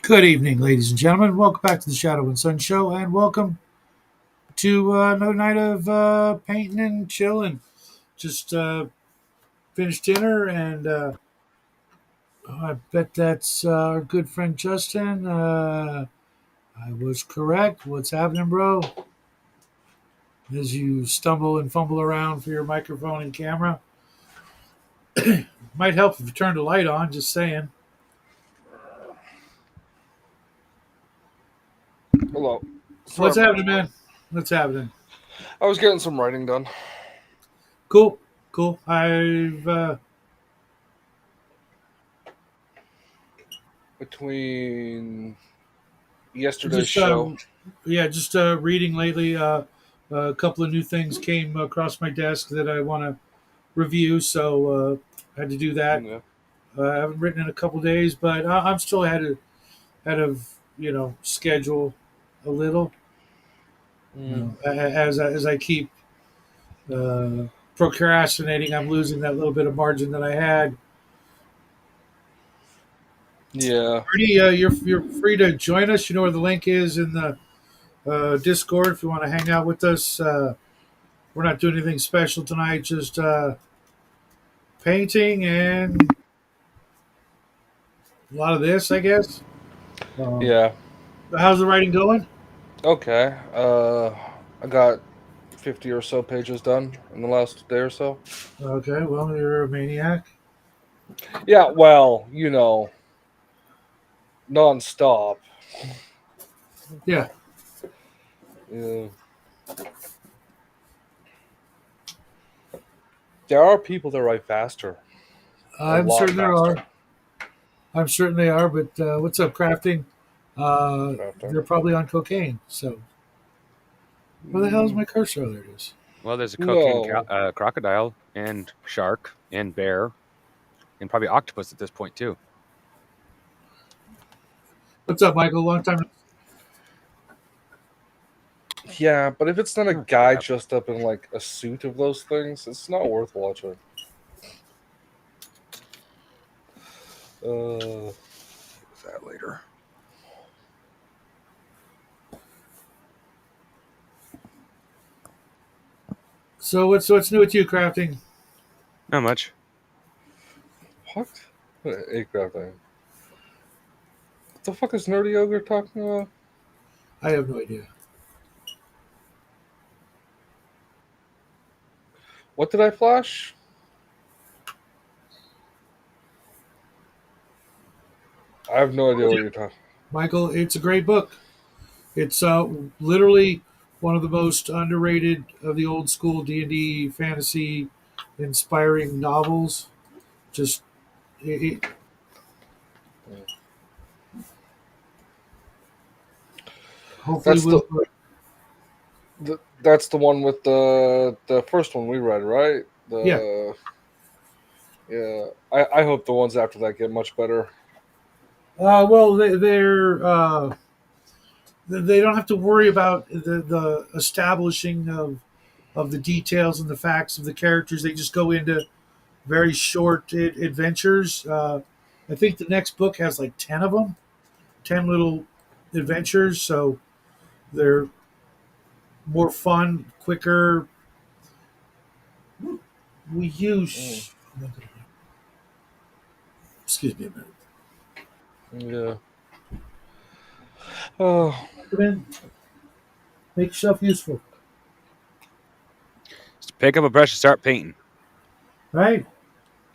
Good evening, ladies and gentlemen. Welcome back to the Shadow and Sun Show, and welcome to another night of painting and chilling. Just finished dinner, and I bet that's our good friend Justin. I was correct. What's happening, bro? As you stumble and fumble around for your microphone and camera, might help if you turn the light on. Just saying. Hello. Sorry What's about happening, that. man? What's happening? I was getting some writing done Cool, cool. I've between yesterday's just show. yeah, just reading lately. A couple of new things came across my desk that I want to review, so I had to do that. Yeah. I haven't written in a couple days, but I'm still ahead of schedule a little. Mm. As I keep uh, procrastinating, I'm losing that little bit of margin that I had. Yeah. Ernie, you're free to join us. You know where the link is in the Discord if you want to hang out with us. We're not doing anything special tonight, just painting and a lot of this, I guess. Um, Yeah. how's the writing going? Okay. I got 50 or so pages done in the last day or so. Okay, well, you're a maniac. Yeah, well, non-stop. Yeah, Yeah. There are people that write faster. A I'm lot certain there faster. are. I'm certain they are, but what's up, crafting? Faster. They're probably on cocaine. So, where the hell is Mm, my cursor? Oh, there it is. Well, there's a cocaine no. crocodile and shark and bear and probably octopus at this point too. What's up, Michael? Long time. Yeah, but if it's not a That's what guy happened. dressed up in like a suit of those things, it's not worth watching. Uh, With that later. So what's new with you, crafting? Not much. what? Aircraft thing. What the fuck is Nerdy Yogurt talking about? I have no idea. What did I flash? I have no idea what you're talking. Michael, it's a great book. It's literally one of the most underrated of the old school D&D fantasy inspiring novels. Just it, hopefully That's we'll. that's the one with the first one we read, right? Yeah. The yeah. I hope the ones after that get much better. Well, they don't have to worry about the establishing of the details and the facts of the characters. They just go into very short adventures. I think the next book has like 10 of them, 10 little adventures. So they're more fun, quicker. We Mm, use. Excuse me a minute. yeah. Oh, Come in. Make yourself useful. Just pick up a brush and start painting. Right?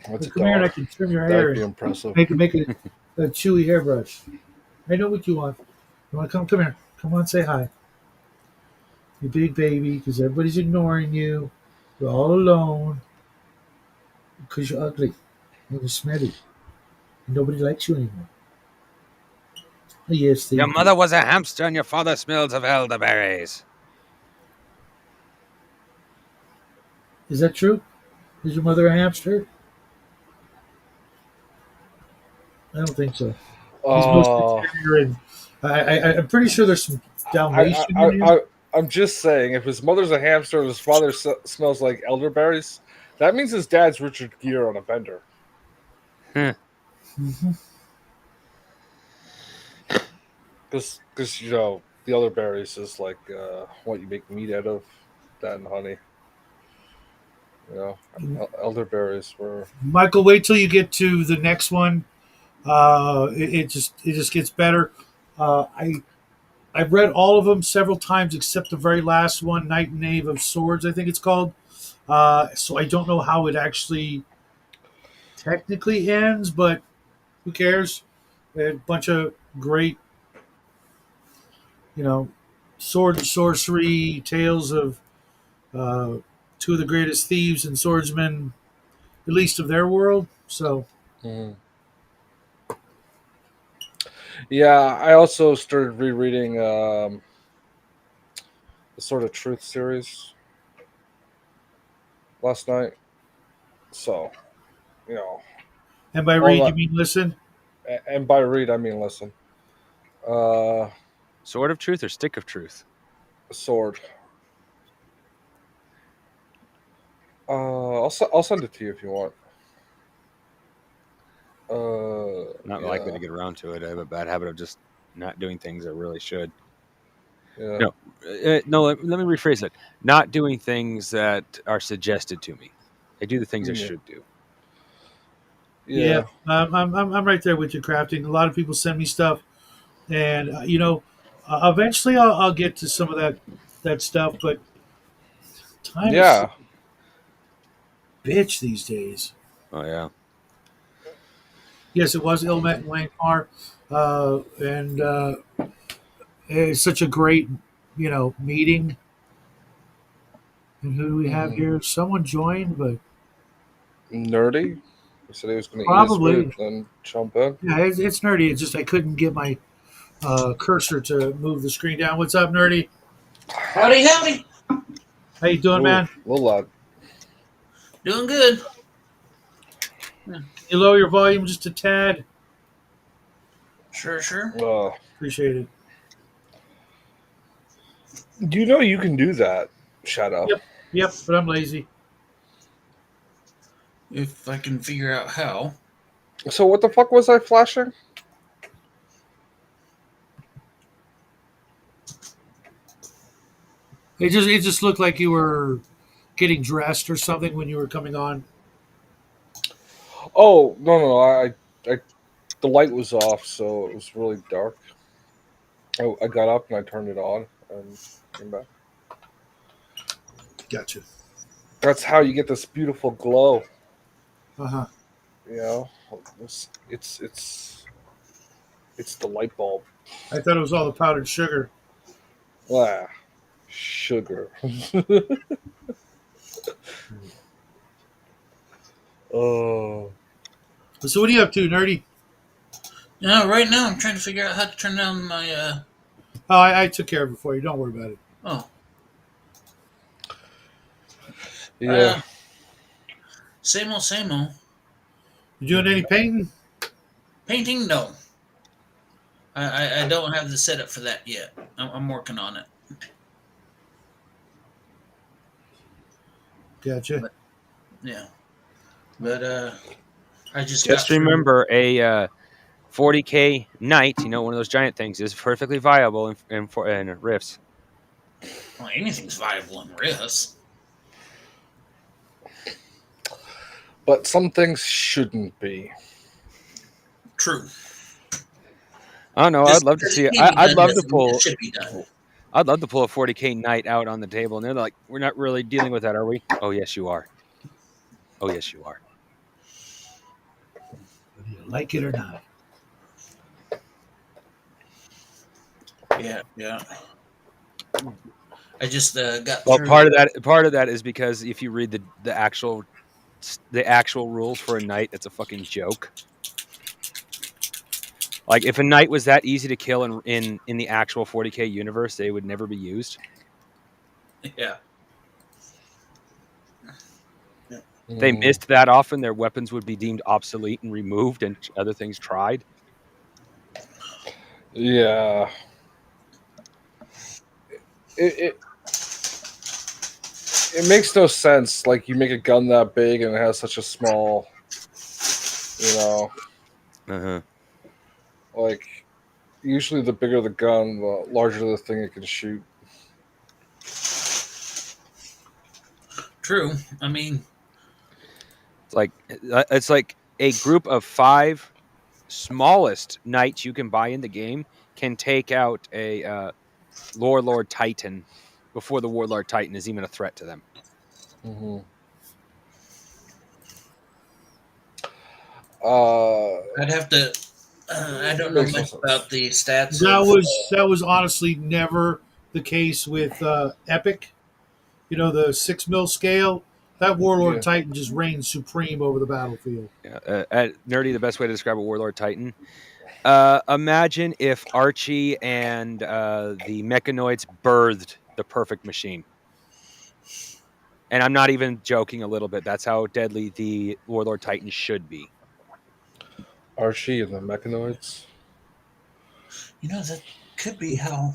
that's Well, a come here and I dog. can trim your hair That'd be and impressive. make it a chewy hairbrush. I know what you want. You want to come? Come here. Come on, say hi. You big baby, because everybody's ignoring you. You're all alone because you're ugly and you're smelly. And nobody likes you anymore. Oh, yes, they Your do. mother was a hamster and your father smells of elderberries. Is that true? Is your mother a hamster? I don't think so. He's mostly Uh, terrier, and I'm pretty sure there's some I, I, Dalmatian in I, there. I, I'm just saying, if his mother's a hamster and his father smells like elderberries, that means his dad's Richard Gere on a bender. Huh. Hmm. Because you know the elderberries is like what you make meat out of, that and honey. You know, elderberries were. Michael, wait till you get to the next one. It just gets better. I've read all of them several times except the very last one, Knight and Knave of Swords, I think it's called. So I don't know how it actually technically ends, but who cares? A bunch of great, you know, sword and sorcery tales of uh, two of the greatest thieves and swordsmen, at least of their world. So Mhm. Yeah, I also started rereading the Sort of Truth series last night. So, you know, and by all read you that, mean listen? and by read I mean listen. Uh, Sword of truth or stick of truth? Sword. I'll send it to you if you want. Not likely Yeah, to get around to it. I have a bad habit of just not doing things I really should. yeah, No, no. Let me rephrase it. Not doing things that are suggested to me. I do the things I yeah, should do. Yeah, yeah, I'm right there with you, crafting. A lot of people send me stuff, and eventually I'll get to some of that stuff, but time is such yeah. a bitch these days. Oh yeah. Yes, it was Ilmet and Langmar, and it's such a great, meeting. And who do we have Hmm. here? Someone joined, but Nerdy. He said he was going to eat his food, probably, then jump in. yeah, it's nerdy. It's just I couldn't get my cursor to move the screen down. What's up, nerdy? Howdy, howdy. How you doing, Ooh, man? little lad. Doing good. Can you lower your volume just a tad? Sure, sure. Appreciate it. Do you know you can do that, Shadow? Yep, yep. But I'm lazy. If I can figure out how. So what the fuck was I flashing? It just looked like you were getting dressed or something when you were coming on. Oh no, I the light was off, so it was really dark. I got up and I turned it on and came back. Gotcha. That's how you get this beautiful glow. Uh huh. You know, it's the light bulb. I thought it was all the powdered sugar. Ah, sugar. Oh, So what are you up to, nerdy? Now, right now, I'm trying to figure out how to turn down my. Oh, I took care of it for you. Don't worry about it. Oh. yeah. Uh, same old, same old. You doing any painting? Painting? No. I don't have the setup for that yet. I'm working on it. Gotcha. But, yeah. But, I just got Just through. remember a 40K knight. You know, one of those giant things is perfectly viable in rifts. Well, anything's viable in Riss. But some things shouldn't be. True. I don't know. I'd Just love to because see it. it can be I'd done love to doesn't mean it pull. should be done. I'd love to pull a 40K knight out on the table, and they're like, "We're not really dealing with that, are we?" Oh yes, you are. Oh yes, you are. Whether you like it or not. Yeah, yeah. I just got Well, through. part of that is because if you read the actual rules for a knight, it's a fucking joke. Like if a knight was that easy to kill in the actual 40K universe, they would never be used. Yeah. Yeah. If they Mm, missed that often, their weapons would be deemed obsolete and removed, and other things tried. yeah. It it makes no sense. Like you make a gun that big and it has such a small, you know, Uh-huh. like Usually, the bigger the gun, the larger the thing it can shoot. True. I mean, It's like a group of 5 smallest knights you can buy in the game can take out a Warlord Titan before the Warlord Titan is even a threat to them. Mm-hmm. I'd have to. I don't know Makes no much sense. about the stats That of. was honestly never the case with Epic. You know, the 6 mil scale. That Warlord Yeah. Titan just reigns supreme over the battlefield. Yeah, Nerdy, the best way to describe a Warlord Titan. Imagine if Archie and the Mechanoids birthed the perfect machine. And I'm not even joking a little bit. That's how deadly the Warlord Titan should be. Archie and the Mechanoids. That could be how.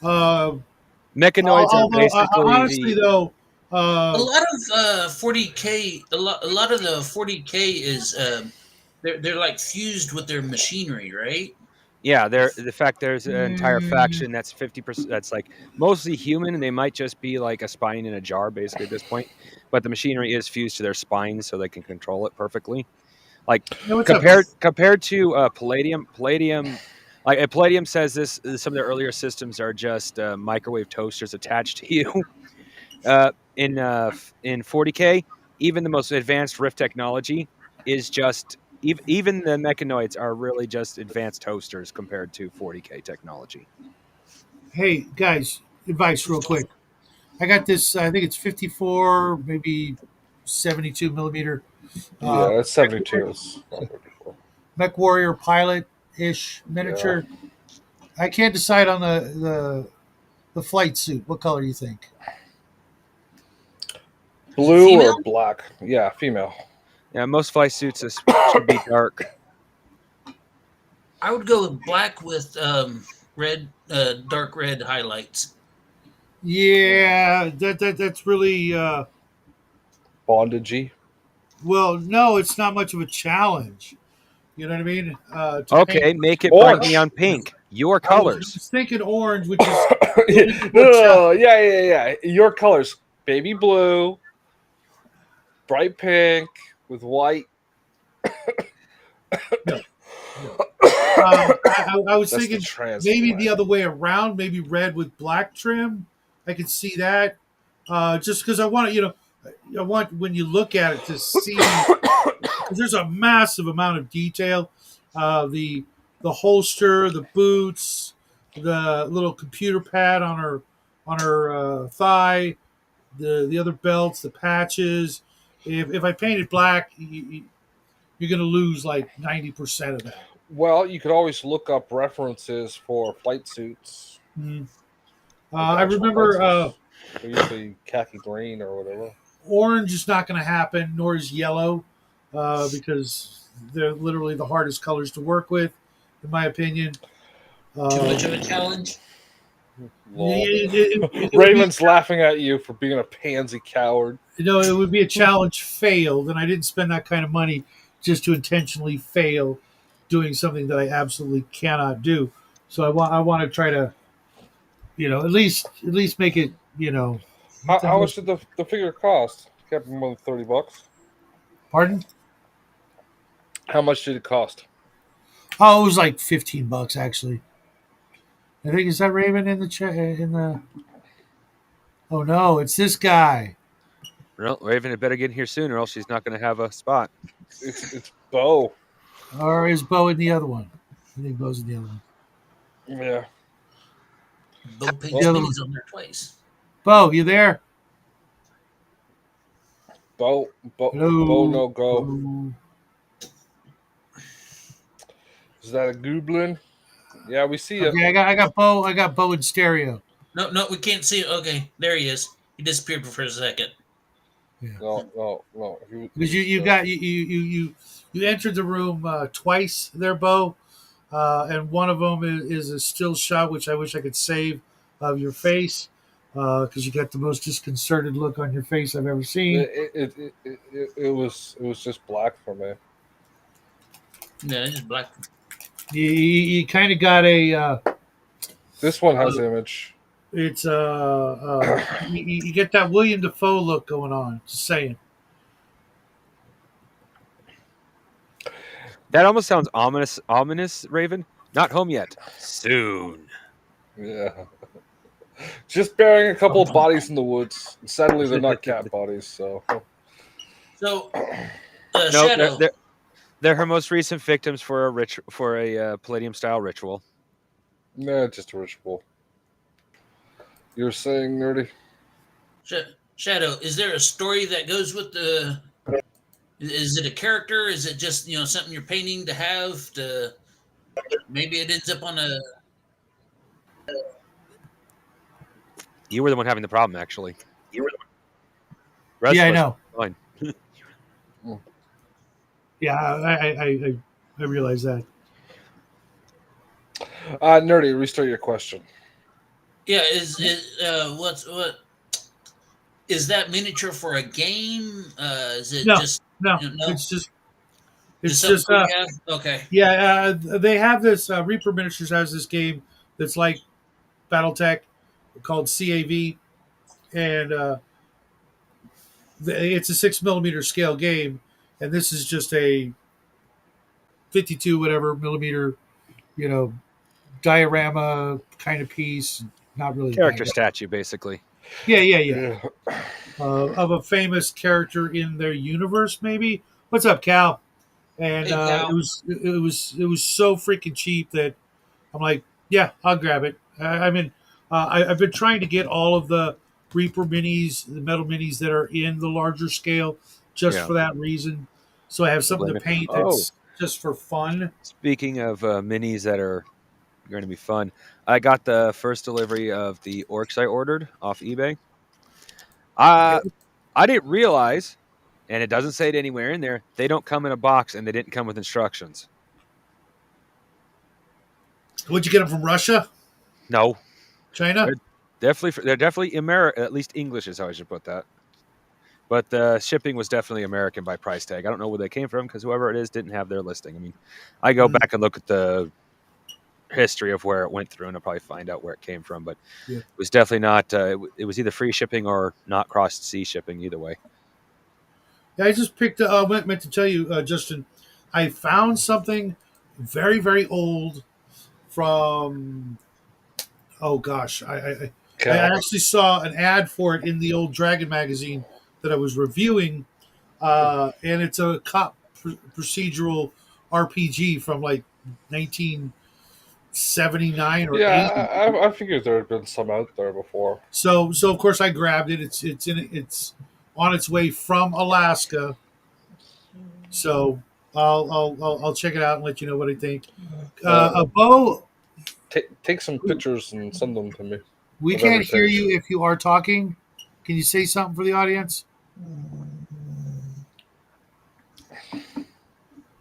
Uh, Mechanoids are although basically honestly the though, A lot of 40K, a lot of the 40K is they're like fused with their machinery, right? the fact there's an entire mm, faction that's 50%, that's like mostly human, and they might just be like a spine in a jar basically at this point, but the machinery is fused to their spines so they can control it perfectly. Like yeah, what's up? compared to Palladium, like Palladium says this, some of their earlier systems are just microwave toasters attached to you. In 40K, even the most advanced Rift technology is just even the mechanoids are really just advanced toasters compared to 40K technology. Hey guys, advice real quick. I got this. I think it's 54, maybe 72 millimeter. Uh, Yeah, that's 72. It's not 54. Mech Warrior pilot ish Yeah. miniature. I can't decide on the flight suit. What color do you think? Is it Blue or female? black? Yeah, female. Yeah, most fly suits should be dark. I would go with black with red, dark red highlights. Yeah, that's really Bondagey. well. No, it's not much of a challenge. You know what I mean? To paint. Okay, make it bright Orange. neon pink. Your I was, colors. I was thinking orange, which is a no, little bit no, more challenge. no, yeah. Your colors: baby blue, bright pink with white. No, no. I was That's the thinking maybe the transplant. other way around, maybe red with black trim. I could see that. Just because I want to, I want when you look at it to see because there's a massive amount of detail. The holster, the boots, the little computer pad on her thigh, the other belts, the patches. If I painted black, you're going to lose like 90% of that. Well, you could always look up references for flight suits, Mm. like I actual flight remember suits. They're usually khaki green or whatever. orange is not going to happen, nor is yellow, because they're literally the hardest colors to work with, in my opinion. Too Uh, much of a challenge. Lol. it would be Raven's laughing at you for being a pansy coward. it would be a challenge failed, and I didn't spend that kind of money just to intentionally fail doing something that I absolutely cannot do. So I want to try to at least make it what the How hell much did the figure cost? Can't be more than $30. pardon? How much did it cost? Oh, it was like $15 actually. I think is that Raven in the chat in the. Oh no, it's this guy. Well, Raven had better get in here soon, or else she's not going to have a spot. It's Bo. Or is Bo in the other one? I think Bo's in the other one. Yeah. Bo The paints other one. minis on there twice. Bo, you there? Bo Hello. no go. Bo. Is that a goblin? Yeah, we see it. Okay, I got Bo in stereo. No, no, we can't see it. Okay, there he is. He disappeared for a second. Yeah. No. He Because was you there. got you entered the room twice there, Bo, and one of them is a still shot, which I wish I could save of your face, because you got the most disconcerted look on your face I've ever seen. It was just black for me. Yeah, it's just black. You kind of got a. This one has image. It's you get that William Defoe look going on. Just saying. That almost sounds ominous. Ominous, Raven. Not home yet. Soon. Yeah. Just burying a couple of bodies in the woods. Sadly, they're not cat bodies, so. So, No, Shadow. they're her most recent victims for a Palladium style ritual. Nah, just a ritual. You're saying, Nerdy? Shadow, is there a story that goes with the? Is it a character? Is it just something you're painting to have to? Maybe it ends up on a. You were the one having the problem, actually. Yeah, I know. Fine. Yeah, I realize that. Nerdy, restart your question. Yeah, what is that miniature for a game? Is it No, just no, no? it's just Just it's something just cool you have? Okay. yeah. They have this Reaper Miniatures has this game that's like BattleTech called CAV, and it's a 6 millimeter scale game, and this is just a 52 whatever millimeter, you know, diorama kind of piece. Not really a Character diorama. statue, basically. Yeah. Of a famous character in their universe, maybe. What's up, Cal? And Hey, Cal. it was so freaking cheap that I'm like, yeah, I'll grab it. I mean, I've been trying to get all of the Reaper minis, the metal minis that are in the larger scale, just Yeah. for that reason. So I have something to paint that's just for fun. Speaking of minis that are going to be fun, I got the first delivery of the orcs I ordered off eBay. I didn't realize, and it doesn't say it anywhere in there, they don't come in a box and they didn't come with instructions. Would you get them from Russia, No, China? they're definitely American. At least English is how I should put that. But the shipping was definitely American by price tag. I don't know where they came from because whoever it is didn't have their listing. I mean, I go back and look at the history of where it went through, and I'll probably find out where it came from. But Yeah. it was definitely not. It was either free shipping or not cross sea shipping. Either way. Yeah, I just picked. Meant to tell you, Justin, I found something very, very old from. Oh gosh, I actually saw an ad for it in the old Dragon magazine that I was reviewing, and it's a cop procedural RPG from like 1979 or 80. I figured there had been some out there before. So of course I grabbed it. It's on its way from Alaska. So I'll check it out and let you know what I think. A bow. Take some pictures and send them to me. We can't hear you if you are talking. Can you say something for the audience?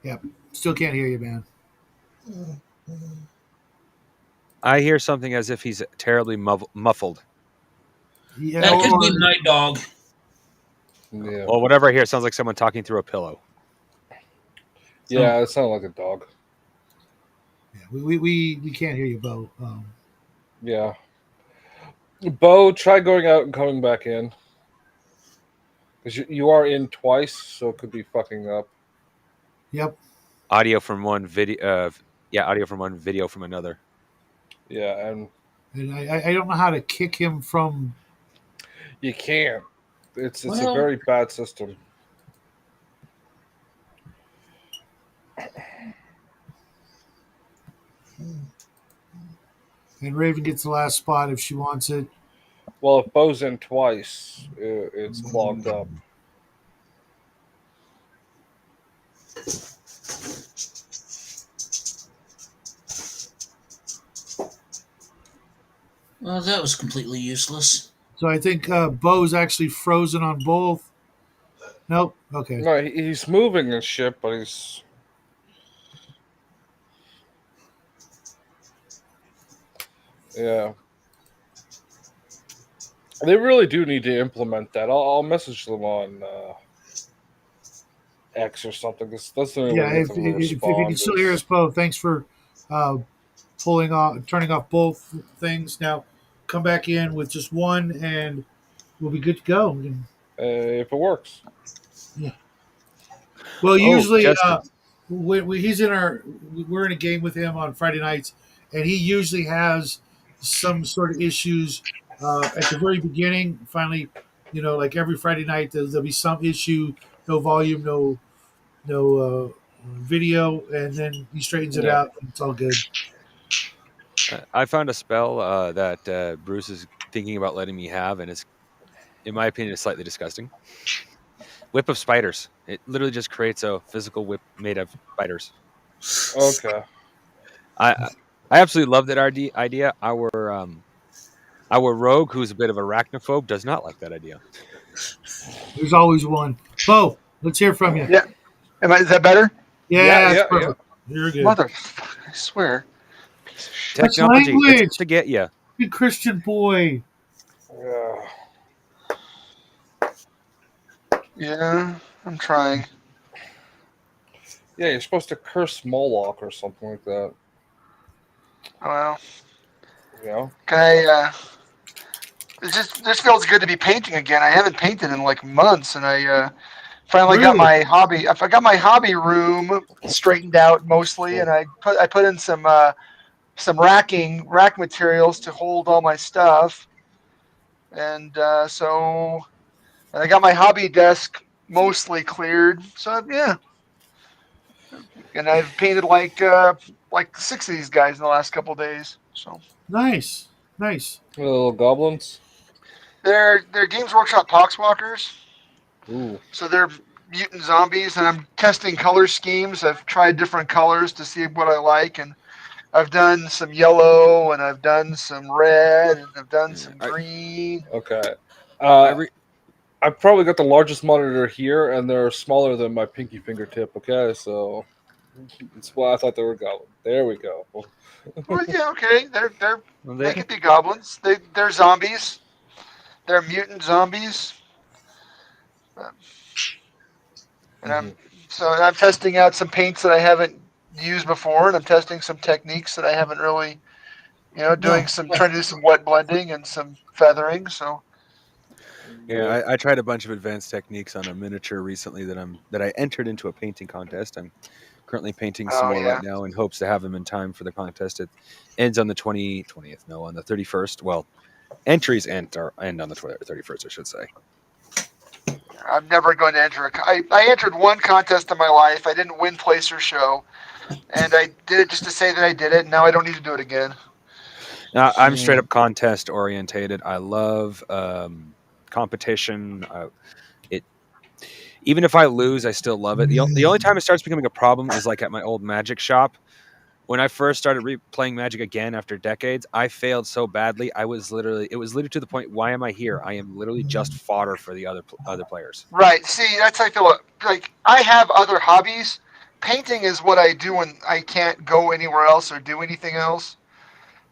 Yep. Still can't hear you, man. I hear something as if he's terribly muffled. Yeah, That could be my dog. Yeah. Well, whatever I hear sounds like someone talking through a pillow. Yeah, it sounded like a dog. Yeah, we can't hear you, Bo. Yeah. Bo, try going out and coming back in. Because you are in twice, so it could be fucking up. Yep. Audio from one video. Audio from one, video from another. Yeah, and I don't know how to kick him from. You can't. It's a very bad system. And Raven gets the last spot if she wants it. Well, if Bo's in twice, it's clogged up. Well, that was completely useless. So I think Bo's actually frozen on both. Nope. Okay. No, he's moving his ship, but he's. Yeah. They really do need to implement that. I'll message them on X or something. Because that's the only way Yeah. If you can still hear us, Bo, thanks for uh, turning off both things. Now, come back in with just one, and we'll be good to go. If it works. Yeah. Well, Oh, usually, Chester. he's in we're in a game with him on Friday nights, and he usually has some sort of issues at the very beginning. Finally, like every Friday night, there'll be some issue, no volume, no video, and then he straightens it Yeah. out, and it's all good. I found a spell that Bruce is thinking about letting me have, and it's, in my opinion, is slightly disgusting. Whip of spiders. It literally just creates a physical whip made of spiders. Okay. I I absolutely love that idea. Our rogue, who's a bit of arachnophobe, does not like that idea. There's always one. Bo, let's hear from you. Yeah. Is that better? Yeah, Yeah, it's yeah, yeah. perfect. You're good. Motherfucker, I swear. Piece of shit. That's Technology, it's language. to get you. Good Christian boy. Yeah. Yeah, I'm trying. Yeah, you're supposed to curse Moloch or something like that. Well, You know? can I? This feels good to be painting again. I haven't painted in like months, and I finally got Really? my hobby. I got my hobby room straightened out mostly, and I put in some rack materials to hold all my stuff, and and I got my hobby desk mostly cleared. So yeah, and I've painted like 6 of these guys in the last couple of days. So Nice. Nice. Little goblins. they're Games Workshop Poxwalkers, Ooh. so they're mutant zombies, and I'm testing color schemes. I've tried different colors to see what I like, and I've done some yellow, and I've done some red, and I've done some I, green. Okay. I Uh, re- I probably got the largest monitor here, and they're smaller than my pinky fingertip. Okay, so that's why I thought they were goblins. There we go. Well, yeah, okay, well, they could be goblins. They're zombies. They're mutant zombies. Uh, And Mhm. I'm testing out some paints that I haven't used before, and I'm testing some techniques that I haven't really, No. trying to do some wet blending and some feathering. So yeah, I tried a bunch of advanced techniques on a miniature recently that I entered into a painting contest. I'm currently painting some oh more right yeah, now in hopes to have them in time for the contest. It ends on the 20th. No, on the 31st. Well, entries end on the 31st, I should say. I'm never going to enter I entered one contest in my life. I didn't win place or show, and I did it just to say that I did it. And now I don't need to do it again. I'm straight Mm. up contest orientated. I love competition. It Even if I lose, I still love it. The only time it starts becoming a problem is like at my old magic shop. When I first started playing Magic again after decades, I failed so badly. It was literally to the point. Why am I here? I am literally just fodder for the other players. Right. See, that's how I feel. Like I have other hobbies. Painting is what I do when I can't go anywhere else or do anything else.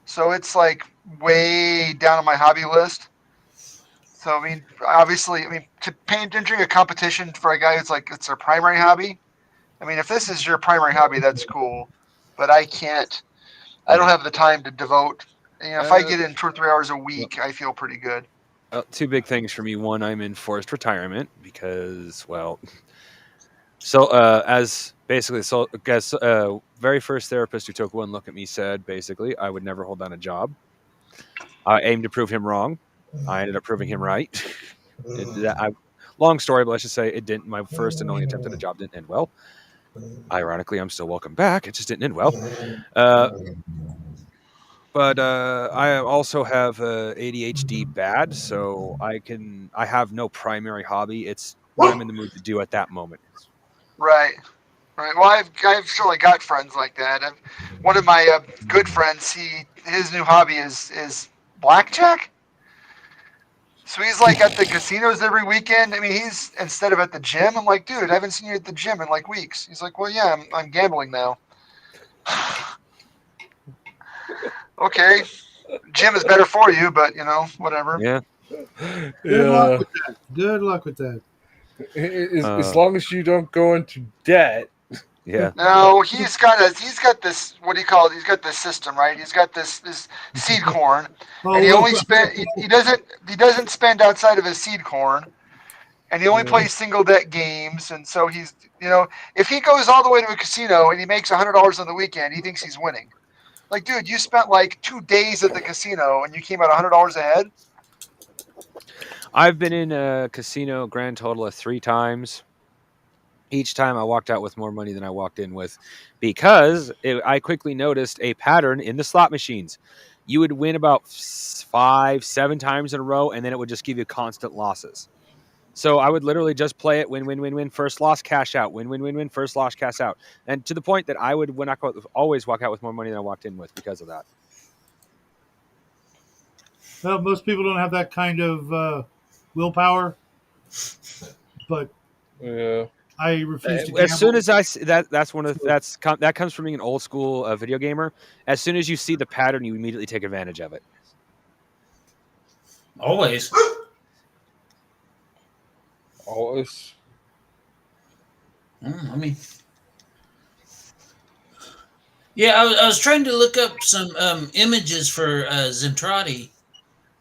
So it's like way down on my hobby list. So I mean, obviously, I mean, to paint entering a competition for a guy who's like it's their primary hobby. I mean, if this is your primary hobby, that's cool. But I can't. I don't Yeah. have the time to devote. If I Uh, get in 2 or 3 hours a well, week, I feel pretty good. two big things for me. One, I'm in forced retirement because, well, so as very first therapist who took one look at me said basically I would never hold down a job. I aimed to prove him wrong. I ended up proving him right. Long story, but let's just say it didn't. My first and only attempt at a job didn't end well. Ironically, I'm still welcome back. It just didn't end well. Uh, but I also have ADHD bad, so I have no primary hobby. It's what I'm in the mood to do at that moment. Right. Right. Well, I've surely got friends like that. One of my good friends, his new hobby is blackjack. So he's like at the casinos every weekend. I mean, he's instead of at the gym. I'm like, dude, I haven't seen you at the gym in like weeks. He's like, well, yeah, I'm gambling now. Okay, gym is better for you, but whatever. Yeah. Good luck Yeah. with that. Good luck with that. As Uh, long as you don't go into debt. Yeah. No, he's got this, what do you call it? He's got this system, right? He's got this seed corn, and he Oh, only spend he doesn't spend outside of his seed corn, and he only Yeah. plays single deck games, and so he's, if he goes all the way to a casino and he makes $100 on the weekend, he thinks he's winning. Like, dude, you spent like 2 days at the casino and you came out $100 ahead. I've been in a casino grand total of 3 times. Each time I walked out with more money than I walked in with, because I quickly noticed a pattern in the slot machines. You would win about 5, 7 times in a row, and then it would just give you constant losses. So I would literally just play it, win, win, win, win, first loss, cash out, win, win, win, win, first loss, cash out, and to the point that I would always walk out with more money than I walked in with because of that. well, most people don't have that kind of willpower, but Yeah. I refuse to gamble. As soon as I see that's one of that comes from being an old school video gamer. As soon as you see the pattern, you immediately take advantage of it. Always. Always. I mean, yeah, I was trying to look up some images for Zentradi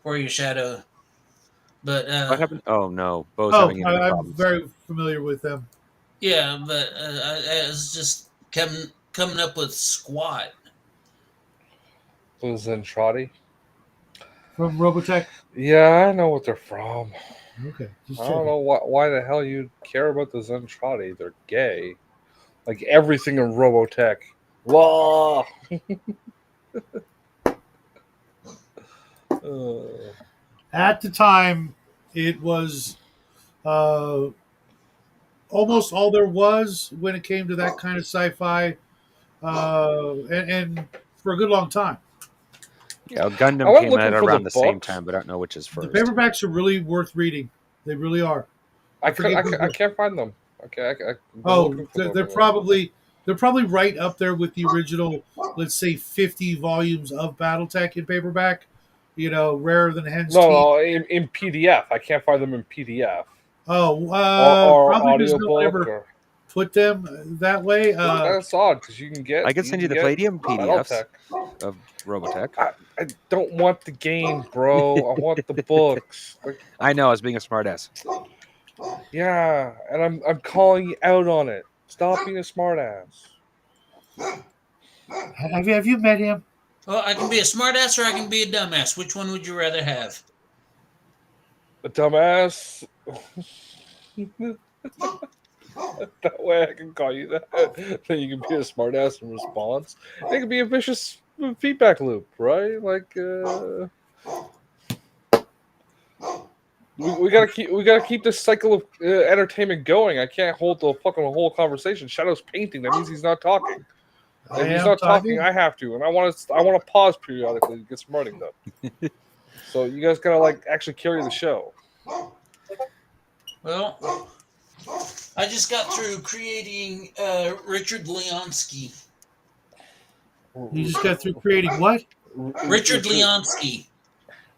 for your shadow, but What happened? Oh no, Bo's having internet I'm problems. very familiar with them. yeah, but I was just coming up with squat. The Zentradi. From Robotech? Yeah, I know what they're from. Okay, just I don't checking. know why the hell you'd care about the Zentradi. They're gay. Like everything in Robotech. Whoa! At the time, it was almost all there was when it came to that kind of sci-fi, and for a good long time. Yeah, I Gundam went came out looking for around the the same books. time, but I don't know which is The first. paperbacks are really worth reading. They really are. I forget who- can't find them. Okay, I'm Oh, looking for they're probably right up there with the original, let's say, 50 volumes of BattleTech in paperback. Rarer than hen's teeth. No, in PDF. I can't find them in PDF. Oh, Or probably because no one audiobook. ever put them that way. That's odd because you can get. I could send you the get Palladium PDFs Battletech. of Robotech. I don't want the game, bro. I want the books. Like, I know I was being a smartass. yeah, and I'm calling you out on it. Stop being a smartass. Have you met him? Well, I can be a smartass or I can be a dumbass. Which one would you rather have? A dumbass. That way I can call you that. Then you can be a smartass in response. It could be a vicious feedback loop, right? Like we gotta keep this cycle of entertainment going. I can't hold the fucking whole conversation. Shadow's painting. That means he's not talking. If he's not talking, I have to, and I want to pause periodically to get some writing done. So you guys gotta actually carry the show. Well, I just got through creating Richard Leonsky. You just got through creating what? Richard Leonsky,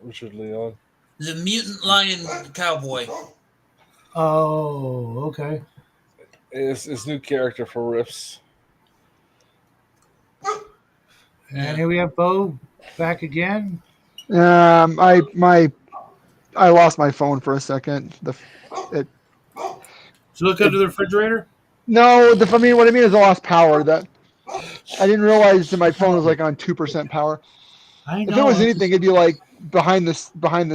Richard Leon. the mutant lion cowboy. Oh, okay. His new character for Riffs. And here we have Bo back again. I lost my phone for a second. Did you look under the refrigerator? No, what I mean is I lost power. That I didn't realize that my phone was like on 2% power. I know. If it was anything, it'd be like behind the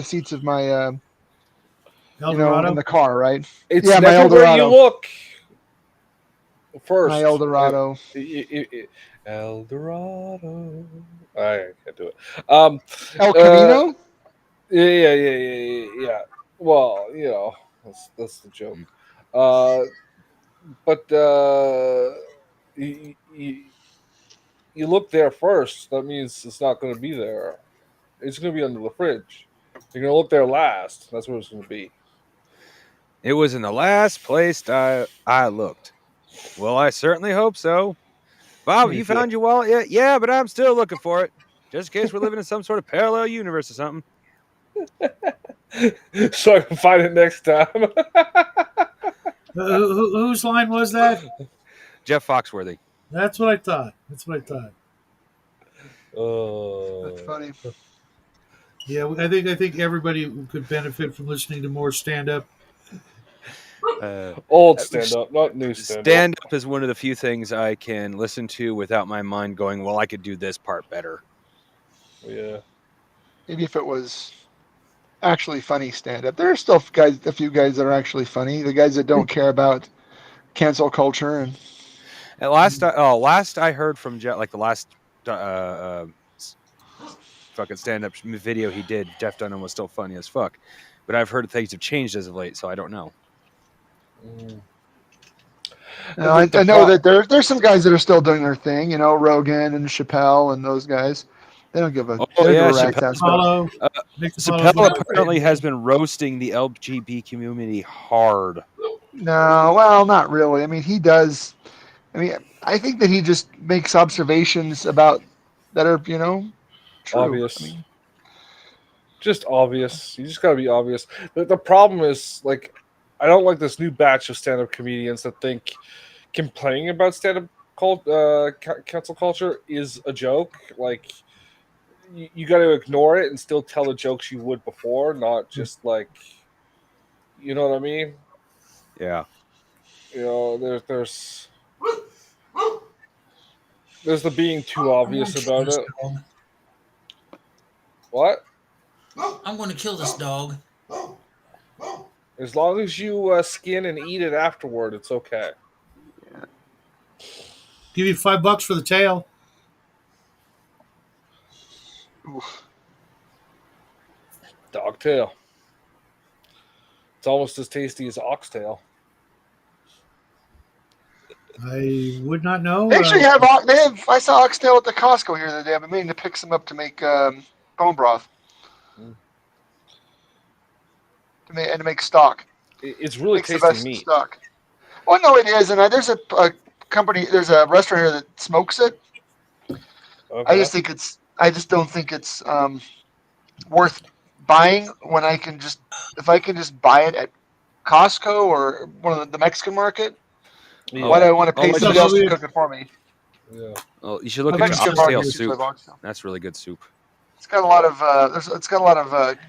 seats of my in the car, right? It's Yeah, my never where you Eldorado. look first. My Eldorado. Eldorado. I can't do it. El Camino. Yeah. Well, that's the joke. But you look there first. That means it's not going to be there. It's going to be under the fridge. You're going to look there last. That's where it's going to be. It was in the last place I looked. Well, I certainly hope so. Bob, you found your wallet yet? Yeah, but I'm still looking for it. Just in case we're living in some sort of parallel universe or something. So I can find it next time. Whose line was that? Jeff Foxworthy. That's what I thought. That's what I thought. That's funny. Yeah, I think everybody could benefit from listening to more stand up. Old stand up, not new stand up. Stand up is one of the few things I can listen to without my mind going, well, I could do this part better. Yeah. Maybe if it was actually funny stand up. There are still a few guys that are actually funny. The guys that don't care about cancel culture and Last I heard from Jeff, like the last fucking stand up video he did, Jeff Dunham was still funny as fuck. But I've heard things have changed as of late, so I don't know. I know that there's some guys that are still doing their thing. Rogan and Chappelle and those guys. They don't give a rat's ass. Chappelle apparently has been roasting the LGBT community hard. No, well, not really. I mean, he does. I mean, I think that he just makes observations about that are, true. Obvious. I mean, just obvious. You just gotta be obvious. The problem is, like, I don't like this new batch of stand-up comedians that think complaining about stand-up cancel culture is a joke. Like, you got to ignore it and still tell the jokes you would before, not just like, you know what I mean? Yeah. There's the being too obvious about it. Dog. What? I'm going to kill this dog. As long as you skin and eat it afterward, it's okay. Yeah. Give you $5 for the tail. Oof. Dog tail. It's almost as tasty as oxtail. I would not know. They actually have. I saw oxtail at the Costco here the other day. I've been meaning to pick some up to make bone broth. To make stock. It's really Makes tasty the best meat. stock. Well, no, it is, and there's a company. There's a restaurant here that smokes it. Okay. I just don't think it's worth buying when if I can just buy it at Costco or one of the Mexican market. Yeah. Why do I want to pay somebody else to cook it for me? Yeah. Well, you should look The at Mexican oxtail market soup. is oxtail. That's really good soup. It's got a lot of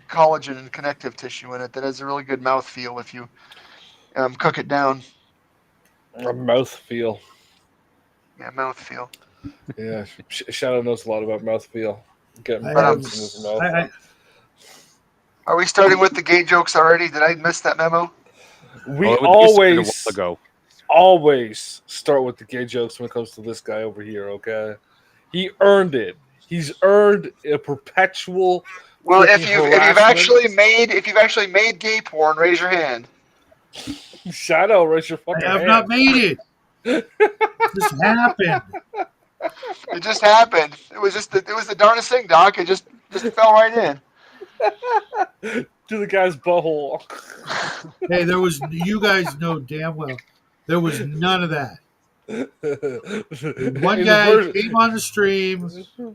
collagen and connective tissue in it that has a really good mouthfeel if you cook it down. A mouthfeel. Yeah, mouthfeel. Yeah, Shadow knows a lot about mouthfeel. Getting I burns in his mouth. Are we starting with the gay jokes already? Did I miss that memo? We a always while ago. always start with the gay jokes when it comes to this guy over here, okay? He earned it. He's earned a perpetual. Well, if freaking you've actually made gay porn, raise your hand. Shadow, raise your fucking I have hand. not made it. This happened. It just happened. It was the darndest thing, Doc. It just fell right in. To the guy's butthole. Hey, you guys know damn well, there was none of that. One guy came on the stream.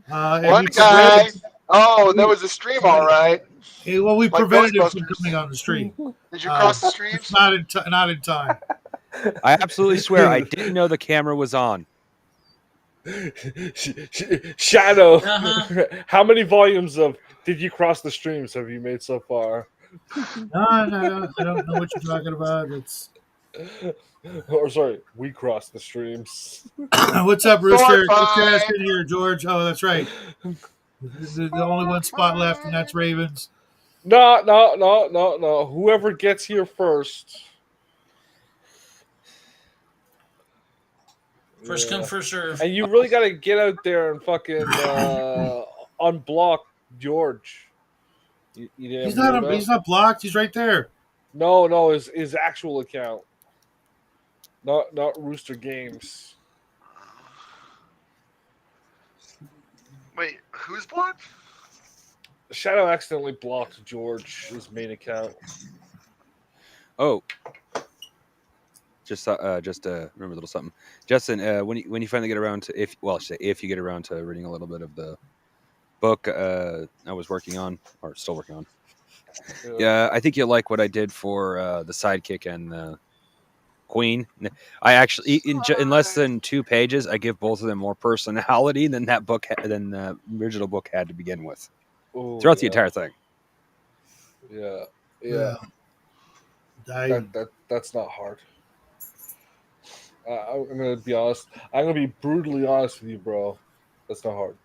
One guy. Oh, there was a stream, all right. Hey, well, we Like prevented him from Ghostbusters. coming on the stream. Did you cross the streams? Not in time. I absolutely swear I didn't know the camera was on. Shadow, Uh-huh. how many volumes of Did You Cross the Streams have you made so far? No, I don't know what you're talking about. Or sorry, we crossed the streams. What's up, Rooster? Bye. Get your ass in here, George. Oh, that's right. The only one spot left, and that's Ravens. No. Whoever gets here first. First come, first serve. And you really got to get out there and fucking unblock George. He's not blocked. He's right there. No, his actual account. Not Rooster Games. Wait, who's blocked? Shadow accidentally blocked George's main account. Oh, just remember a little something, Justin. When you finally get around to if you get around to reading a little bit of the book I was working on or still working on. Yeah, I think you'll like what I did for the sidekick and Queen. I actually, in less than 2 pages, I give both of them more personality than that book than the original book had to begin with. Ooh, Throughout the entire thing. Yeah. That's not hard. I'm gonna be honest. I'm gonna be brutally honest with you, bro. That's not hard.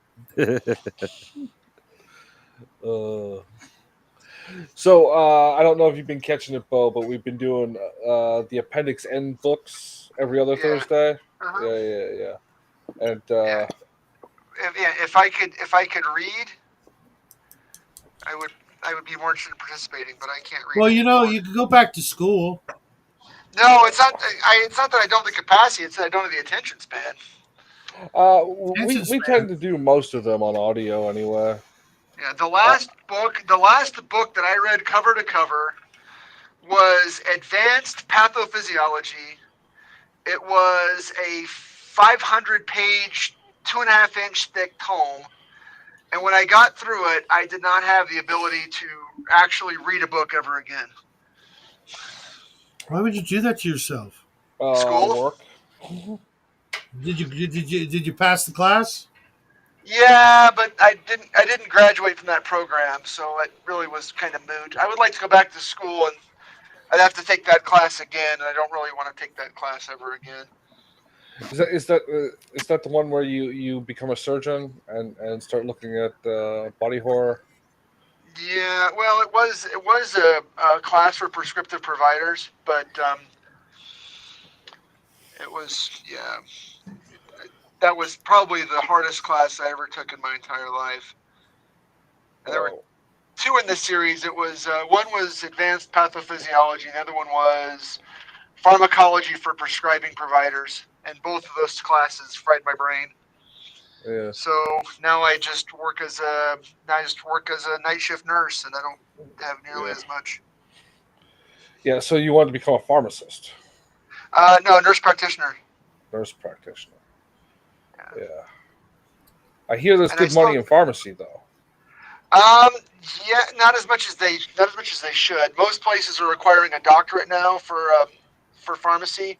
So I don't know if you've been catching it, Bo, but we've been doing the Appendix N books every other Thursday. Uh-huh. Yeah. And if I could read, I would be more interested in participating, but I can't read. Well, anymore. you could go back to school. No, it's not. It's not that I don't have the capacity. It's that I don't have the attention span. we tend to do most of them on audio anyway. Yeah, the last book that I read cover to cover was Advanced Pathophysiology. It was a 500-page, 2.5-inch thick tome. And when I got through it, I did not have the ability to actually read a book ever again. Why would you do that to yourself? School Work. Did you pass the class? Yeah, but I didn't graduate from that program, so it really was kind of moot. I would like to go back to school, and I'd have to take that class again, and I don't really want to take that class ever again. Is that the one where you become a surgeon and start looking at body horror? Yeah, well, it was a class for prescriptive providers, but it was that was probably the hardest class I ever took in my entire life. And there were 2 in this series. It was one was advanced pathophysiology, and the other one was pharmacology for prescribing providers. And both of those classes fried my brain. Yeah. So now I just work as a night shift nurse, and I don't have nearly as much. Yeah. So you wanted to become a pharmacist? No, nurse practitioner. Nurse practitioner. Yeah. I hear there's good money in pharmacy, though. Yeah, not as much as they should. Most places are requiring a doctorate now for pharmacy,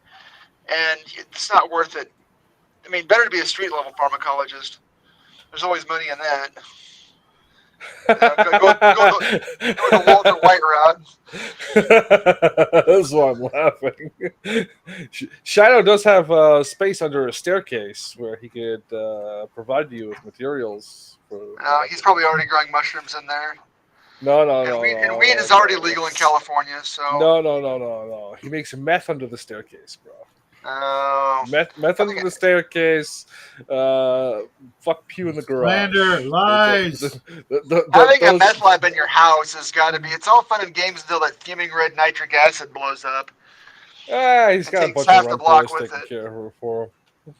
and it's not worth it. I mean, better to be a street level pharmacologist. There's always money in that. Go the Walter White route. That's why I'm laughing. Shadow does have space under a staircase where he could provide you with materials. He's probably already growing mushrooms in there. No. And weed is already legal in California, so. No. He makes meth under the staircase, bro. Meth under the staircase. Fuck pew in the garage. Slander, lies. Having a meth lab in your house has got to be. It's all fun and games until that fuming red nitric acid blows up. He's got a bunch of rentals taking care for him.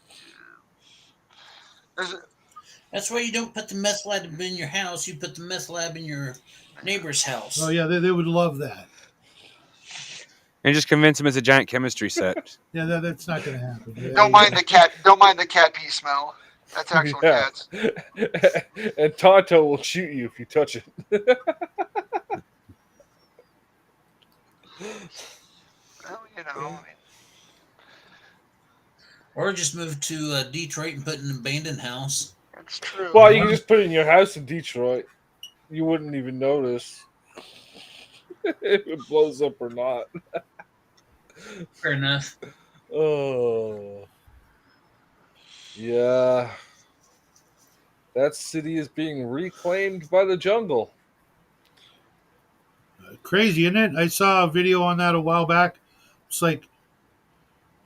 That's why you don't put the meth lab in your house. You put the meth lab in your neighbor's house. Oh yeah, they would love that. And just convince him it's a giant chemistry set. Yeah, that's not going to happen. Don't mind the cat pee smell. That's actual cats. And Tonto will shoot you if you touch it. Well, Or just move to Detroit and put in an abandoned house. That's true. Well, you can just put it in your house in Detroit. You wouldn't even notice if it blows up or not. Fair enough. Oh. Yeah. That city is being reclaimed by the jungle. Crazy, isn't it? I saw a video on that a while back. It's like,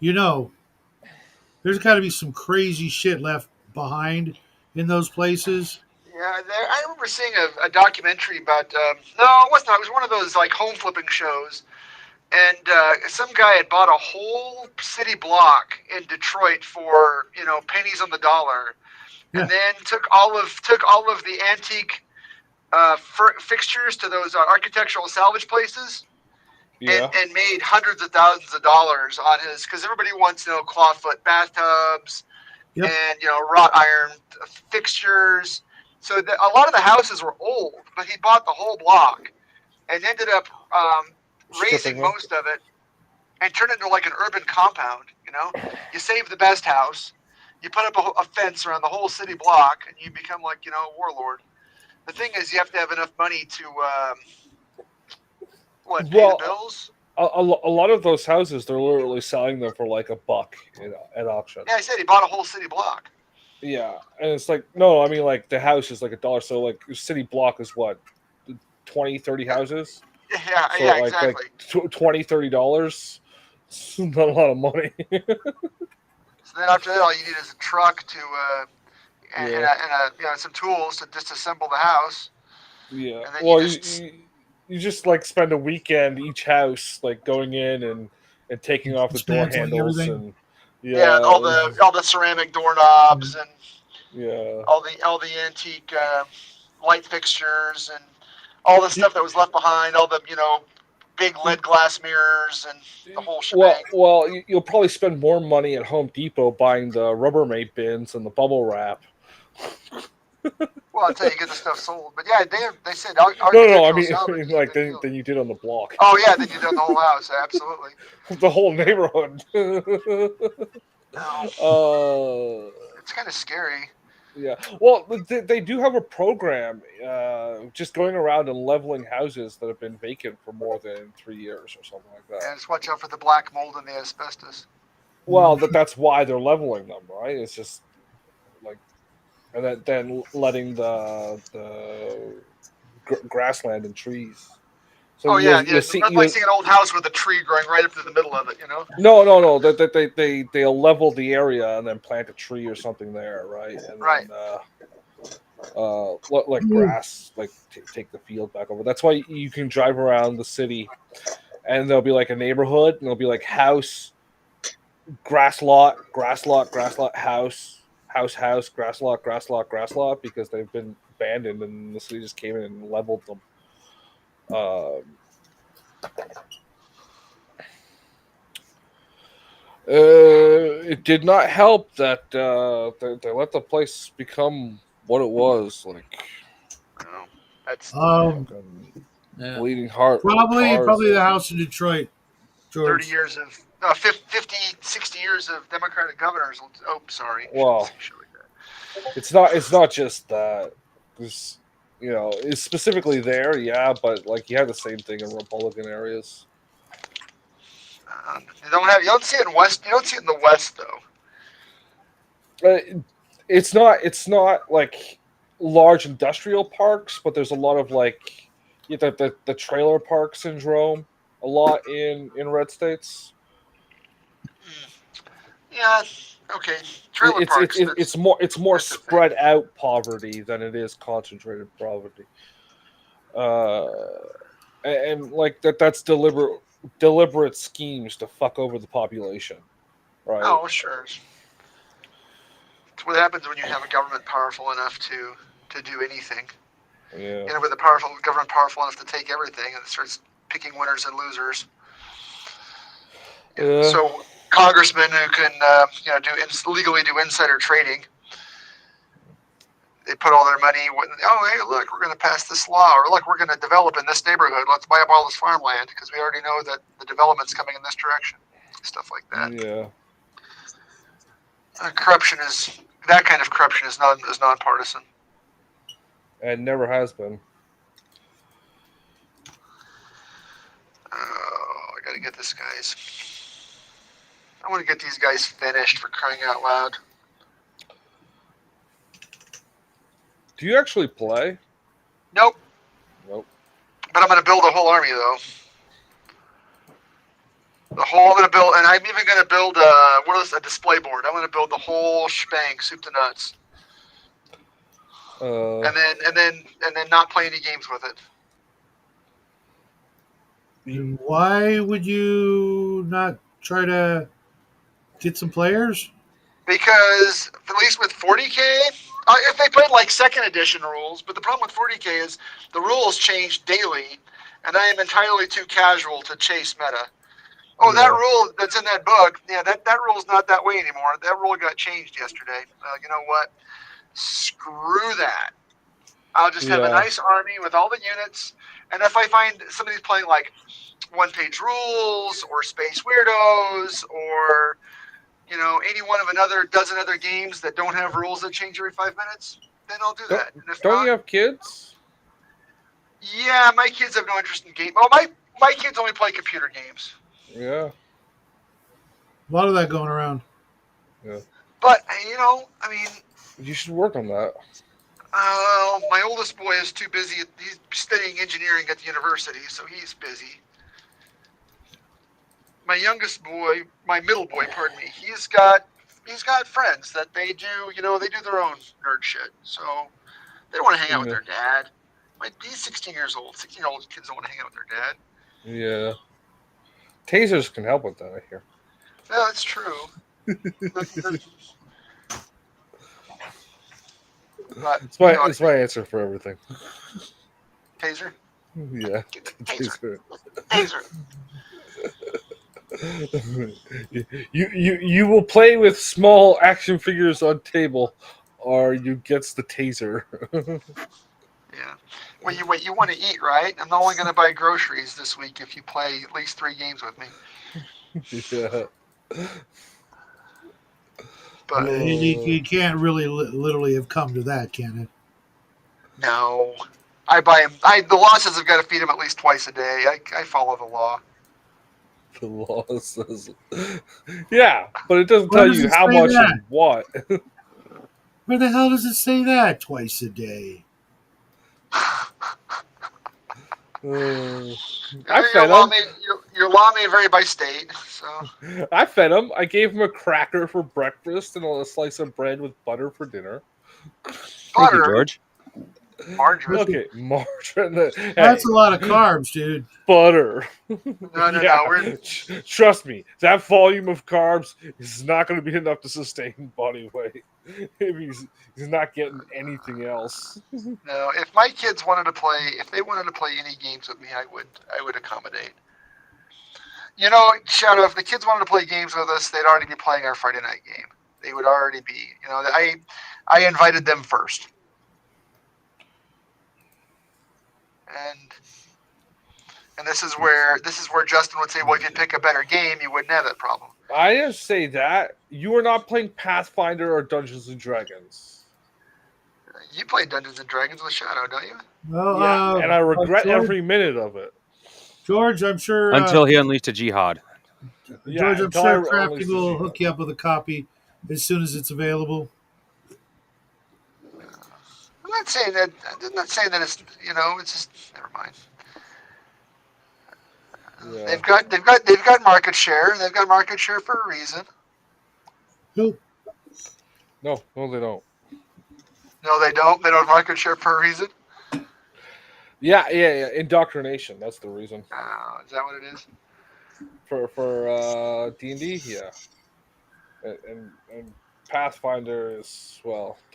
there's got to be some crazy shit left behind in those places. Yeah, I remember seeing a documentary about. No, it wasn't. It was one of those like home flipping shows, and some guy had bought a whole city block in Detroit for pennies on the dollar, and then took all of the antique fixtures to those architectural salvage places. Yeah. And made hundreds of thousands of dollars on his, because everybody wants clawfoot bathtubs and wrought iron fixtures. So a lot of the houses were old, but he bought the whole block and ended up raising most of it. and turn it into like an urban compound. You save the best house, you put up a fence around the whole city block, and you become like a warlord. The thing is, you have to have enough money to pay the bills. A lot of those houses, they're literally selling them for like $1 at auction. Yeah, I said he bought a whole city block. Yeah, and it's like, no, I mean, like, the house is like $1, so like city block is what, 20, 30 houses? Yeah, So yeah, like exactly. $20, $30. It's not a lot of money. So then after that, all you need is a truck to and, Yeah. and some tools to disassemble the house. Yeah. And then Well, you just like spend a weekend each house like going in and taking off the door Dismantling handles everything. and all the ceramic doorknobs and yeah. all the antique light fixtures and all the stuff that was left behind, all the big lead glass mirrors and the whole shebang. Well, you'll probably spend more money at Home Depot buying the Rubbermaid bins and the bubble wrap. Well, until you get the stuff sold. But yeah, they said No, I architectural mean, salvage is a like big deal. than you did on the block. Oh yeah, then you done the whole house. Absolutely. The whole neighborhood. No, it's kind of scary. Yeah. Well, they do have a program just going around and leveling houses that have been vacant for more than 3 years or something like that. And just watch out for the black mold and the asbestos. Well, that's why they're leveling them, right? It's just like, and then letting the grassland and trees. So you'll see. Replacing an old house with a tree growing right up to the middle of it. No. They'll level the area and then plant a tree or something there, right? And Right. then like grass, like take the field back over. That's why you can drive around the city, and there'll be like a neighborhood, and there'll be like house, grass lot, grass lot, grass lot, house, grass lot, grass lot, grass lot, because they've been abandoned, and the city just came in and leveled them. It did not help that they let the place become what it was, like That's bleeding heart. Probably the house in Detroit, George. 30 years of 50, 60 years of Democratic governors. Oh, sorry. Well, it's not just that. It's, it's specifically there, yeah, but like you have the same thing in Republican areas. You don't see it in West. You don't see it in the West though. It's not like large industrial parks, but there's a lot of like the trailer park syndrome a lot in red states. Yeah. Okay. Trailer parks. It's more spread out poverty than it is concentrated poverty. And like that's deliberate schemes to fuck over the population, right? Oh, sure. It's what happens when you have a government powerful enough to do anything. Yeah. With a government powerful enough to take everything, and it starts picking winners and losers. Yeah. So congressmen who can legally do insider trading, they put all their money. Oh, hey, look, we're going to pass this law, or look, we're going to develop in this neighborhood. Let's buy up all this farmland because we already know that the development's coming in this direction. Stuff like that. Yeah. That kind of corruption is nonpartisan. And never has been. Oh, I got to get this guys. I want to get these guys finished, for crying out loud. Do you actually play? Nope. Nope. But I'm going to build a whole army, though. I'm going to build, and I'm even going to build a display board. I'm going to build the whole shebang, soup to nuts. And then not play any games with it. And why would you not try to get some players? Because at least with 40K, if they played like second edition rules, but the problem with 40K is the rules change daily, and I am entirely too casual to chase meta. Oh, yeah. That rule that's in that book, yeah, that rule's not that way anymore. That rule got changed yesterday. You know what? Screw that. I'll just have a nice army with all the units, and if I find somebody's playing like one-page rules or Space Weirdos or any one of another dozen other games that don't have rules that change every 5 minutes, then I'll do that. And if Don't not, you have kids? yeah, my kids have no interest in game. Oh, my kids only play computer games. Yeah. A lot of that going around. Yeah. But I mean, You should work on that. my oldest boy is too busy. He's studying engineering at the university, so he's busy. My youngest boy, my middle boy, pardon me, he's got friends that they do, they do their own nerd shit. So they don't want to hang out with their dad. He's 16 years old. 16-year-old kids don't want to hang out with their dad. Yeah. Tasers can help with that, I hear. Yeah, that's true. But It's my answer for everything. Taser? Yeah. Taser. Taser. You will play with small action figures on table, or you gets the taser. Yeah. Well, you want to eat, right? I'm only going to buy groceries this week if you play at least 3 games with me. Yeah. But You can't really literally have come to that, can it? no, I buy him. The law says I've got to feed him at least twice a day. I follow the law. The law says, yeah, but it doesn't Where tell does you it how say much that? and what. Where the hell does it say that? Twice a day. Your law may vary by state. So I fed him. I gave him a cracker for breakfast and a slice of bread with butter for dinner. Thank you, George. Margarine. Okay, margarine. That's a lot of carbs, dude. Butter. No. Trust me, that volume of carbs is not going to be enough to sustain body weight. He's not getting anything else. No, if my kids wanted to play, if they wanted to play any games with me, I would accommodate. Shadow, if the kids wanted to play games with us, they'd already be playing our Friday night game. They would already be. I invited them first. And this is where Justin would say, well, if you pick a better game, you wouldn't have that problem. I didn't say that. You are not playing Pathfinder or Dungeons and Dragons. You play Dungeons and Dragons with Shadow, don't you? Well, yeah, and I regret every minute of it. George, I'm sure until he unleashed a jihad. George, I'm sure Crafty will hook you up with a copy as soon as it's available. I'm not saying that. I'm not saying that it's. It's just never mind. Yeah. They've got market share. They've got market share for a reason. Who? No, they don't. No, they don't. They don't have market share for a reason. Yeah. Indoctrination. That's the reason. Is that what it is? For D&D, yeah. And Pathfinder is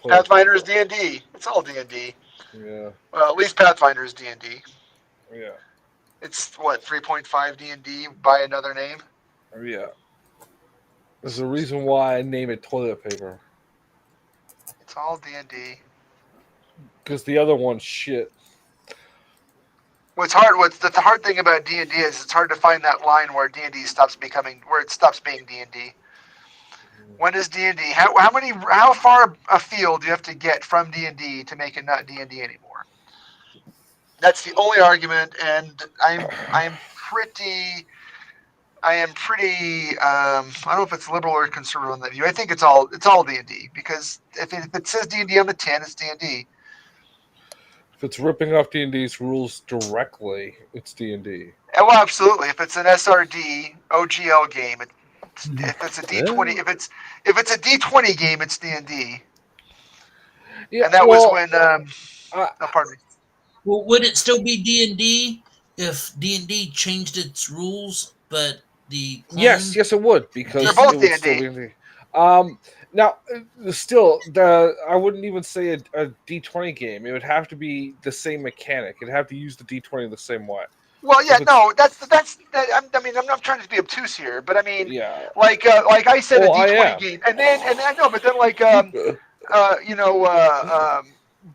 Pathfinder is D&D. It's all D&D. Yeah. Well, at least Pathfinder is D&D. Yeah. It's 3.5 D&D by another name. Yeah. There's a reason why I name it toilet paper. It's all D&D. Because the other one's shit. What's the hard thing about D&D is it's hard to find that line where D&D stops being D&D. When is D&D? How far afield do you have to get from D&D to make it not D&D anymore? That's the only argument, and I am pretty. I don't know if it's liberal or conservative on that view. I think it's all D&D, because if it says D&D on the tin, it's D&D. If it's ripping off D&D's rules directly, it's D&D. Well, absolutely. If it's an SRD OGL game, if it's a D20, if it's a D20 game, it's D&D. Yeah, and that was when. Pardon me. Well, would it still be D&D if D&D changed its rules, but the clone... Yes, it would, because they're both it would still be D&D. Now, still, I wouldn't even say a D20 game. It would have to be the same mechanic. It'd have to use the D20 the same way. Well, yeah, no, that's. I mean, I'm not trying to be obtuse here, but I mean, yeah, like I said, a D20 game, and then I know, but then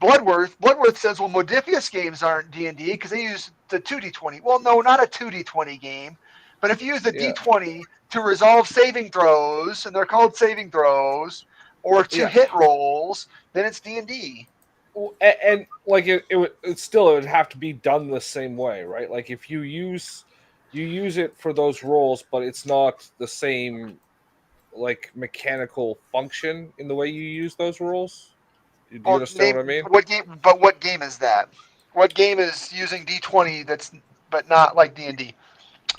Bloodworth says, well, Modifius games aren't D&D because they use the 2d20. Well, no, not a 2d20 game. But if you use the d20 to resolve saving throws, and they're called saving throws, or to hit rolls, then it's D&D. And like it would have to be done the same way, right? Like if you use it for those roles, but it's not the same like mechanical function in the way you use those rules. Do you understand what I mean? What game? But what game is that? What game is using D20 that's but not like D&D?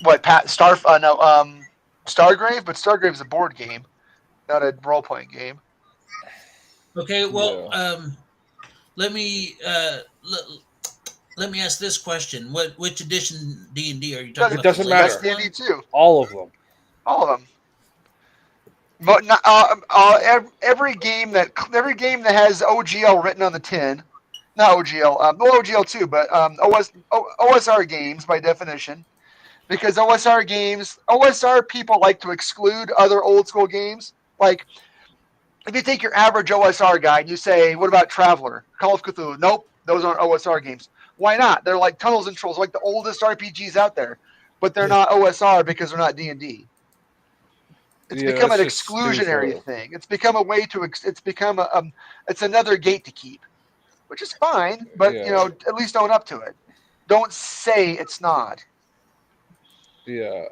What Stargrave? But Stargrave's a board game, not a role playing game. Okay, well, let me let me ask this question: which edition D&D are you talking about? It doesn't matter. That's D&D too. All of them. All of them. But every game that has OGL written on the tin, not OGL, no OGL too, but OSR games by definition, because OSR people like to exclude other old school games. Like if you take your average OSR guy and you say, "What about Traveler, Call of Cthulhu?" Nope, those aren't OSR games. Why not? They're like Tunnels and Trolls, like the oldest RPGs out there, but they're not OSR because they're not D&D. It's become an exclusionary thing. It's become a way to. It's become it's another gate to keep, which is fine. But at least own up to it. Don't say it's not. Yeah.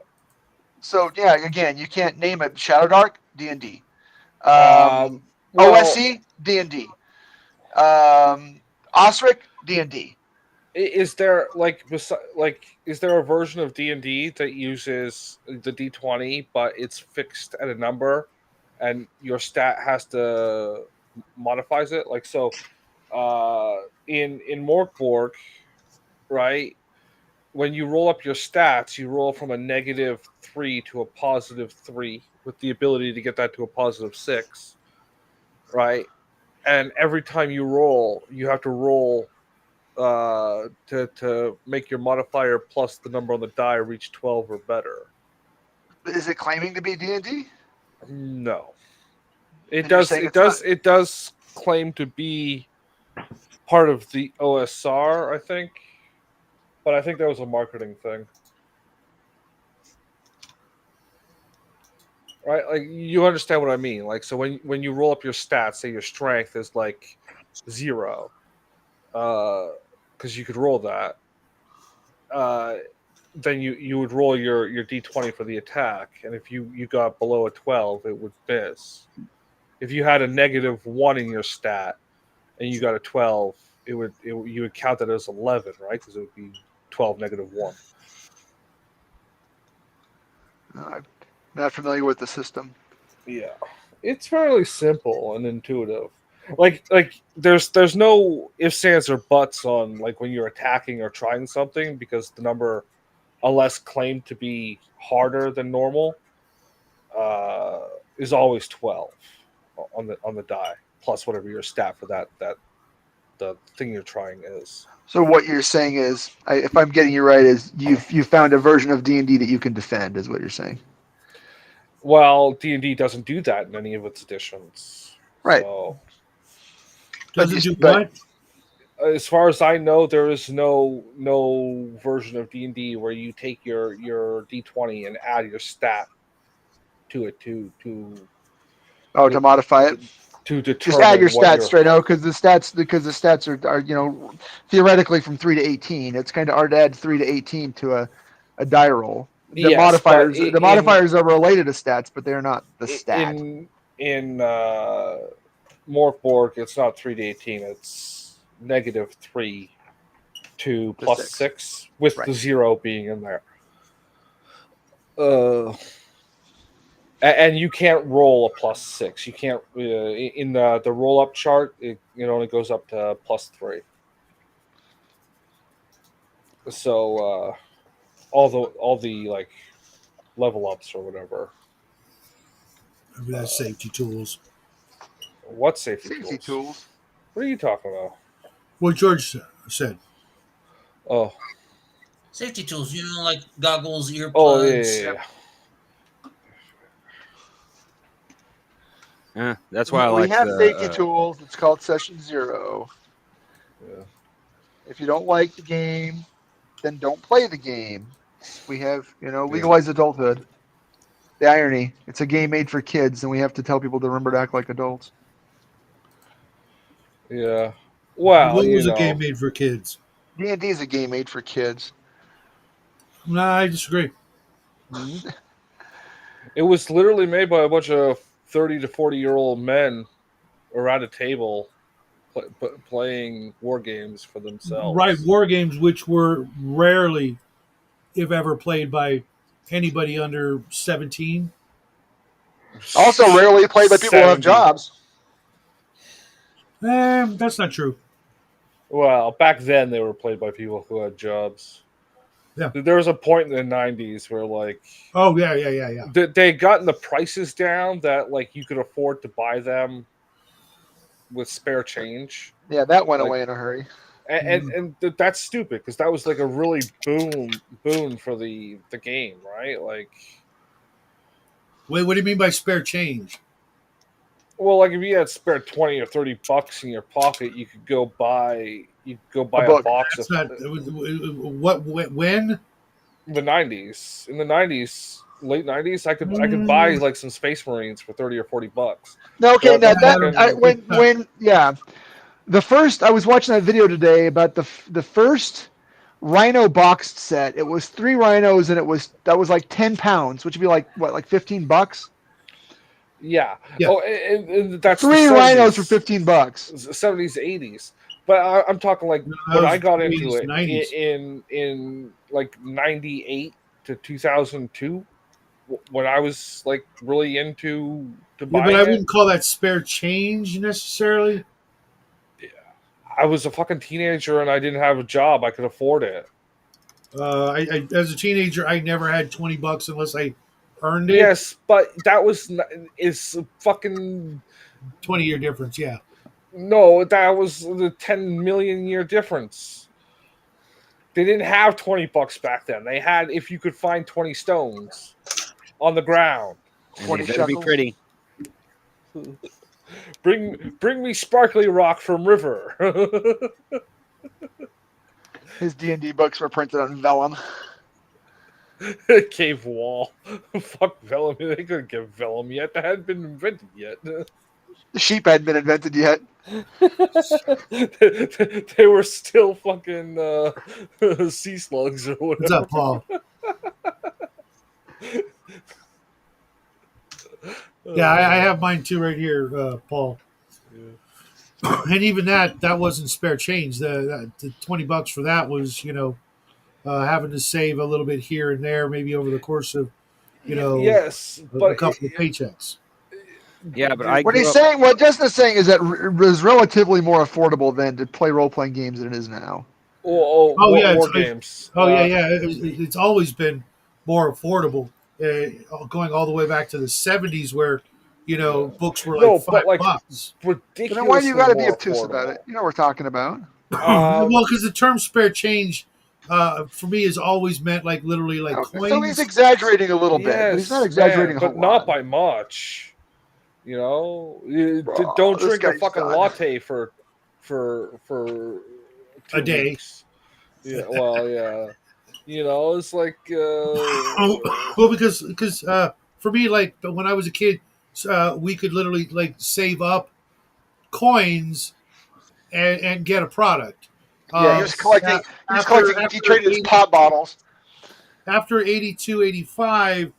So again, you can't name it Shadow Dark D&D, OSC D&D, Osric D&D. Is there is there a version of D&D that uses the D20 but it's fixed at a number and your stat has to modifies it? Like so in Morkborg, right? When you roll up your stats, you roll from a -3 to a +3 with the ability to get that to a +6, right? And every time you roll, you have to roll to make your modifier plus the number on the die reach 12 or better. Is it claiming to be D&D? No. It does claim to be part of the OSR, I think. But I think that was a marketing thing. Right? Like you understand what I mean. Like so when you roll up your stats, say your strength is like 0. Because you could roll that. Then you would roll your d20 for the attack, and if you got below a 12, it would miss. If you had a -1 in your stat and you got a 12, you would count that as 11, right? Because it would be 12 -1. I'm not familiar with the system. Yeah, it's fairly simple and intuitive. Like there's no ifs, ands, or buts on like when you're attacking or trying something because the number, unless claimed to be harder than normal, is always 12 on the die plus whatever your stat for that the thing you're trying is. So what you're saying is, if I'm getting you right, is you found a version of D&D that you can defend, is what you're saying. Well, D&D doesn't do that in any of its editions, right? So, doesn't do what? As far as I know, there is no version of D&D where you take your D20 and add your stat to it to modify it. To determine just add your stats straight out because the stats are theoretically from 3 to 18. It's kind of hard to add 3 to 18 to a die roll. The modifiers are related to stats, but they're not the stat. In Morkborg, it's not 3 to 18. It's -3 to +6 with the 0 being in there. And you can't roll a +6. You can't in the roll up chart. It only goes up to +3. So all the like level ups or whatever. Maybe that's safety tools. What safety tools? What are you talking about? What George said. Oh, safety tools. Like goggles, earplugs. Oh yeah. That's why I like we have safety tools. It's called Session 0. Yeah. If you don't like the game, then don't play the game. We have, legalized adulthood. The irony: it's a game made for kids, and we have to tell people to remember to act like adults. Yeah. Well, What was a game made for kids? D&D is a game made for kids. No, I disagree. It was literally made by a bunch of 30 to 40-year-old men around a table playing war games for themselves. Right, war games which were rarely, if ever, played by anybody under 17. Also, rarely played by people who have 70. jobs. That's not true. Well, back then they were played by people who had jobs. Yeah. There was a point in the 90s where, like, oh yeah, they had gotten the prices down that, like, you could afford to buy them with spare change. Yeah, that went away in a hurry. And that's stupid because that was like a really boon for the game, right? Like, wait, what do you mean by spare change? well, like if you had spare $20 or $30 in your pocket, you could go buy a book. box That's of not what when in the 90s, late 90s. I could buy like some Space Marines for $30 or $40. No, okay, now Fucking- the first, I was watching that video today about the first Rhino boxed set. It was 3 rhinos, and that was like 10 pounds, which would be like what, like $15? Yeah. Yeah. Oh, and that's 3 rhinos for $15. 70s, 80s. But I'm talking like when I got into it 90s. in like 98 to 2002, when I was like really into Yeah, buying but I it. wouldn't call that spare change necessarily. I was a fucking teenager and I didn't have a job. I could afford it. I as a teenager, I never had $20 unless I earned it. Yes, but that is fucking 20-year difference. Yeah. No, that was the 10 million year difference. They didn't have $20 back then. They had if you could find 20 stones on the ground. And they better be pretty. Bring me sparkly rock from river. His D&D books were printed on vellum. Cave wall. Fuck vellum. They couldn't get vellum yet. That hadn't been invented yet. The sheep hadn't been invented yet. They were still fucking sea slugs or whatever. What's up, Paul? Yeah, I have mine too right here, Paul. Yeah. And even that wasn't spare change. The $20 for that was, having to save a little bit here and there, maybe over the course of, yes, a couple of paychecks. Yeah, but what Justin is saying is that it was relatively more affordable than to play role-playing games than it is now. War games. It's always been more affordable, going all the way back to the 70s where, books were like $5. Ridiculous. Then why do you got to be obtuse about it? You know what we're talking about. Well, because the term spare change, for me, has always meant like literally like coins. So he's exaggerating a little bit, but he's not exaggerating a whole lot. But not by much. Don't drink a fucking latte for a day. Weeks. Yeah, well, yeah. It's like well, because for me, like when I was a kid, we could literally like save up coins and get a product. Yeah, he was collecting. He traded his pop bottles. After 82, 85,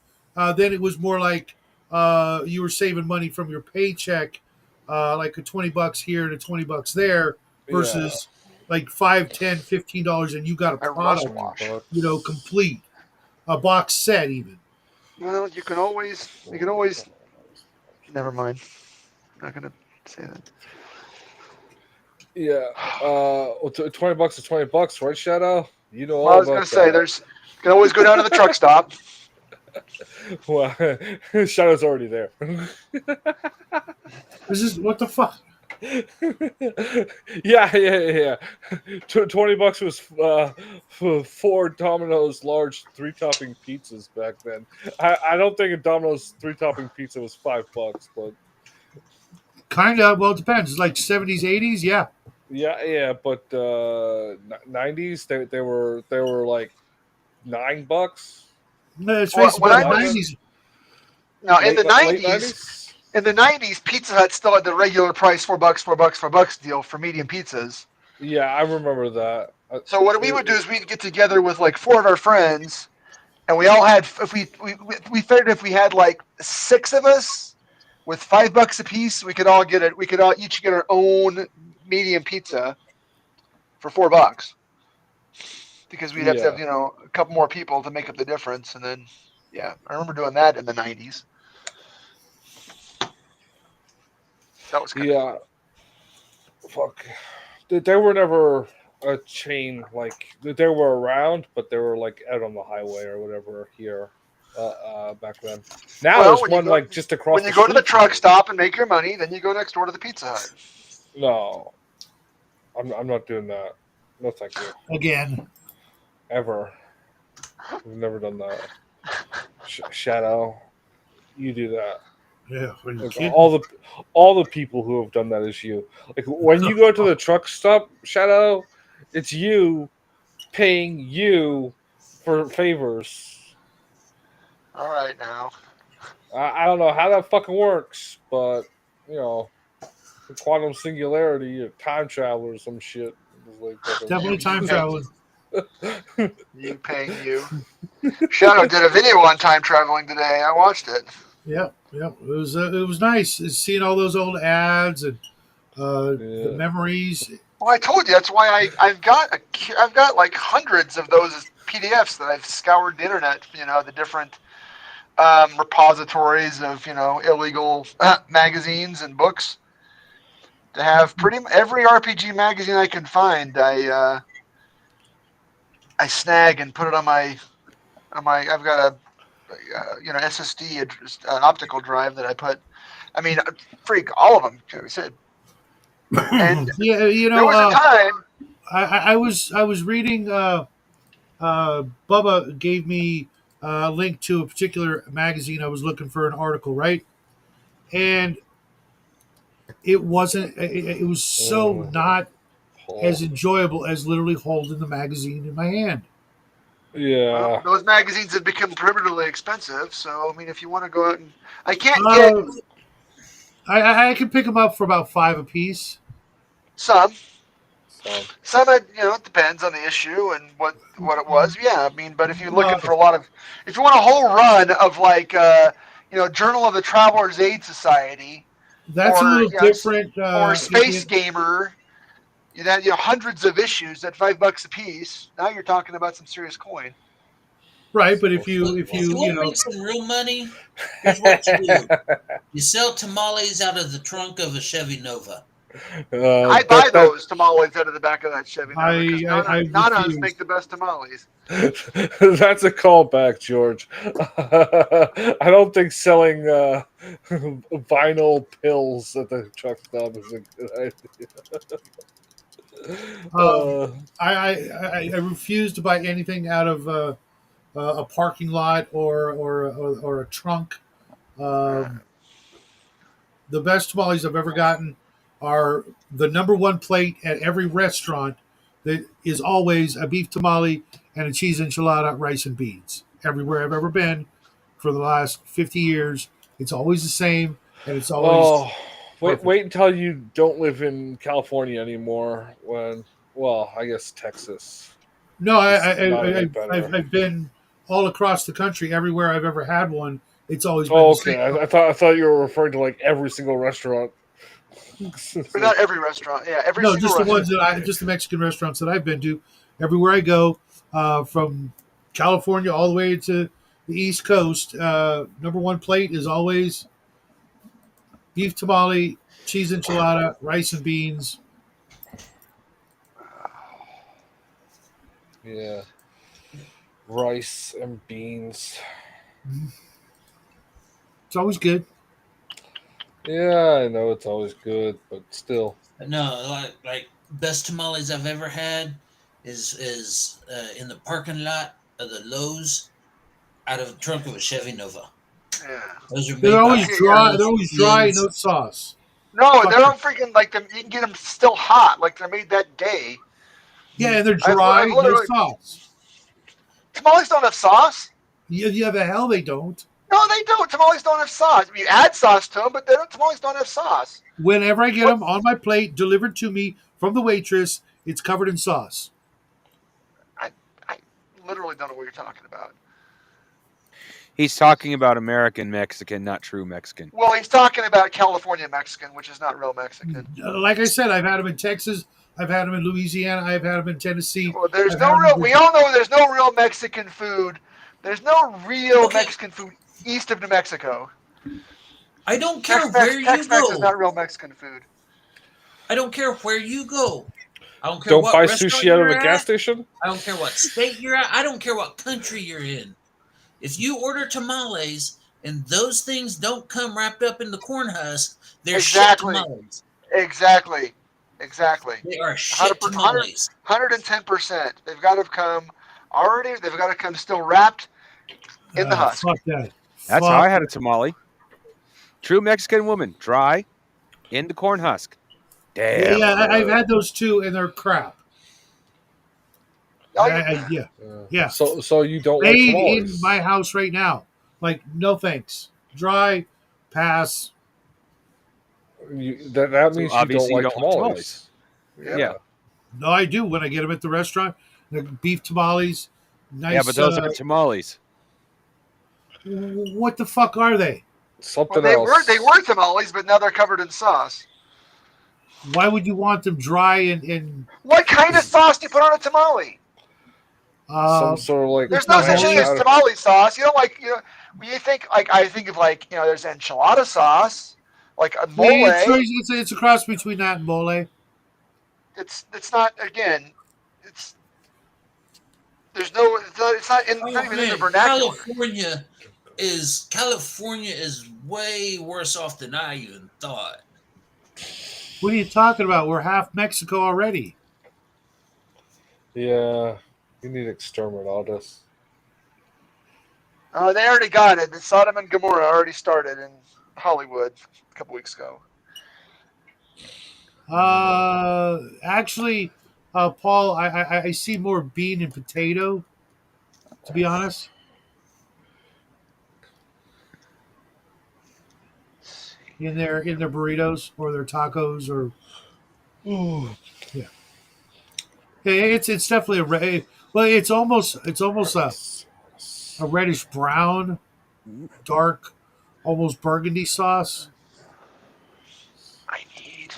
then it was more like you were saving money from your paycheck, like a $20 here and a $20 there, versus like $5, $10, $15, and you got a product, complete, a box set even. Well, you can always. Never mind. I'm not gonna say that. Yeah. $20 is $20, right, Shadow? You know all well, I was gonna say you can always go down to the truck stop. Well, Shadow's already there. This is what the fuck. Yeah. $20 was for 4 Domino's large 3-topping pizzas back then. I don't think a Domino's 3-topping pizza was $5, but kind of. Well, it depends. It's like 70s, 80s, yeah. Yeah, but 90s they were like $9. Let's Well, face it, when by the I was '90s, now Late 90s. in the '90s, Pizza Hut still had the regular price, $4, $4 deal for medium pizzas. Yeah, I remember that. So what we would do is we'd get together with like 4 of our friends, and we all had if we figured if we had like 6 of us with $5 a piece, we could all get it. We could all each get our own medium pizza for $4 because we'd have to Yeah, have a couple more people to make up the difference, and then yeah, I remember doing that in the '90s. That was kind of yeah. fun. Fuck. They were never a chain like they were around, but they were like out on the highway or whatever here back then. Now Well, there's one like just across when the you go to the street from truck me. stop and make your money, then you go next door to the Pizza Hut. No, I'm not doing that. No, thank you. again. Ever. I've never done that. Shadow, you do that. Yeah, are you Like kidding? all the people who have done that is you. Like when you go to the truck stop, Shadow, it's you paying you for favors. All right now. I don't know how that fucking works, but you know, quantum singularity or time travel or some shit. It's like Definitely You time paying traveling. you paying you. Shadow did a video on time traveling today. I watched it. Yep, yep. It was nice seeing all those old ads and the Yeah. memories. Well, I told you that's why I've got like hundreds of those PDFs that I've scoured the internet. The different repositories of illegal magazines and books to have pretty every RPG magazine I can find. I snag and put it on my I've got a SSD optical drive that I put. I mean, freak all of them. Like I said, and Yeah, there was a time. I was reading. Bubba gave me a link to a particular magazine. I was looking for an article, right? And it wasn't. It was so not as enjoyable as literally holding the magazine in my hand. Well, Yeah. those magazines have become prohibitively expensive. So I mean, if you want to go out and I can't get Uh, I can pick them up for about $5 a piece. some. So Some, it depends on the issue and what it was. Yeah, I mean, but if you're looking Uh, for if you want a whole run of like, Journal of the Travelers Aid Society, that's a or little different. or Space Gamer, hundreds of issues at $5 a piece. Now you're talking about some serious coin. right, but Look, if if you you want to know make some real money, here's what you do: you sell tamales out of the trunk of a Chevy Nova. I buy that those tamales out of the back of that Chevy Nova because I Nanas refuse. make the best tamales. that's a callback, George. I don't think selling vinyl pills at the truck stop is a good idea. Um, I refuse to buy anything out of a parking lot or a trunk. Um, the best tamales I've ever gotten are the number one plate at every restaurant that is always a beef tamale and a cheese enchilada, rice and beans. Everywhere I've ever been for the last 50 years, it's always the same and it's always Oh, perfect. wait until you don't live in California anymore. When, well, I guess Texas No, is not any better. I've been all across the country. Everywhere I've ever had one, it's always been Oh, the okay. same. I thought you were referring to like every single restaurant. It's But like, not every restaurant. Yeah, every No, single just the restaurant. ones just the Mexican restaurants that I've been to. Everywhere I go, from California all the way to the East Coast, number one plate is always beef tamale, cheese enchilada, rice and beans. yeah, rice and beans. It's always good. Yeah, I know it's always good, but still. No, like best tamales I've ever had is in the parking lot of the Lowe's out of the trunk of a Chevy Nova. Yeah. Those are They're made by always Okay, yeah. dry. They're Lowe's always dry, Indians. no sauce. No, they don't freaking like them. You can get them still hot, like they're made that day. Yeah, and they're I've dry, no literally sauce. tamales don't have sauce. Yeah, the hell they don't. No, they don't. Tamales don't have sauce. You add sauce to them, but tamales don't have sauce. Whenever I get What? them on my plate, delivered to me from the waitress, it's covered in sauce. I literally don't know what you're talking about. He's talking about American Mexican, not true Mexican. Well, he's talking about California Mexican, which is not real Mexican. Like I said, I've had them in Texas. I've had them in Louisiana. I've had them in Tennessee. Well, there's I've no had real. them We all know there's no real Mexican food. There's no real Okay. Mexican food east of New Mexico. I don't care where you Tex-Mex is go. not real Mexican food. I don't care where you go. I don't care Don't what buy restaurant sushi out of you're the gas at. station. I don't care what state you're at. I don't care what country you're in. If you order tamales and those things don't come wrapped up in the corn husk, they're Exactly. shit tamales. Exactly. They are shit tamales. 110%. They've got to come already. They've got to come still wrapped in the husk. Fuck that. That's how I had a tamale. True Mexican woman, dry, in the corn husk. Damn. Yeah, I've had those too, and they're crap. Oh, Yeah. So you don't like Made tamales? in my house right now. Like, no thanks. Dry, pass. That means you don't obviously like you don't like tamales. Yeah. No, I do when I get them at the restaurant. The beef tamales. Nice. Yeah, but those are tamales. What the fuck are they? Something well, else. they were tamales, but now they're covered in sauce. Why would you want them dry and What kind of sauce do you put on a tamale? Some sort of like. There's no such thing as horchata. tamale sauce. You know, like when you think like I think of like there's enchilada sauce, like a mole. It's a cross between that and mole. It's not again. It's not even in the vernacular. California is way worse off than I even thought. What are you talking about? We're half Mexico already. Yeah, you need exterminatus. They already got it. The Sodom and Gomorrah already started in Hollywood a couple weeks ago. Actually, Paul, I see more bean and potato. To be honest, in their burritos or their tacos or yeah, it's definitely a red. Well, it's almost a reddish brown, dark, almost burgundy sauce. I need.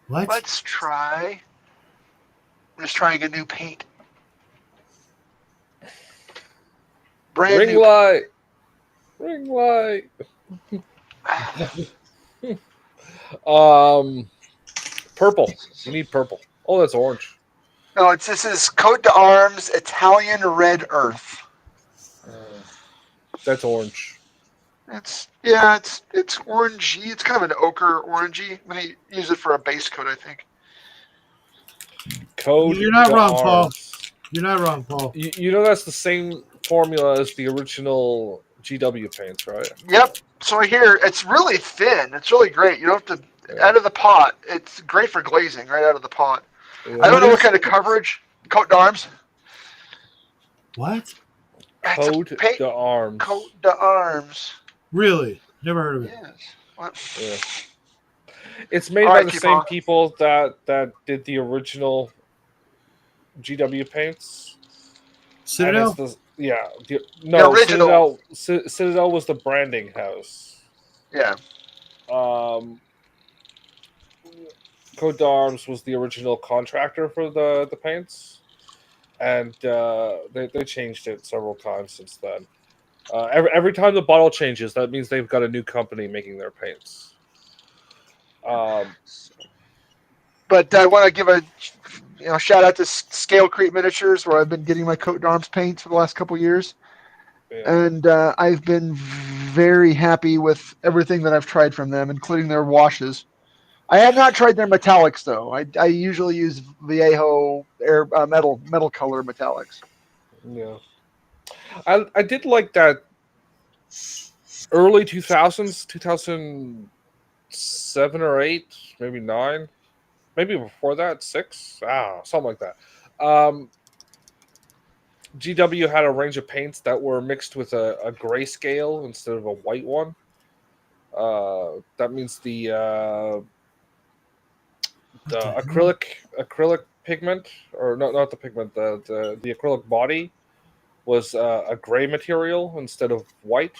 What? Let's try. I'm just trying a new paint. Brand new. Ring light. Purple. You need purple. Oh, that's orange. No, this is Cote d'Arms Italian Red Earth. That's orange. It's orangey. It's kind of an ochre orangey. I'm gonna use it for a base coat, I think. You're not wrong, Paul. You're not wrong, Paul. You know that's the same formula as the original GW paints, right? Yep. So here, it's really thin. It's really great. You don't have to out of the pot. It's great for glazing right out of the pot. Yeah. I don't know what kind of coverage. Cote d'Arms. What? Cote d'Arms. Cote d'Arms. Really? Never heard of it. Yes. What? Yeah. It's made by the same people that did the original GW paints. Citadel? The original. Citadel was the branding house. Yeah. Cote d'Arms was the original contractor for the paints, and they changed it several times since then. Every time the bottle changes, that means they've got a new company making their paints. But I want to give a shout out to Scale Creek Miniatures, where I've been getting my Cote d'Arms paints for the last couple of years. Yeah. And I've been very happy with everything that I've tried from them, including their washes. I have not tried their metallics, though. I usually use Viejo metal color metallics. Yeah. I did like that early 2000s, 7 or 8, maybe 9, maybe before that 6, something like that. GW had a range of paints that were mixed with a grayscale instead of a white one. That means the acrylic pigment, or not the pigment, the acrylic body was a gray material instead of white,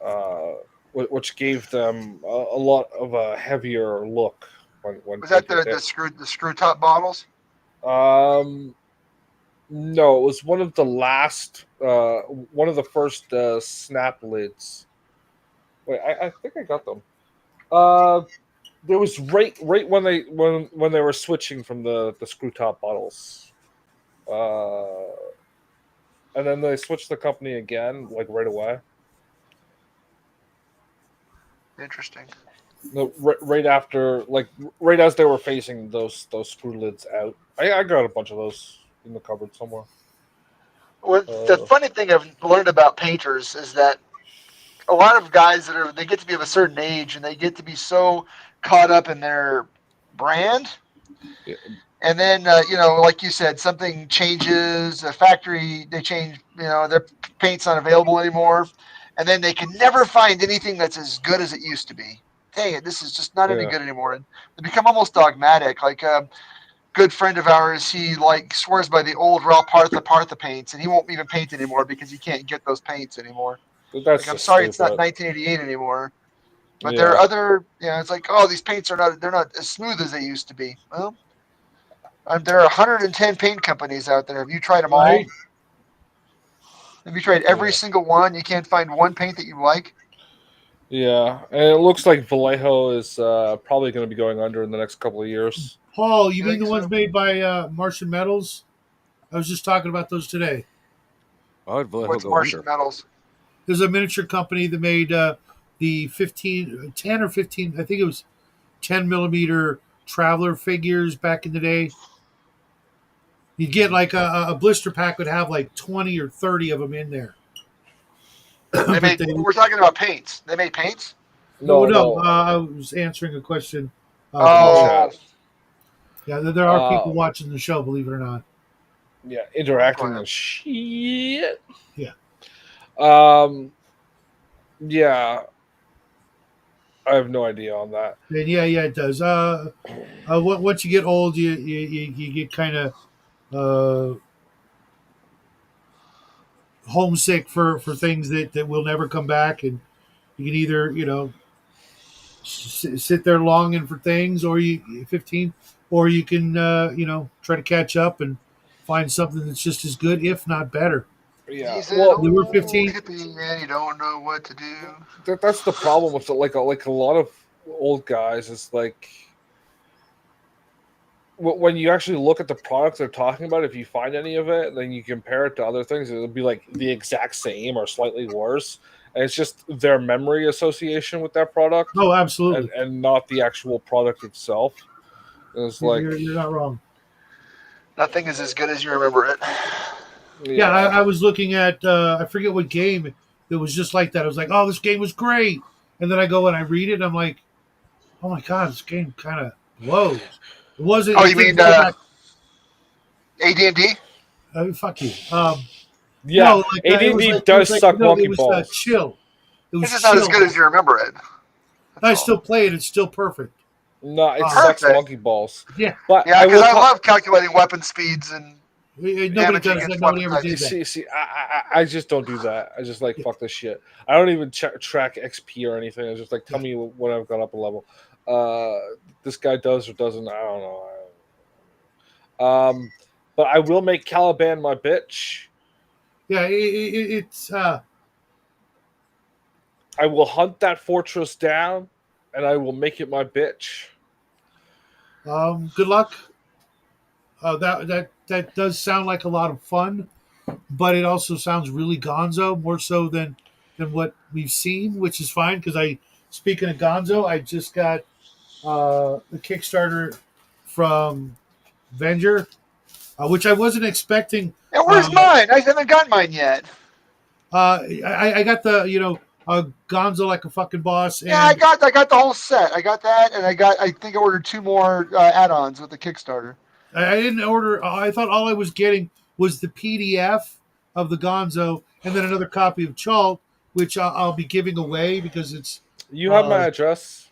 uh, which gave them a lot of a heavier look when Was that painted. the screw top bottles? No, it was one of the last, one of the first snap lids. Wait, I think I got them. There was right when they were switching from the screw top bottles, and then they switched the company again, like right away. Interesting. No, right after, like right as they were phasing those screw lids out. I got a bunch of those in the cupboard somewhere. Well, the funny thing I've learned about painters is that a lot of guys they get to be of a certain age and they get to be so caught up in their brand. Yeah. And then, like you said, something changes, a factory, they change, their paint's not available anymore. And then they can never find anything that's as good as it used to be. Hey, this is just not any good anymore. And they become almost dogmatic. Like a good friend of ours, he swears by the old raw Partha paints, and he won't even paint anymore because he can't get those paints anymore. That's I'm sorry, it's not 1988 anymore. But there are other, it's like, oh, these paints they're not as smooth as they used to be. Well, there are 110 paint companies out there. Have you tried them all? Have you tried every single one? You can't find one paint that you like? Yeah, and it looks like Vallejo is probably going to be going under in the next couple of years. Paul, you mean the ones made by Martian Metals? I was just talking about those today. What's Martian Metals? There's a miniature company that made the 10 or 15, I think it was 10 millimeter Traveler figures back in the day. You'd get like a blister pack would have like 20 or 30 of them in there. We're talking about paints. They made paints? No. I was answering a question. Yeah, there are people watching the show, believe it or not. Yeah, interacting and shit. Yeah. Yeah. I have no idea on that. And yeah, it does. Once you get old, you get kind of homesick for things that will never come back, and you can either sit there longing for things, or you 15, or you can try to catch up and find something that's just as good, if not better. Yeah, we were 15, and you don't know what to do. That's the problem with like a lot of old guys. Is like when you actually look at the products they're talking about, if you find any of it, then you compare it to other things, it'll be like the exact same or slightly worse. And it's just their memory association with that product. Oh, absolutely. And not the actual product itself. It's you're not wrong. Nothing is as good as you remember it. Yeah, I was looking at, I forget what game, it was just like that. I was like, oh, this game was great. And then I go and I read it, and I'm like, oh my God, this game kind of blows. It wasn't. Oh, you mean AD&D? Fuck you. Yeah, no, like, AD&D does suck monkey balls. Chill. It was just not as good as you remember it. I still play it. It's still perfect. No, it sucks monkey balls. Yeah. But yeah, because I love calculating weapon speeds and nobody does that. Nobody ever did that. See, I just don't do that. I just fuck this shit. I don't even track XP or anything. I just tell me when I've got up a level. This guy does or doesn't. I don't know. But I will make Caliban my bitch. Yeah, it's. I will hunt that fortress down, and I will make it my bitch. Good luck. That does sound like a lot of fun, but it also sounds really gonzo, more so than what we've seen, which is fine because speaking of gonzo, I just got the Kickstarter from Venger, which I wasn't expecting. Yeah, where's mine? I haven't got mine yet. I got the Gonzo Like a Fucking Boss. And Yeah, I got the whole set. I got that, and I think I ordered 2 more add-ons with the Kickstarter. I didn't order. I thought all I was getting was the PDF of the Gonzo and then another copy of Chalt, which I'll be giving away because it's. You have my address.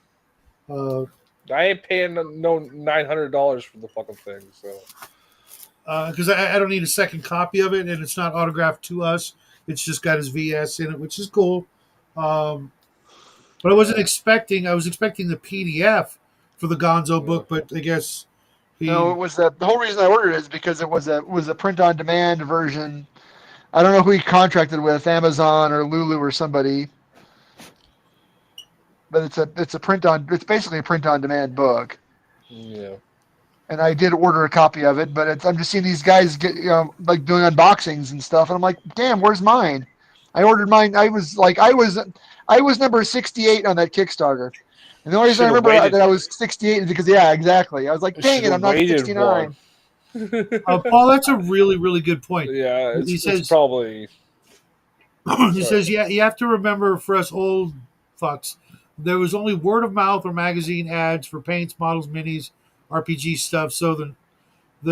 Uh, I ain't paying no $900 for the fucking thing. So. Because I don't need a second copy of it, and it's not autographed to us. It's just got his VS in it, which is cool. But I wasn't expecting. I was expecting the PDF for the Gonzo book, but I guess No, it was the whole reason I ordered it is because it was a print-on-demand version. I don't know who he contracted with, Amazon or Lulu or somebody, but it's basically a print-on-demand book. Yeah. And I did order a copy of it, but I'm just seeing these guys get like doing unboxings and stuff, and I'm like, damn, where's mine? I ordered mine. I was number 68 on that Kickstarter, and the only reason I remember that I was 68 is because exactly. I was like, dang it, I'm not 69. Paul, that's a really, really good point. Yeah, he says it's probably. He says, yeah, you have to remember for us old fucks, there was only word of mouth or magazine ads for paints, models, minis, RPG stuff. So the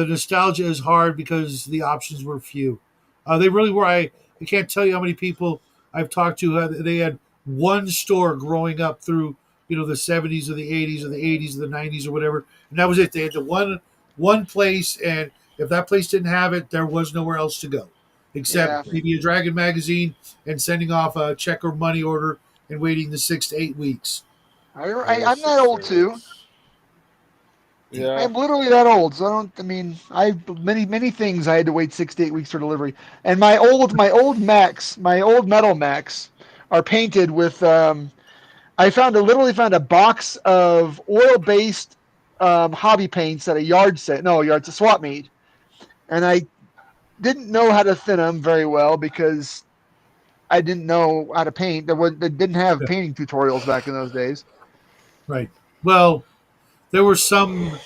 nostalgia is hard because the options were few. They really were. I can't tell you how many people I've talked to. They had one store growing up through the 70s or the 80s or the 80s or the 90s or whatever, and that was it. They had the one place, and if that place didn't have it, there was nowhere else to go except maybe a Dragon magazine and sending off a check or money order and waiting the 6 to 8 weeks. I'm that old too. Yeah. I'm literally that old, so many things I had to wait 6 to 8 weeks for delivery. And my old Macs, my old metal Macs, are painted with. I literally found a box of oil-based hobby paints at a yard sale. No, it's a swap meet, and I didn't know how to thin them very well because I didn't know how to paint. They didn't have painting tutorials back in those days. Right. Well, there were some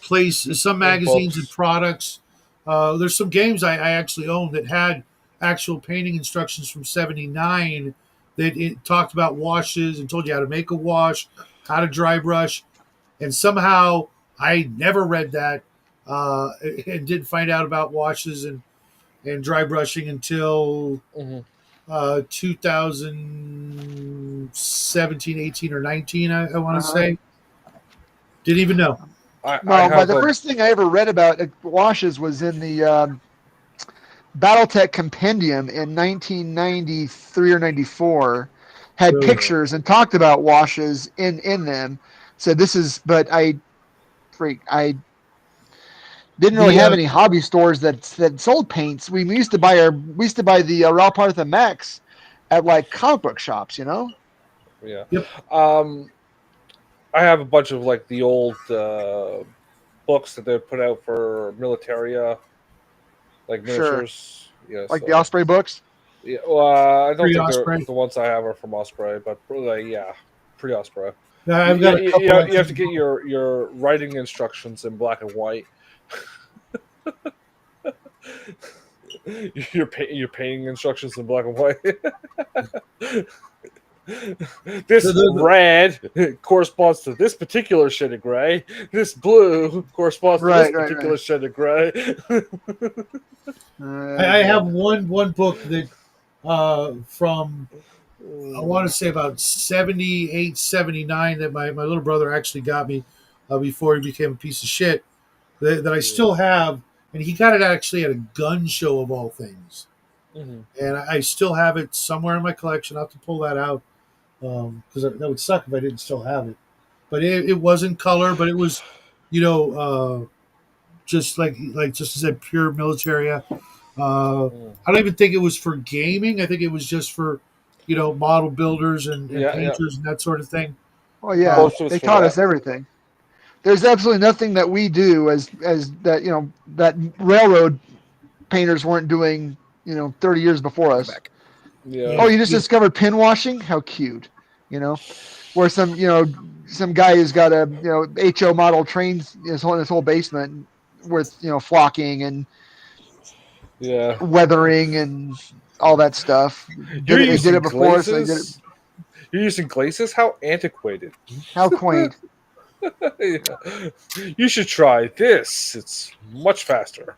magazines and products. There's some games I actually owned that had actual painting instructions from '79 that it talked about washes and told you how to make a wash, how to dry brush, and somehow I never read that and didn't find out about washes and dry brushing until 2017, 18, or 19, I want to say. Didn't even know. The first thing I ever read about washes was in the BattleTech Compendium in 1993 or 94. Had pictures and talked about washes in them. Said this is, but I didn't really have any hobby stores that sold paints. We used to buy the Ralph Partha Max at like comic book shops, Yeah. Yep. I have a bunch of like the old books that they put out for militaria, like miniatures. Yeah, like the Osprey books. Yeah, well, I don't think the ones I have are from Osprey, but pre-Osprey. I've got a couple. You have to get your writing instructions in black and white. Your painting instructions in black and white. This red corresponds to this particular shade of gray. This blue corresponds to this particular shade of gray. I have one book that from I want to say about 78, 79 that my little brother actually got me before he became a piece of shit that I still have, and he got it actually at a gun show of all things. And I still have it somewhere in my collection. I'll have to pull that out because that would suck if I didn't still have it. But it was in color, but it was, just like just as I said, pure military. I don't even think it was for gaming. I think it was just for, model builders and painters and that sort of thing. Oh yeah, they taught us everything. There's absolutely nothing that we do as that that railroad painters weren't doing 30 years before us. Yeah. Oh, you just discovered pin washing? How cute. Where some guy who's got a HO model trains his whole basement with flocking and weathering and all that stuff. They did it before, so they did it. You're using glazes? How antiquated. How quaint. Yeah. You should try this. It's much faster.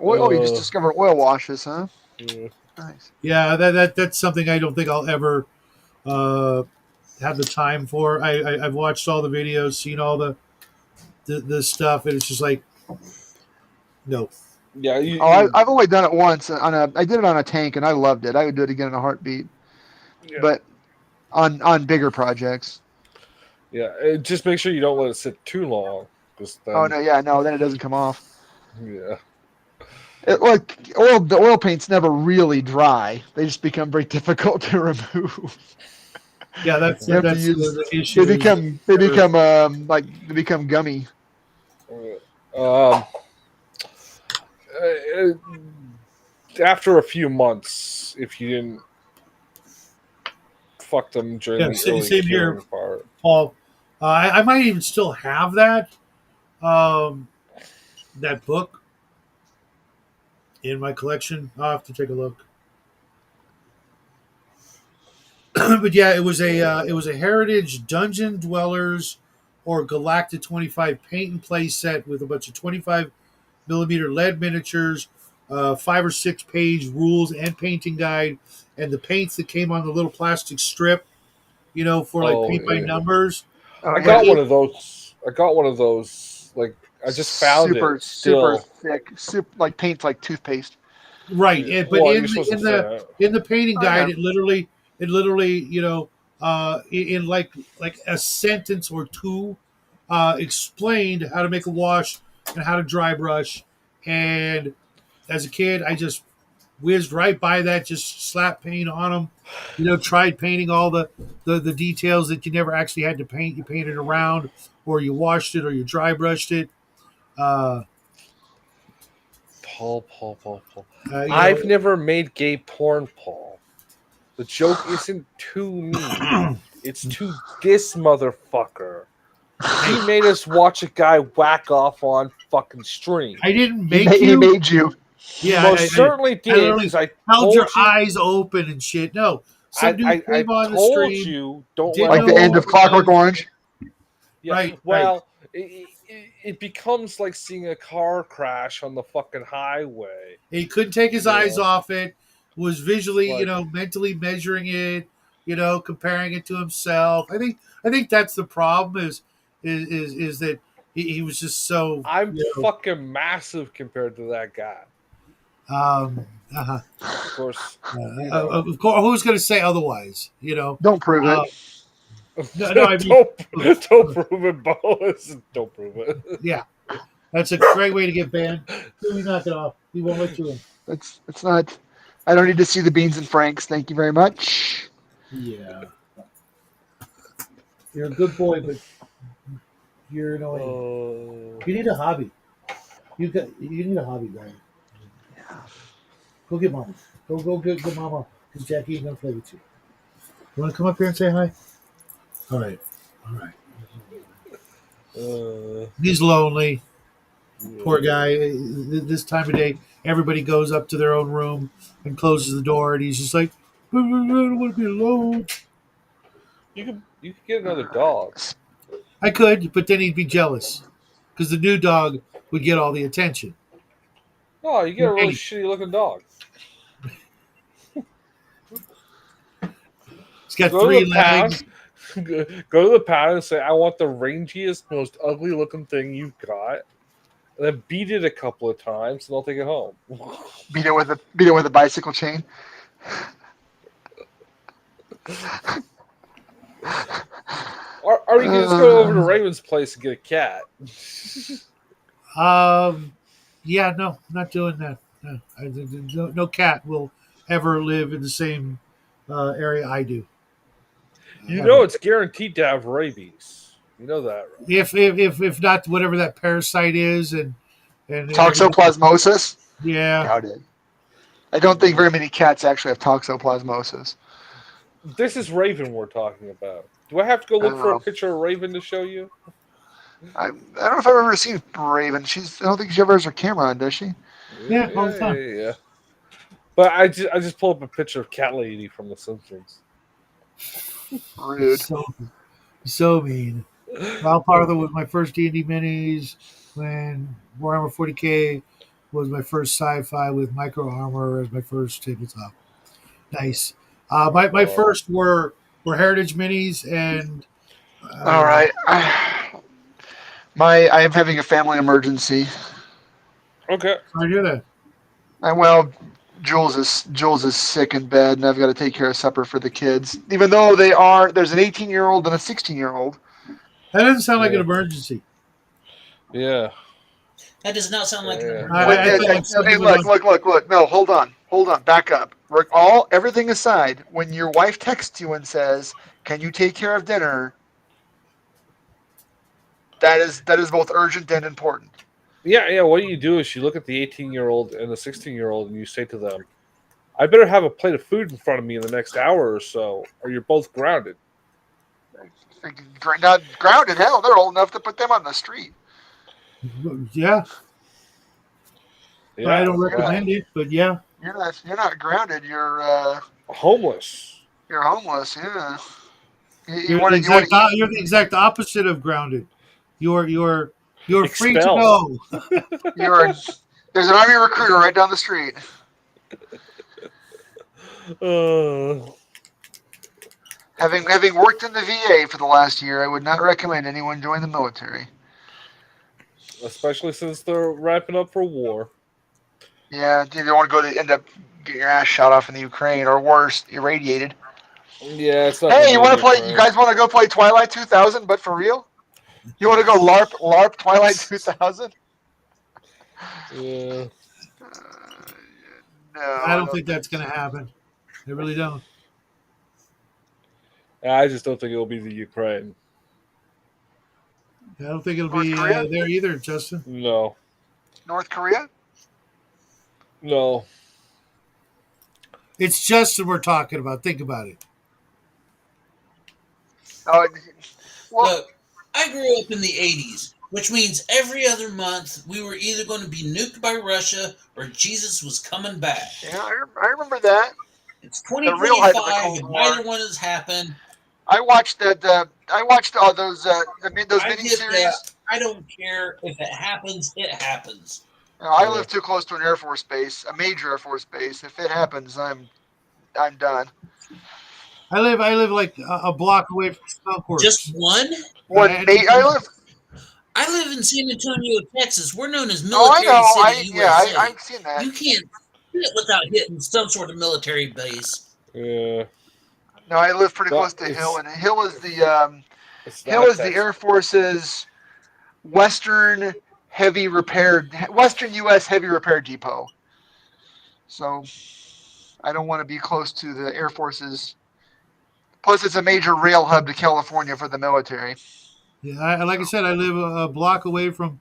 Oh, you just discovered oil washes, huh? Yeah. Nice. Yeah, that's something I don't think I'll ever have the time for. I've watched all the videos, seen all the stuff, and it's just like, no. Yeah, I've only done it once I did it on a tank and I loved it. I would do it again in a heartbeat. yeah. But on bigger projects. Yeah, just make sure you don't let it sit too long. Then, Oh no, then it doesn't come off. Yeah. The oil paints never really dry. They just become very difficult to remove. Yeah, that's You have to the issue. They become gummy. Uh, after a few months, if you didn't fuck them during the early same here, part. Paul. I might even still have that that book in my collection. I'll have to take a look. But yeah, it was a Heritage Dungeon Dwellers or Galactic 25 paint and play set with a bunch of 25mm lead miniatures, 5 or 6 page rules and painting guide, and the paints that came on the little plastic strip, for like paint by numbers. I got one of those. Like I just found super, it. Still. Super thick, like paint's like toothpaste. Right, Yeah. but Well, in the painting guide, it literally, in like a sentence or two, explained how to make a wash and how to dry brush. And as a kid, I just whizzed right by that, just slapped paint on them. Tried painting all the details that you never actually had to paint. You painted around, or you washed it, or you dry brushed it. Paul. I've never made gay porn, Paul. The joke isn't to me. It's to this motherfucker. He made us watch a guy whack off on fucking stream. I didn't make you. He made you. Yeah, most certainly did. Because I held your eyes open and shit. No, some dude came on the stream. You don't like the end of Clockwork Orange. Yeah, right. Well, right. It becomes like seeing a car crash on the fucking highway. He couldn't take his eyes off it. Was visually, mentally measuring it. Comparing it to himself. I think that's the problem. Is that he was just so. I'm fucking massive compared to that guy. Of course. Of course. Who's going to say otherwise? Don't prove it. No, I mean, don't prove it, Boas. Don't prove it. Yeah, that's a great way to get banned. We knock it off. He won't let you in. It's not. I don't need to see the beans and franks. Thank you very much. Yeah, you're a good boy, but you're annoying. You need a hobby. You need a hobby, guy. Yeah. Go get mama. Go get mama. Because Jackie ain't gonna play with you. You want to come up here and say hi? All right. He's lonely. Poor guy. This time of day, everybody goes up to their own room and closes the door, and he's just like, I don't want to be alone. You could get another dog. I could, but then he'd be jealous because the new dog would get all the attention. No, you get a really shitty looking dog. He's got 3 legs. Go to the pound and say, I want the rangiest, most ugly looking thing you've got. And then beat it a couple of times and I'll take it home. Beat it with a bicycle chain. Or you can just go over to Raven's place and get a cat. Yeah, no, not doing that. No cat will ever live in the same area I do. It's guaranteed to have rabies. You know that, right? If not, whatever that parasite is, and toxoplasmosis. Yeah, doubt it. I don't think very many cats actually have toxoplasmosis. This is Raven we're talking about. Do I have to go look for a picture of Raven to show you? I don't know if I've ever seen Raven. I don't think she ever has her camera on, does she? Yeah, all the time. Yeah. But I just pulled up a picture of Cat Lady from The Simpsons. Rude. So mean. Wild Parther was my first D&D minis. When Warhammer 40k was my first sci-fi with Micro Armor as my first tabletop. Nice. My first were Heritage minis and. All right. I am having a family emergency. Okay. I hear that. Well, Jules is sick in bed, and I've got to take care of supper for the kids. Even though there's an 18-year-old and a 16-year-old. That doesn't sound like an emergency. Yeah. That does not sound like an emergency. Hey, look. No, hold on. Back up. Everything aside, when your wife texts you and says, "Can you take care of dinner?" That is both urgent and important. Yeah. What you do is you look at the 18-year-old and the 16-year-old, and you say to them, "I better have a plate of food in front of me in the next hour or so, or you're both grounded." Not grounded. Hell, they're old enough to put them on the street. Yeah. Yeah. I don't recommend it, but yeah. You're not grounded. You're homeless. You're homeless. Yeah. You're the exact opposite of grounded. You're free to Expelled. go. There's an army recruiter right down the street. Having worked in the VA for the last year, I would not recommend anyone join the military. Especially since they're wrapping up for war. Yeah, you don't want to end up getting your ass shot off in the Ukraine, or worse, irradiated. Yeah, it's not. Hey, you guys want to go play Twilight 2000, but for real? You want to go LARP Twilight 2000? Yeah. No, I don't think that's going to happen. I really don't. I just don't think it'll be the Ukraine. I don't think it'll be there either, Justin. No. North Korea? No. It's Justin we're talking about. Think about it. Look, I grew up in the 80s, which means every other month we were either going to be nuked by Russia or Jesus was coming back. Yeah, I remember that. It's 2025, and neither one has happened. I watched that. I watched all those miniseries. I don't care if it happens. It happens. I live too close to an Air Force base, a major Air Force base. If it happens, I'm done. I live like a block away from Skunk Works. Just one? I live in San Antonio, Texas. We're known as Military City, USA. I've seen that. You can't sit without hitting some sort of military base. Yeah. No, I live pretty close to Hill, and Hill is the Air Force's Western U.S. heavy repair depot. So I don't want to be close to the Air Force's. Plus, it's a major rail hub to California for the military. Yeah, like I said, I live a block away from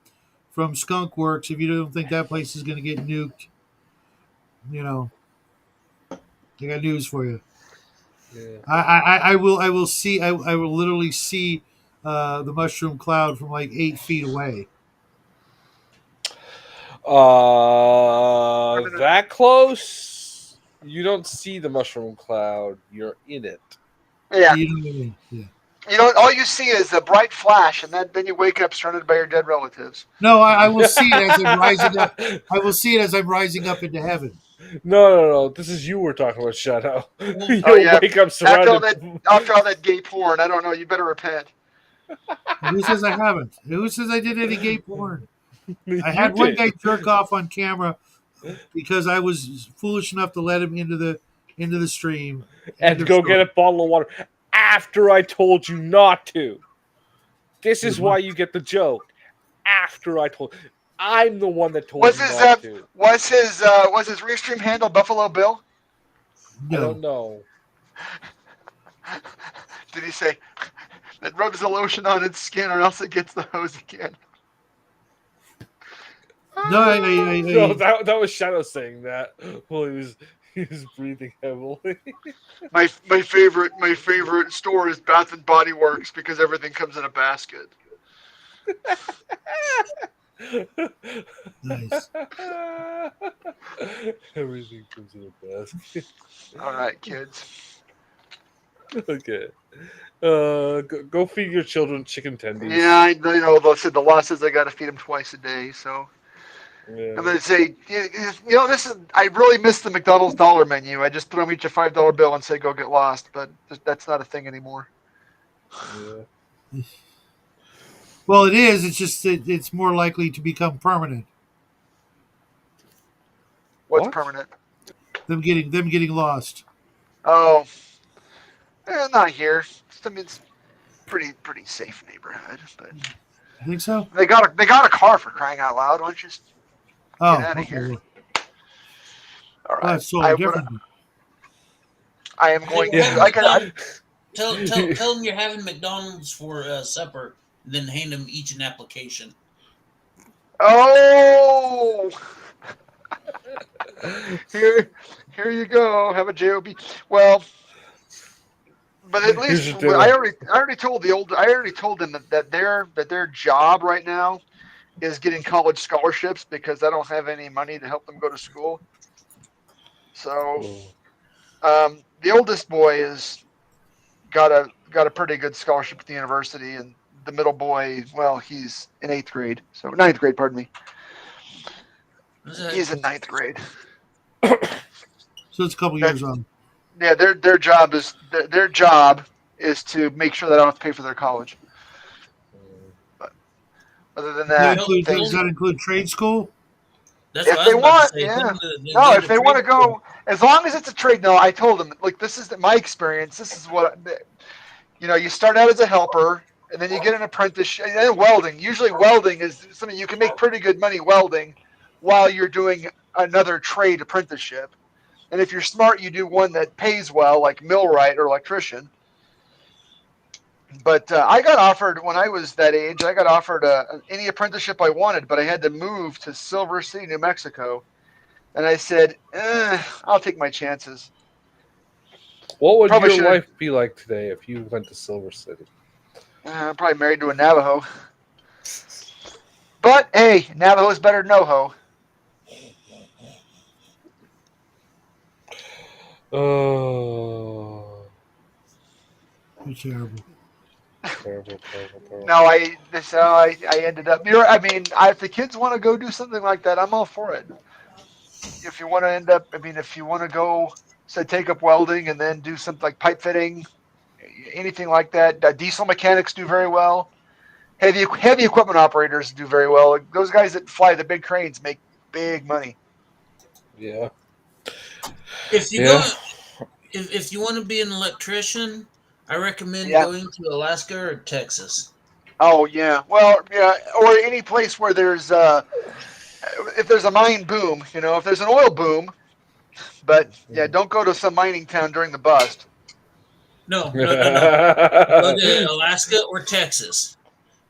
Skunk Works. If you don't think that place is going to get nuked, I got news for you. Yeah. I will literally see the mushroom cloud from like 8 feet away. That close? You don't see the mushroom cloud. You're in it. Yeah. Yeah. All you see is a bright flash, and then you wake up surrounded by your dead relatives. No, I will see it as I'm rising up. I will see it as I'm rising up into heaven. No. This is you we're talking about, Shadow. You'll wake up surrounded. After all that gay porn, I don't know. You better repent. Who says I haven't? Who says I did any gay porn? I had one guy jerk off on camera because I was foolish enough to let him into the stream and go get a bottle of water after I told you not to. This is why you get the joke. After I told, I'm the one that told you not to. Was his restream handle Buffalo Bill? No. I don't know. Did he say that rubs the lotion on its skin or else it gets the hose again? No, no, that was Shadow saying that. Well, he was breathing heavily. My favorite store is Bath and Body Works because everything comes in a basket. Nice. Everything comes in a basket. All right, kids. Okay. Go feed your children chicken tendies. Yeah, I know. The law says I got to feed them twice a day, so Yeah. I'm gonna say, this is. I really miss the McDonald's dollar menu. I just throw them each a $5 bill and say, "Go get lost," but that's not a thing anymore. Yeah. Well, it is. It's just that it's more likely to become permanent. What's What? permanent? Them getting lost. Oh, not here. It's pretty safe neighborhood, but I think so. they got a car for crying out loud. Why don't you just get Oh, out of okay. here? Well, All right, that's totally different. I am Hey, going we're to. having I can. McDonald's. Tell them you're having McDonald's for supper, then hand them each an application. Oh, here you go. Have a job. Well, but at Here's least your dinner. I already told them that their job right now is getting college scholarships because I don't have any money to help them go to school. So Oh. the oldest boy is got a pretty good scholarship at the university, and the middle boy, well, he's in eighth grade, so ninth grade, pardon me. He's in ninth grade. So it's a couple That's years on. yeah. Their job is to make sure that I don't have to pay for their college. But other than That that, include, does things that include trade school? That's what if I they was about to want, say. Tell yeah. them to No, go if to they want trade to school. go, as long as it's a trade. No, I told them, like, this is my experience. This is what you start out as a helper, and then you get an apprenticeship. And then welding. Usually, welding is something you can make pretty good money welding while you're doing another trade apprenticeship. And if you're smart, you do one that pays well, like millwright or electrician. But I got offered when I was that age. I got offered any apprenticeship I wanted, but I had to move to Silver City, New Mexico, and I said, "I'll take my chances." What would Probably your should have. life be like today if you went to Silver City? Probably married to a Navajo. But hey, Navajo is better than NoHo. Oh, You're terrible. terrible, terrible, terrible. No, I ended up. If the kids want to go do something like that, I'm all for it. If you want to if you want to go, say, take up welding and then do something like pipe fitting, anything like that. Diesel mechanics do very well. Heavy equipment operators do very well. Those guys that fly the big cranes make big money. Yeah. If you Yeah. go, if you want to be an electrician, I recommend Yeah. going to Alaska or Texas. Oh yeah. Well, yeah, or any place where there's if there's a mine boom, if there's an oil boom, but yeah, don't go to some mining town during the bust. No, no, no, no. Go to Alaska or Texas.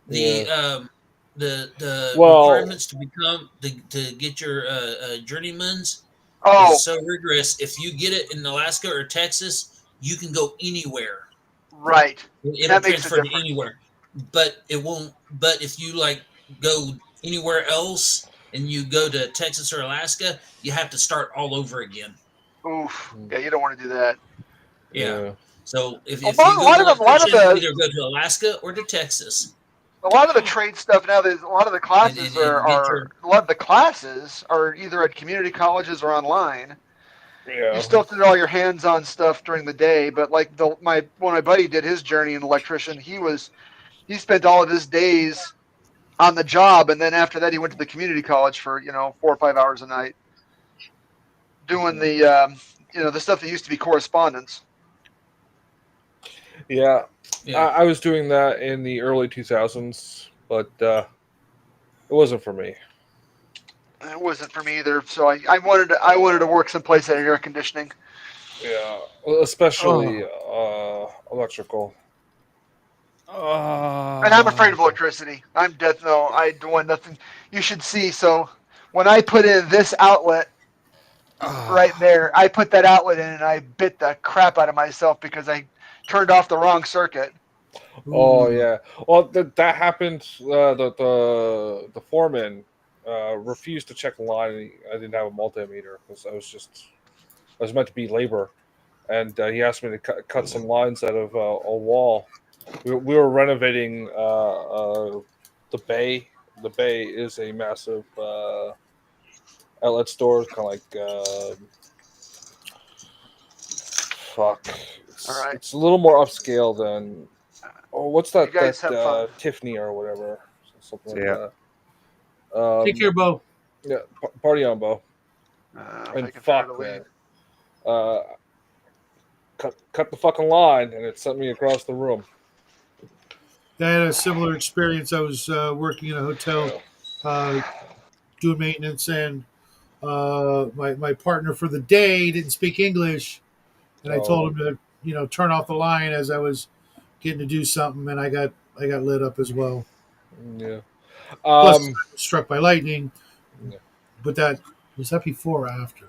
Yeah. The Well, requirements to get your journeymans is Oh, so rigorous. If you get it in Alaska or Texas, you can go anywhere. right. It'll That makes a transfer to difference. anywhere, but it won't. But if you like go anywhere else and you go to Texas or Alaska, you have to start all over again. Oof. Yeah, you don't want to do that. Yeah. yeah. So if A you go lot to of them, electrician, either go to Alaska or to Texas a lot of the trade stuff now. There's a lot of the classes and get your a lot of the classes are either at community colleges or online. You Yeah. still have to do all your hands-on stuff during the day, but like when my buddy did his journey in electrician, he spent all of his days on the job, and then after that, he went to the community college for 4 or 5 hours a night doing the stuff that used to be correspondence. Yeah. yeah. I was doing that in the early 2000s, but it wasn't for me. It wasn't for me either. So I wanted to work someplace that had air conditioning. Yeah. Especially electrical. And I'm afraid of electricity. I'm death. No, I don't want nothing. You should see. So when I put in this outlet right there, I put that outlet in and I bit the crap out of myself because I turned off the wrong circuit. Oh Ooh. yeah. Well, that happened. The foreman refused to check the line. And I didn't have a multimeter because I was meant to be labor, and he asked me to cut some lines out of a wall. We were renovating the bay. The bay is a massive outlet store, kind of like fuck. All right. It's a little more upscale than what's You guys that have fun. Tiffany or whatever, something like Yeah. that. Take care, Bo. Yeah, party on, Bo. And Taking forever fuck, to leave. man. Uh, cut the fucking line, and it sent me across the room. I had a similar experience. I was working in a hotel, uh, doing maintenance, and my partner for the day didn't speak English, and I Oh, told him to turn off the line as I was getting to do something, and I got lit up as well. yeah. Plus, Um, I was struck by lightning, yeah. but that was that before or after?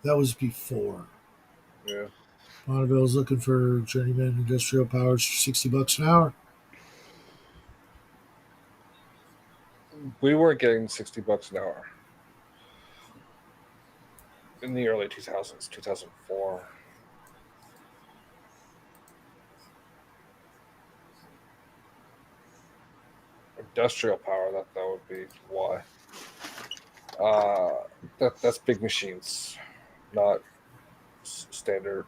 That was before. Yeah. Bonneville's looking for journeyman industrial powers for $60 an hour. We weren't getting $60 an hour in the early 2000s, 2004. Industrial power, that would be why. That's big machines, not standard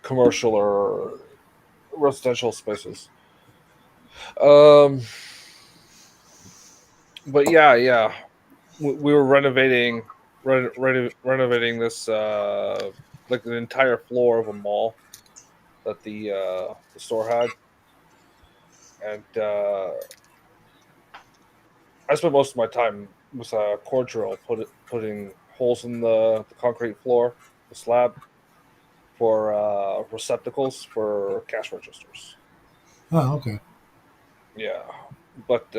commercial or residential spaces. Um, but yeah, we were renovating this like an entire floor of a mall that the store had, and I spent most of my time with a core drill putting holes in the concrete floor, the slab, for receptacles for cash registers. Oh, okay. Yeah, but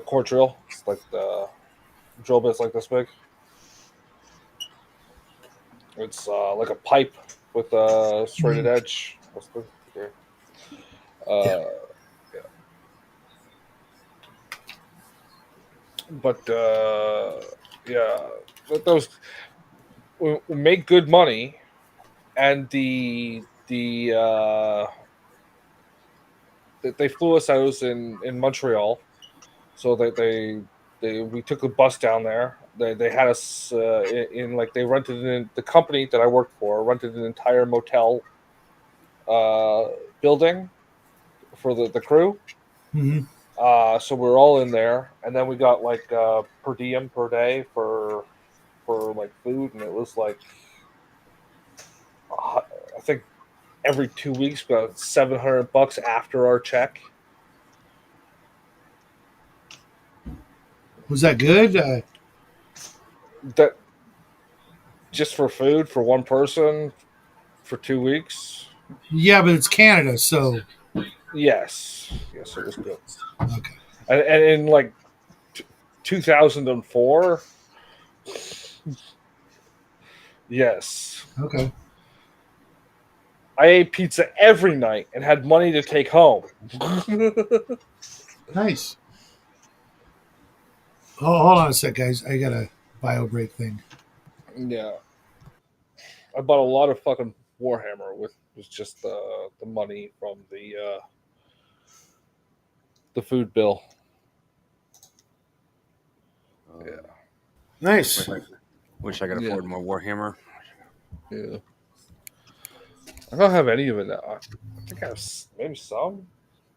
core drill, it's like the drill bit's like this big. It's like a pipe with a serrated Mhm. edge. Okay. Yeah. Uh, yeah. But yeah, those we make good money, and they flew us. I was in Montreal, so they we took a bus down there. They had us in like they rented the company that I worked for rented an entire motel uh, building for the crew. Hmm. So we were all in there, and then we got like per diem per day for like food, and it was like I think every 2 weeks we got $700 after our check. Was that good? That just for food for one person for 2 weeks. Yeah, but it's Canada, so Yes, it was good. okay. And in like 2004, yes, Okay. I ate pizza every night and had money to take home. Nice. Oh, hold on a sec, guys. I got a bio break thing. Yeah, I bought a lot of fucking Warhammer with just the money from the food bill. Yeah, Nice. Wish I could yeah, afford more Warhammer. yeah. I don't have any of it now. I think I have maybe some,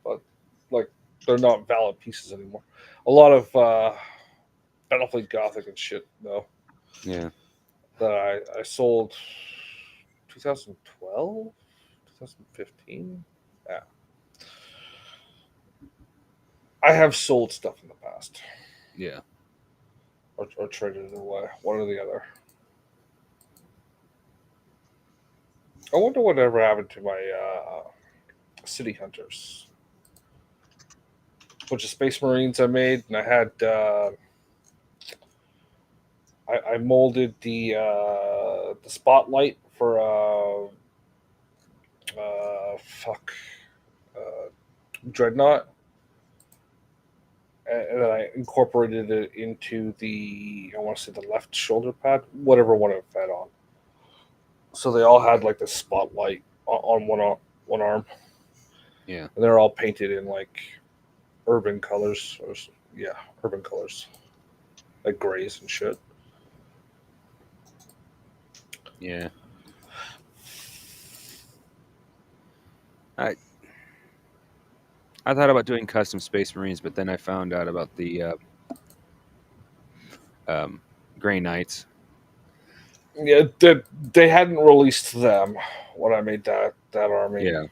but like they're not valid pieces anymore. A lot of Battlefield Gothic and shit though Yeah. that I sold 2012, 2015. Yeah, I have sold stuff in the past Yeah. or traded it away, one or the other. I wonder whatever happened to my City Hunters. A bunch of Space Marines I made, and I I molded the spotlight for fuck Dreadnought, and then I incorporated it into the, I want to say, the left shoulder pad, whatever one it fed on. So they all had like the spotlight on one arm. Yeah. And they're all painted in like urban colors, urban colors, like grays and shit. Yeah. I thought about doing custom Space Marines, but then I found out about the Grey Knights. Yeah, they hadn't released them when I made that army. Yeah,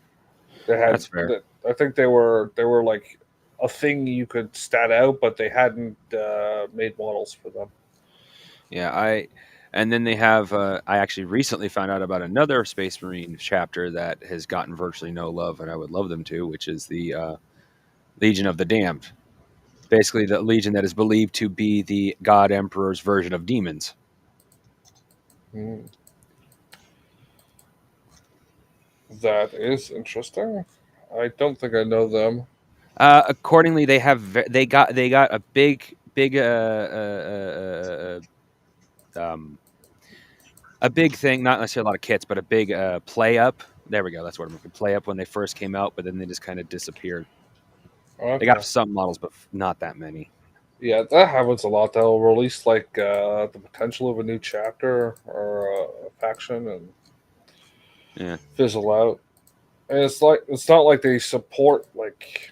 They had. that's fair. I think they were like a thing you could stat out, but they hadn't made models for them. Yeah, and then they have. I actually recently found out about another Space Marine chapter that has gotten virtually no love, and I would love them to, which is the Legion of the Damned. Basically, the Legion that is believed to be the God Emperor's version of demons. Mm. That is interesting. I don't think I know them. Accordingly, they got a big a big thing, not necessarily a lot of kits, but a big play up. There we go. That's what I'm looking. Play up when they first came out, but then they just kind of disappeared. Okay. They got some models, but not that many. Yeah, that happens a lot. They'll release like the potential of a new chapter or a faction and fizzle out. And it's not like they support like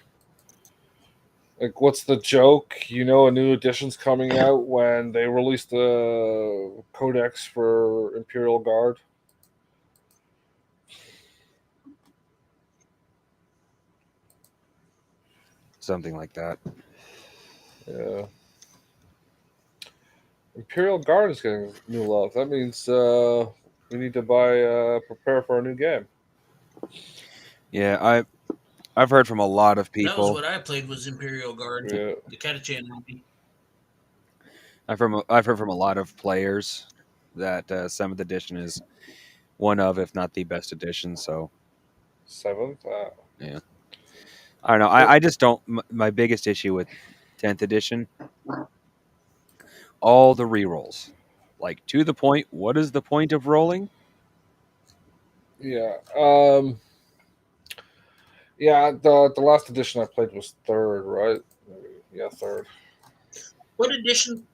what's the joke? You know, a new edition's coming out when they release the codex for Imperial Guard. Something like that. Yeah. Imperial Guard is getting new love. That means we need to prepare for a new game. Yeah, I've heard from a lot of people. That was what I played, was Imperial Guard, Yeah. the Catachan army. I've heard from a lot of players that 7th edition is one of, if not the best edition. So 7th. yeah, I don't know. I just don't. My biggest issue with 10th edition, all the rerolls, like to the point. What is the point of rolling? Yeah. Yeah. The last edition I played was 3rd, right? Yeah, 3rd. What edition?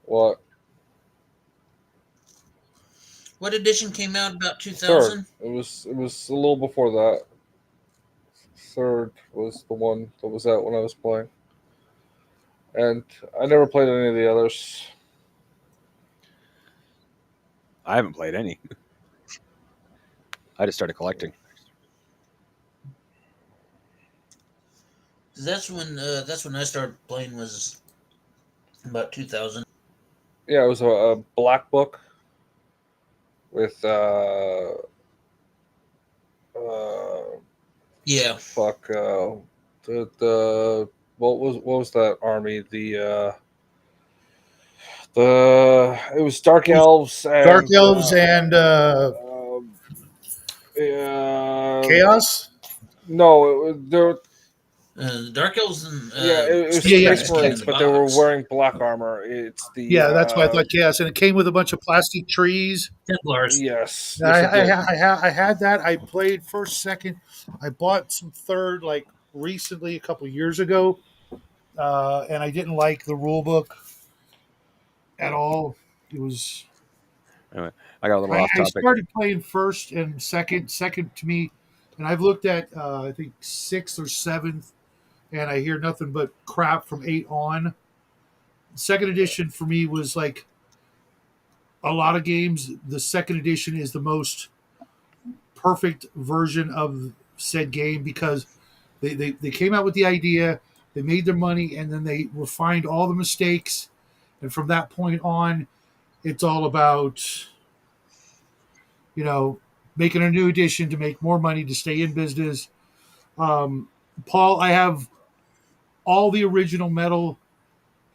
What? What edition came out about 2000? 3rd. It was a little before that. 3rd was the one that was out when I was playing, and I never played any of the others. I haven't played any. I just started collecting. That's when I started playing, was about 2000. Yeah, it was a black book with Yeah. fuck the what was that army? It was Dark Elves and Dark Elves and Chaos. No, there. Dark Elves and It was Yeah, Space Marines, but they were wearing black armor. It's the that's why I thought Chaos, and it came with a bunch of plastic trees. Templars. Yes, I yes, had that. I played first, second. I bought some 3rd like recently, a couple years ago, and I didn't like the rule book at all. It was. Anyway, I got a little off I topic. started playing first and second. Second to me, and I've looked at I think 6th or 7th, and I hear nothing but crap from 8 on. Second edition for me was like a lot of games. The second edition is the most perfect version of said game because they came out with the idea, they made their money, and then they refined all the mistakes. And from that point on, it's all about, making a new edition to make more money to stay in business. Paul, I have all the original metal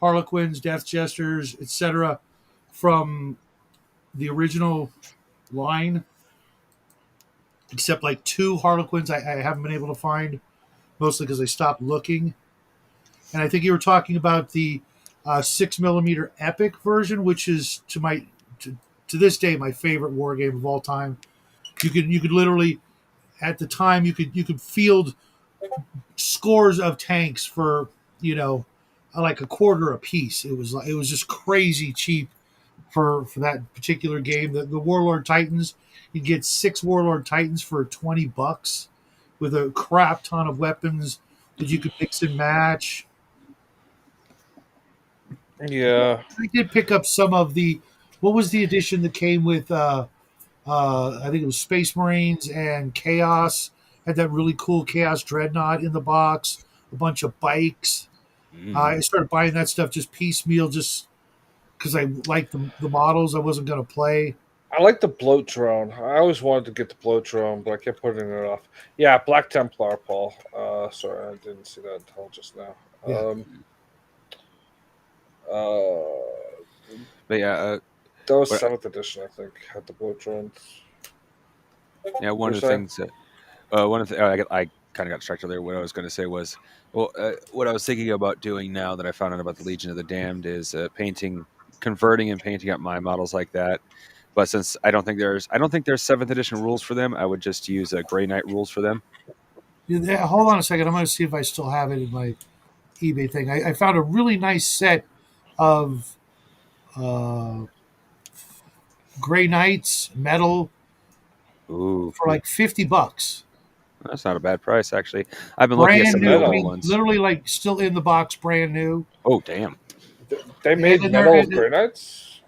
Harlequins, Death Jesters, etc. from the original line, except like 2 Harlequins I haven't been able to find, mostly because I stopped looking. And I think you were talking about the 6mm Epic version, which is to this day my favorite war game of all time. You could literally, at the time, you could field scores of tanks for, like a quarter a piece. It was just crazy cheap for that particular game. The Warlord Titans, you get 6 Warlord Titans for $20 with a crap ton of weapons that you could mix and match. Yeah. I did pick up some of the. What was the edition that came with? I think it was Space Marines and Chaos. Had that really cool Chaos Dreadnought in the box. A bunch of bikes. I started buying that stuff just piecemeal, just because I liked the models. I wasn't going to play. I like the bloat drone. I always wanted to get the bloat drone, but I kept putting it off. Yeah, Black Templar, Paul. Sorry, I didn't see that until just now. Yeah. But yeah, That was what- 7th edition, I think, had the bloat drones. yeah. One of the saying? things I kind of got distracted there. What I was going to say was, well, what I was thinking about doing now that I found out about the Legion of the Damned is converting and painting up my models like that. But since I don't think there's 7th edition rules for them, I would just use Grey Knight rules for them. Yeah, hold on a second. I'm going to see if I still have it in my eBay thing. I found a really nice set of uh, Grey Knights metal Ooh, for like $50. that's not a bad price actually. I've been looking at Brand some new. of the I old mean, ones. literally like still in the box, brand new. Oh damn! They made And metal they're- with Grey Knights?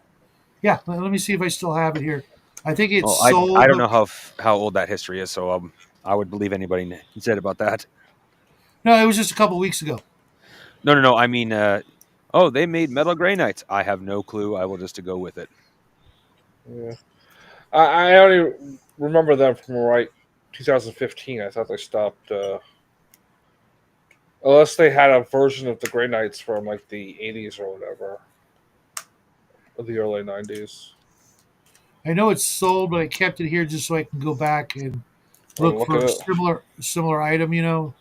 Yeah, let me see if I still have it here. I think it's Oh, sold. I don't know how old that history is, so I would believe anybody said about that. No, it was just a couple weeks ago. No. I mean, oh, they made metal Grey Knights. I have no clue. I will just go with it. Yeah. I only remember them from 2015. I thought they stopped. Unless they had a version of the Grey Knights from like the 80s or whatever. Or the early 90s. I know it's sold, but I kept it here just so I can go back and look for a similar item. Yeah.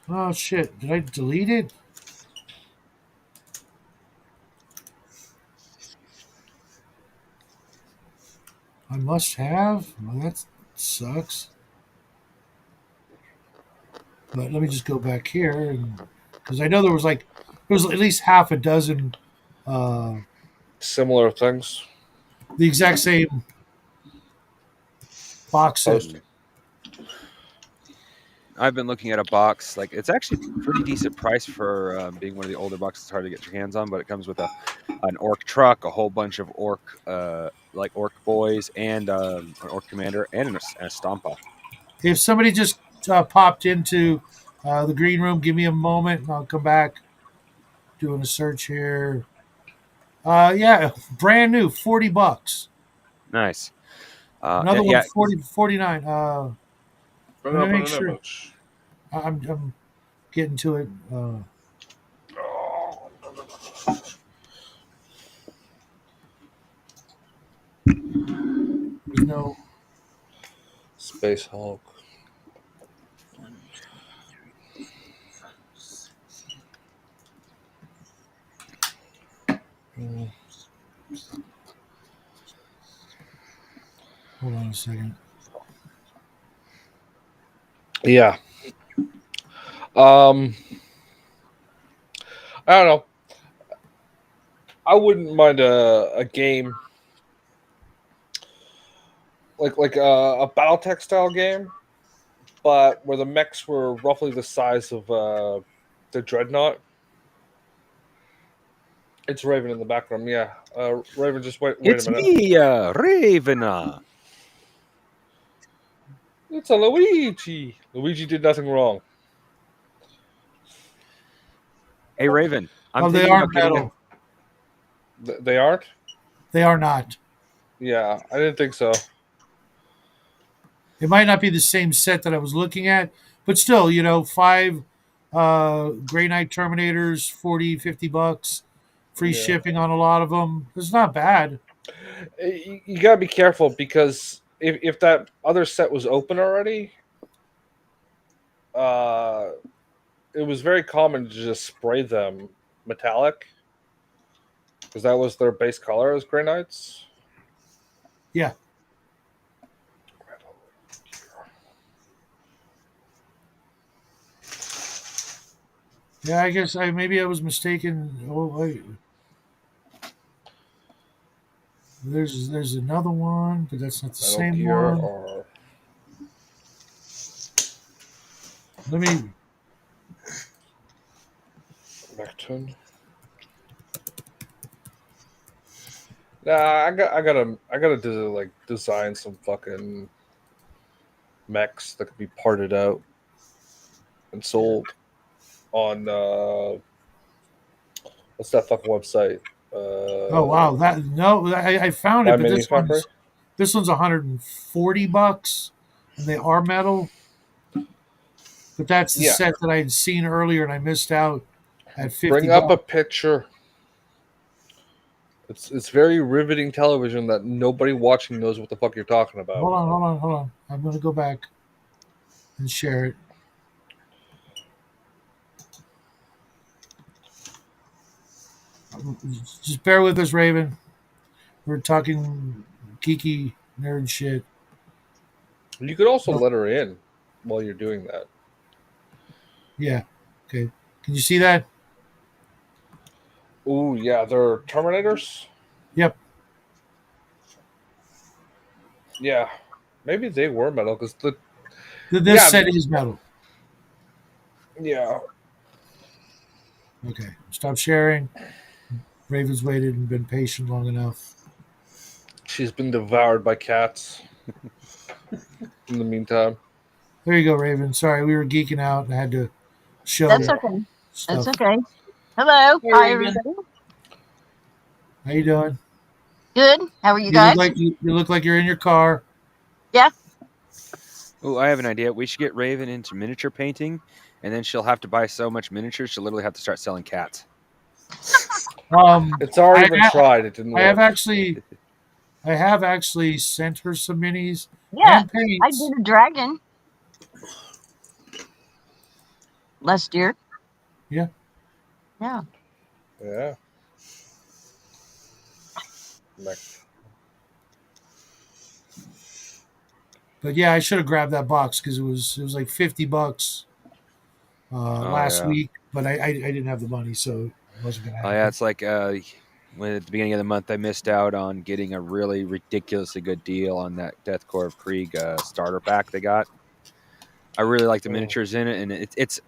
Oh shit! Did I delete it? I must have. Well, that sucks. But let me just go back here, because I know there was at least half a dozen, uh, Similar things. the exact same box set. Post. I've been looking at a box. Like it's actually pretty decent price for being one of the older boxes. It's hard to get your hands on, but it comes with an orc truck, a whole bunch of orc boys, and an orc commander, and a stompa. If somebody just popped into the green room, give me a moment, and I'll come back. Doing a search here. Yeah, brand new, $40. Nice. Another one, Yeah, 49. Bring Let up me an make sure. image. I'm getting to it. There's no. Space Hulk. Hold on a second. Yeah. I don't know. I wouldn't mind a game like a BattleTech style game, but where the mechs were roughly the size of the Dreadnought. It's Raven in the background. Yeah, Raven. Just wait it's a minute. me, Ravena. It's a Luigi. Luigi did nothing wrong. Hey, Raven. I'm They thinking aren't about getting metal. They aren't. They are not. Yeah, I didn't think so. It might not be the same set that I was looking at, but still, 5 Grey Knight Terminators, 40, $50, free Yeah. shipping on a lot of them. It's not bad. You gotta be careful because if that other set was open already, uh, it was very common to just spray them metallic because that was their base color as Grey Knights. Yeah. Yeah, I guess maybe I was mistaken. Oh, wait. There's another one, but that's not the Metal same Gear one. or Let me. Mechton. Nah, I gotta design some fucking mechs that could be parted out and sold on what's that fucking website? Oh wow, that no, I found By it, but Mini Factory. this one's $140, and they are metal. But that's the Yeah, set that I had seen earlier, and I missed out at 50 bring up a bucks. picture. It's very riveting television that nobody watching knows what the fuck you're talking about. Hold on. I'm gonna go back and share it. Just bear with us, Raven. We're talking geeky nerd shit. You could also let her in while you're doing that. Yeah. Okay. Can you see that? Ooh, yeah, they're Terminators. Yep. Yeah, maybe they were metal because the This yeah set is metal. yeah. Okay. Stop sharing. Raven's waited and been patient long enough. She's been devoured by cats. In the meantime, There you go, Raven. Sorry, we were geeking out and I had to show That's okay. stuff. That's okay. Hello. Hey, Hi, Raven. everybody. How you doing? Good. How are you You guys? look like you look like you're in your car. Yeah. Oh, I have an idea. We should get Raven into miniature painting, and then she'll have to buy so much miniatures she'll literally have to start selling cats. it's already I, been tried. It didn't I work. have actually sent her some minis Yeah. and I paints. did a dragon last year. Yeah. Yeah. Yeah. Mech. But yeah, I should have grabbed that box because it was like $50 last yeah. week, but I didn't have the money, so it wasn't gonna Oh happen. yeah, it's like when at the beginning of the month I missed out on getting a really ridiculously good deal on that Death Corps of Krieg starter pack they got. I really like the miniatures in it, and it's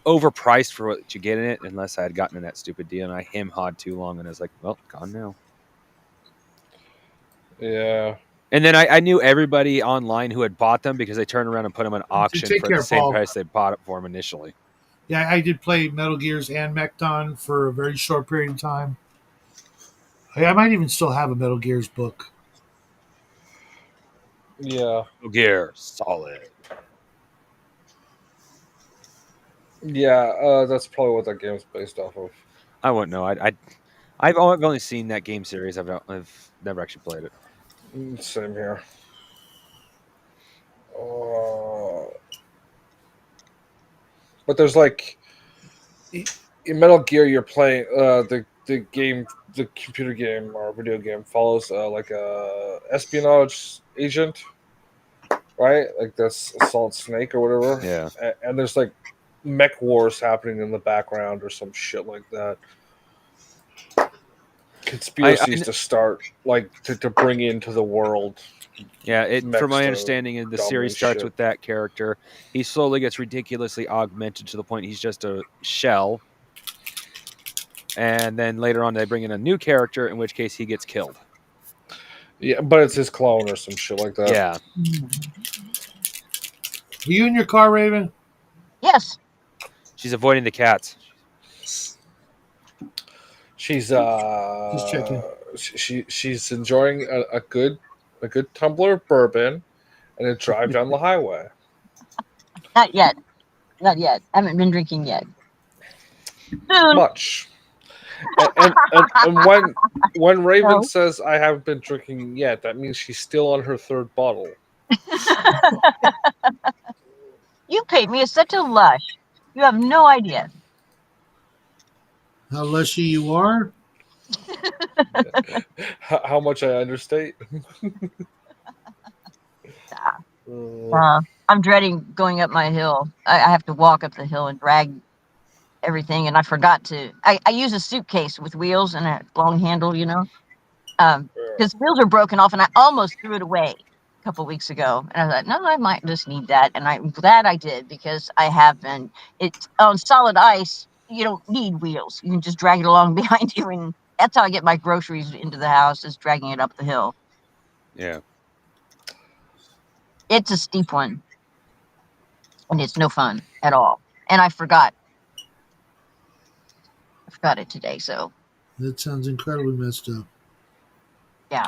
overpriced for what you get in it. Unless I had gotten in that stupid deal, and I hawed too long, and I was like, well, gone now. Yeah. And then I knew everybody online who had bought them because they turned around and put them on auction Take for care, the same Paul. price they bought it for them initially. Yeah, I did play Metal Gears and Mechton for a very short period of time. I might even still have a Metal Gears book. Yeah. Metal Gear Solid. Yeah. That's probably what that game's based off of. I wouldn't know. I've only seen that game series. I've never actually played it. Same here. But there's like in Metal Gear, you're playing the game, the computer game or video game follows like a espionage agent, right? Like this Solid Snake or whatever. Yeah. And there's like mech wars happening in the background or some shit like that. Conspiracies to start like to bring into the world. Yeah, from my to understanding, the series dominate starts shit. with that character. He slowly gets ridiculously augmented to the point he's just a shell. And then later on, they bring in a new character, in which case he gets killed. Yeah, but it's his clone or some shit like that. Yeah. Are you in your car, Raven? Yes. She's avoiding the cats. She's Just checking. she's enjoying a good tumbler of bourbon and then drive down the highway. Not yet. Not yet. I haven't been drinking yet. Soon. Much. And when Raven No. says I haven't been drinking yet, that means she's still on her third bottle. You paint me as such a lush. You have no idea. How lushy you are? How much I understate? I'm dreading going up my hill. I have to walk up the hill and drag everything, and I forgot to. I use a suitcase with wheels and a long handle, because wheels are broken off, and I almost threw it away a couple weeks ago. And I thought, no, I might just need that, and I'm glad I did because I have been. It's on solid ice. You don't need wheels. You can just drag it along behind you, and that's how I get my groceries into the house, is dragging it up the hill. Yeah. It's a steep one, and it's no fun at all. And I forgot it today, so That sounds incredibly messed up. yeah.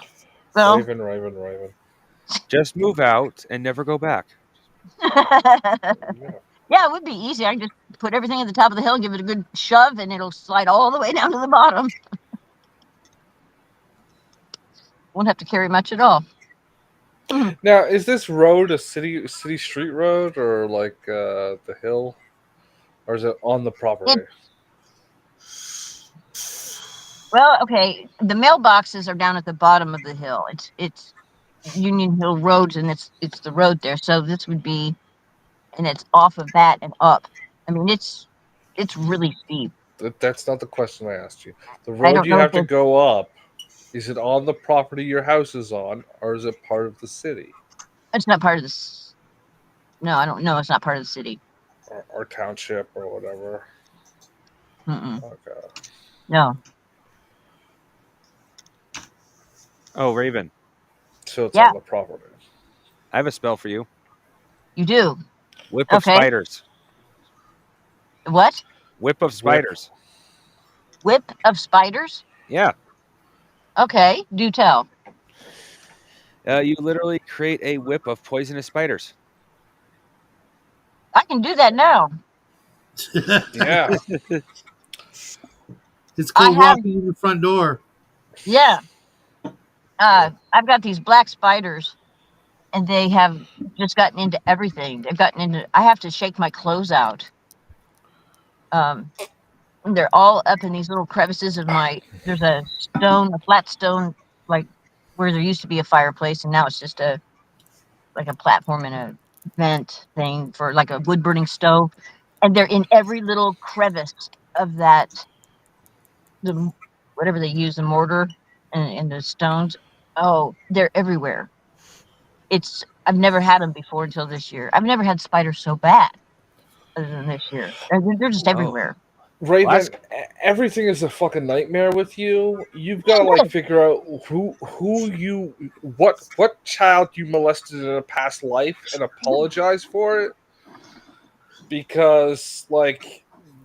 Well, Raven. Just move out and never go back. yeah, it would be easy. I can just put everything at the top of the hill, give it a good shove, and it'll slide all the way down to the bottom. Won't have to carry much at all. Now, is this road a city street road or like the hill, or is it on the property? Well, okay. The mailboxes are down at the bottom of the hill. It's Union Hill Roads, and it's the road there. So this would be, and it's off of that and up. I mean, it's really steep. That's not the question I asked you. The I road don't you know have if to it's- go up, is it on the property your house is on, or is it part of the city It's not part of this. No, I don't know. It's not part of the city. or township or whatever? Mm-mm. Okay. No. Oh, Raven, So it's Yeah. on the property. I have a spell for you. You do. Whip of Okay. spiders. What? Whip of spiders. Whip of spiders? Yeah. Okay. Do tell. You literally create a whip of poisonous spiders. I can do that now. Yeah. It's called I have- walking in the front door. Yeah. I've got these black spiders, and they have just gotten into everything. They've gotten into. I have to shake my clothes out. They're all up in these little crevices of my. There's a flat stone, like where there used to be a fireplace, and now it's just like a platform and a vent thing for like a wood burning stove, and they're in every little crevice of that. Whatever they use, the mortar and the stones. Oh, they're everywhere. I've never had them before until this year. I've never had spiders so bad other than this year. They're just everywhere. Raven, everything is a fucking nightmare with you. You've got to like figure out what child you molested in a past life and apologize for it, because like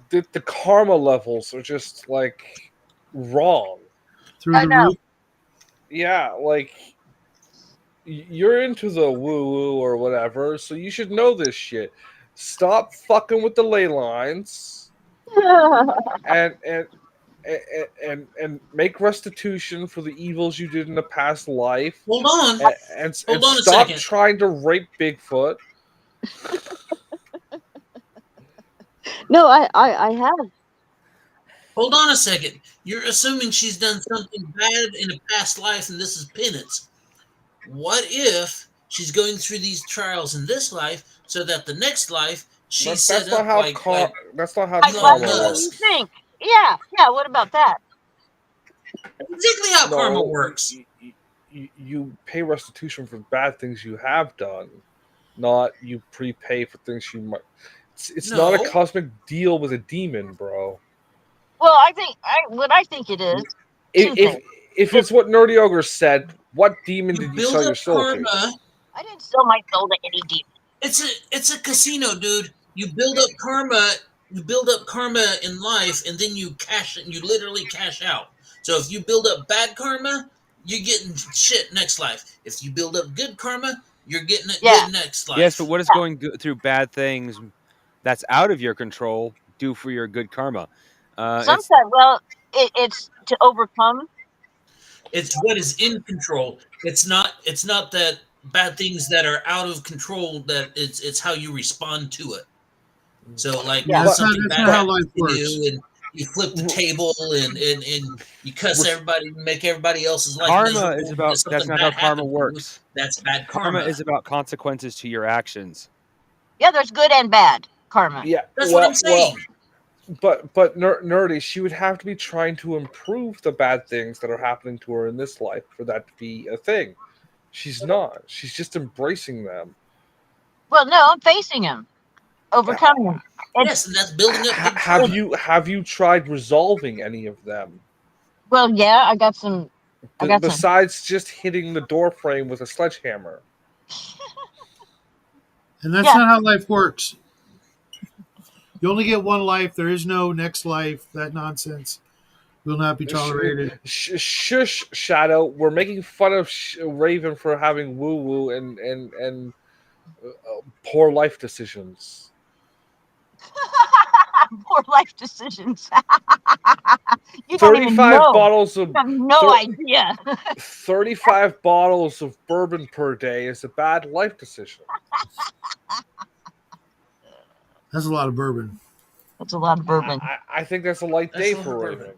the karma levels are just like wrong. Through I the know. roof. Yeah, like you're into the woo woo or whatever, so you should know this shit. Stop fucking with the ley lines. and make restitution for the evils you did in the past life. Hold on. And Hold on a stop second. trying to rape Bigfoot. No, I have. Hold on a second. You're assuming she's done something bad in a past life and this is penance. What if she's going through these trials in this life so that the next life she's set up like that's not how Like karma what works. you think? Yeah. What about that? exactly how karma works. You pay restitution for bad things you have done, not you prepay for things you might. It's not a cosmic deal with a demon, bro. Well, what I think it is. If it's what Nerdy Ogre said, what demon You did you build sell your up soul karma. to? I didn't sell my soul to any demon. It's a casino, dude. You build up karma. You build up karma in life, and then you literally cash out. So if you build up bad karma, you're getting shit next life. If you build up good karma, You're getting it Yeah. good next life. Yes, but what does going through bad things that's out of your control do for your good karma? Sometimes, well, it's to overcome. It's what is in control. It's not that bad things that are out of control, that it's how you respond to it. So like Yeah, if that's not something that's bad not how happens life to works. you and you flip the table and you cuss everybody, make everybody else's life karma miserable is because about. That's something not how bad karma happened to you, works. that's bad Karma karma. is about consequences to your actions. Yeah, there's good and bad karma. Yeah. That's what I'm Well, saying. but Nerdy, she would have to be trying to improve the bad things that are happening to her in this life for that to be a thing. She's not. She's just embracing them. Well, no, I'm facing him, overcoming him. Yes, and that's building up good Have karma. you tried resolving any of them Well, yeah, I got some. besides just hitting the door frame with a sledgehammer? And that's Yeah. not how life works. You only get one life. There is no next life. That nonsense will not be tolerated. Shush, Shadow. We're making fun of Raven for having woo woo and poor life decisions. Poor life decisions. You don't even 35 know. bottles You of have no idea. 35 bottles of bourbon per day is a bad life decision. That's a lot of bourbon. That's a lot of bourbon. I think that's a light That's day a lot for of Raven. bourbon.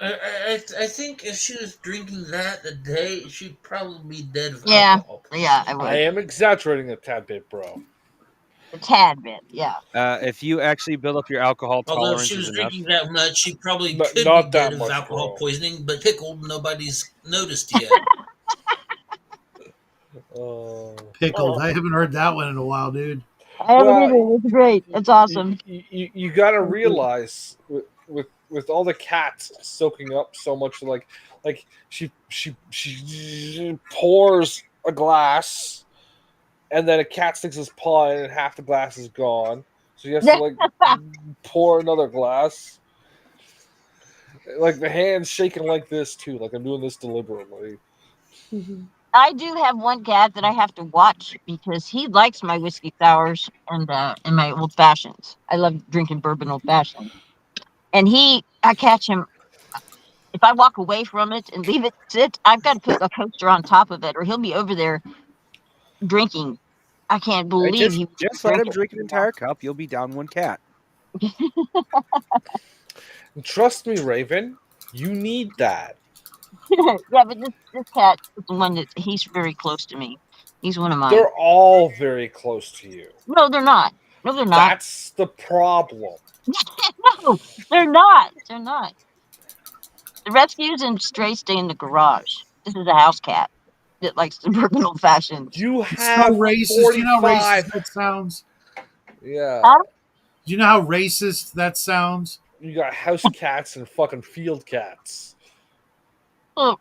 I think if she was drinking that a day, she'd probably be dead of Yeah, alcohol yeah, I poisoning. I would. am exaggerating a tad bit, bro. A tad bit, yeah. If you actually build up your alcohol Although if she tolerances was enough, drinking that much, she probably But could be not dead that of much, alcohol bro. poisoning, but pickled, nobody's noticed yet. Pickled. I haven't heard that one in a while, dude. I haven't Well, either. It's great. It's awesome. You got to realize with all the cats soaking up so much, like she pours a glass, and then a cat sticks his paw in, and half the glass is gone. So he has to like pour another glass. Like the hand's shaking like this too. Like I'm doing this deliberately. I do have one cat that I have to watch because he likes my whiskey sours and my old fashions. I love drinking bourbon old fashioned. And I catch him if I walk away from it and leave it sit. I've got to put a coaster on top of it, or he'll be over there drinking. I can't believe he would just let drink him it. drink an entire cup. You'll be down one cat. And trust me, Raven, you need that. Yeah, but this cat is the one that he's very close to me. He's one of mine. They're all very close to you. No, they're not. No, they're not. That's the problem. No, they're not. They're not. The rescues and strays stay in the garage. This is a house cat that likes the bourbon old fashions. You It's so have racist. You know how racist 45. that sounds? Yeah. Huh? Do you know how racist that sounds? You got house cats and fucking field cats. Oh,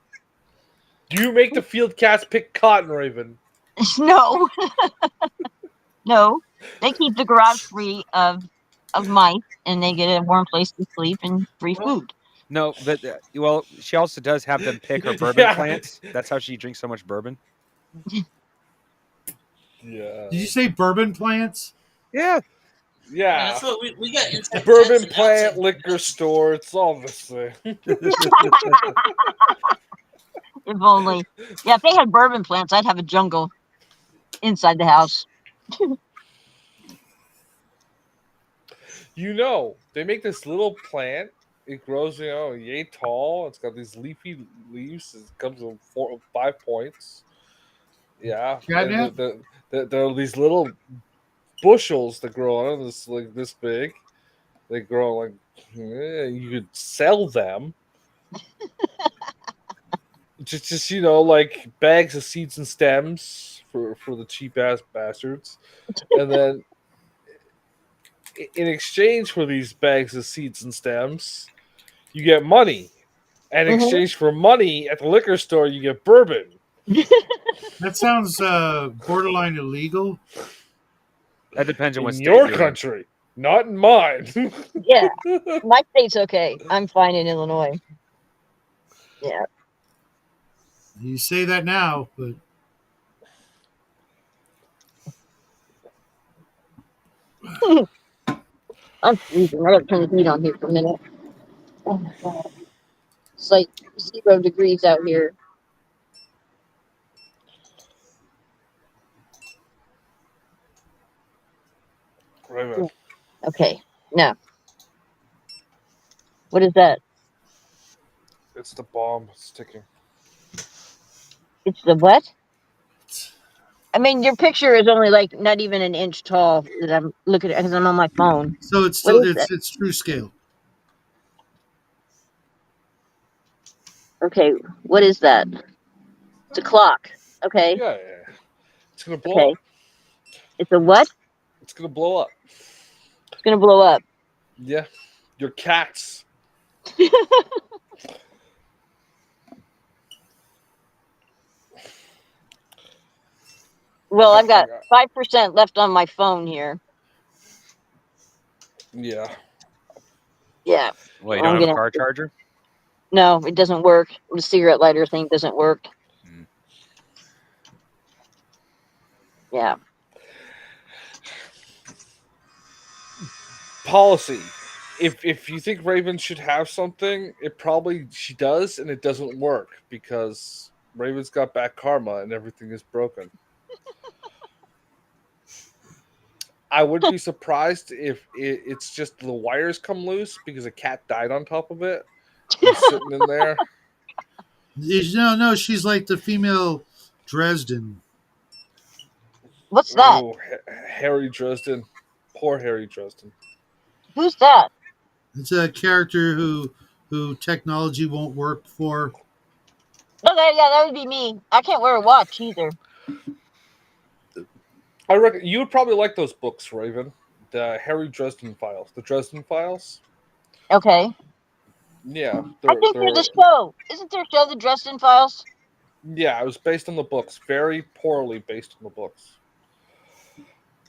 Do you make the field cats pick cotton, Raven? no, no. They keep the garage free of mice, and they get a warm place to sleep and free food. No, but well, she also does have them pick her bourbon Yeah. plants. That's how she drinks so much bourbon. Yeah. Did you say bourbon plants? Yeah, Yeah. That's what we got inside Bourbon jets and plant, outside liquor jets. store, it's all the same. If only. Yeah, if they had bourbon plants, I'd have a jungle inside the house. You know, they make this little plant. It grows, yay tall. It's got these leafy leaves. It comes with 4 or 5 points. Yeah. Catnip? And there are these little bushels that grow on it, this big. They grow like you could sell them. just like bags of seeds and stems for the cheap ass bastards, and then in exchange for these bags of seeds and stems, you get money. And in exchange for money at the liquor store, you get bourbon. That sounds borderline illegal. that depends on what In state your you're country, not in mine. Yeah, my state's okay. I'm fine in Illinois. Yeah. You say that now, but I'm freezing. I gotta turn the heat on here for a minute. Oh my god. It's like 0 degrees out here. Raven, Okay. Now, what is that? it's the bomb sticking. It's the what? I mean, your picture is only like not even an inch tall that I'm looking at because I'm on my phone. so it's What still is that? it's true scale. Okay. What is that? It's a clock. Okay. Yeah, yeah. It's gonna blow Okay. up. It's a what? It's gonna blow up. It's gonna blow up. Yeah, your cats. Well, I've I got got. 5% left on my phone here. Yeah. Yeah. Well, you I'm don't have a gonna. car charger? No, it doesn't work. The cigarette lighter thing doesn't work. Mm. Yeah. Policy. If you think Raven should have something, it probably she does, and it doesn't work because Raven's got bad karma and everything is broken. I would be surprised if it's just the wires come loose because a cat died on top of it and sitting in there. No, she's like the female Dresden. What's that? Oh, Harry Dresden, poor Harry Dresden. Who's that? It's a character who technology won't work for. Okay, yeah, that would be me. I can't wear a watch either. I reckon you would probably like those books, Raven. The Harry Dresden Files, the Dresden Files. Okay. Yeah, I they're think there's a show. Isn't there a show, The Dresden Files? yeah. It was based on the books, very poorly based on the books.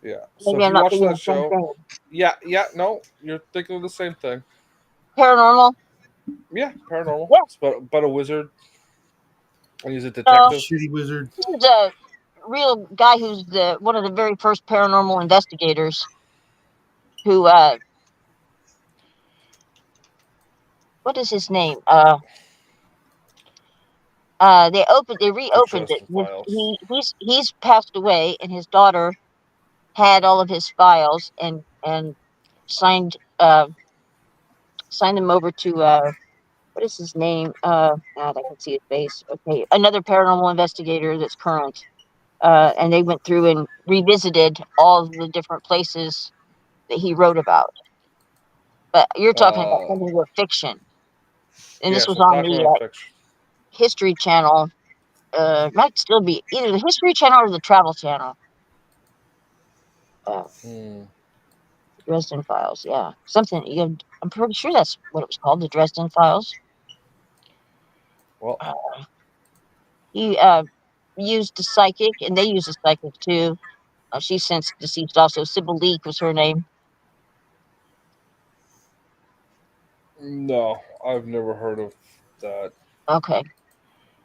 Yeah. So Maybe if I'm you not watch thinking that of the same show, thing. yeah, no, you're thinking of the same thing. Paranormal? Yeah, paranormal. Yeah. It's about a wizard, and he's a No, detective. Shitty wizard. he's a real guy who's the one of the very first paranormal investigators who what is his name? They The reopened it. Dresden Files. He's passed away, and his daughter had all of his files and signed signed them over to what is his name? God, I can see his face. Okay, another paranormal investigator that's current. And they went through and revisited all of the different places that he wrote about. But you're talking about Uh, something with fiction, and this yes, was I'm on talking the about fiction. History Channel. Might still be either the History Channel or the Travel Channel. Uh, Hmm. Dresden Files, yeah, something. I'm pretty sure that's what it was called, the Dresden Files. Well, Uh, he used a psychic, and they used a psychic too. She's since deceased. Also, Sybil Leek was her name. no, I've never heard of that. Okay,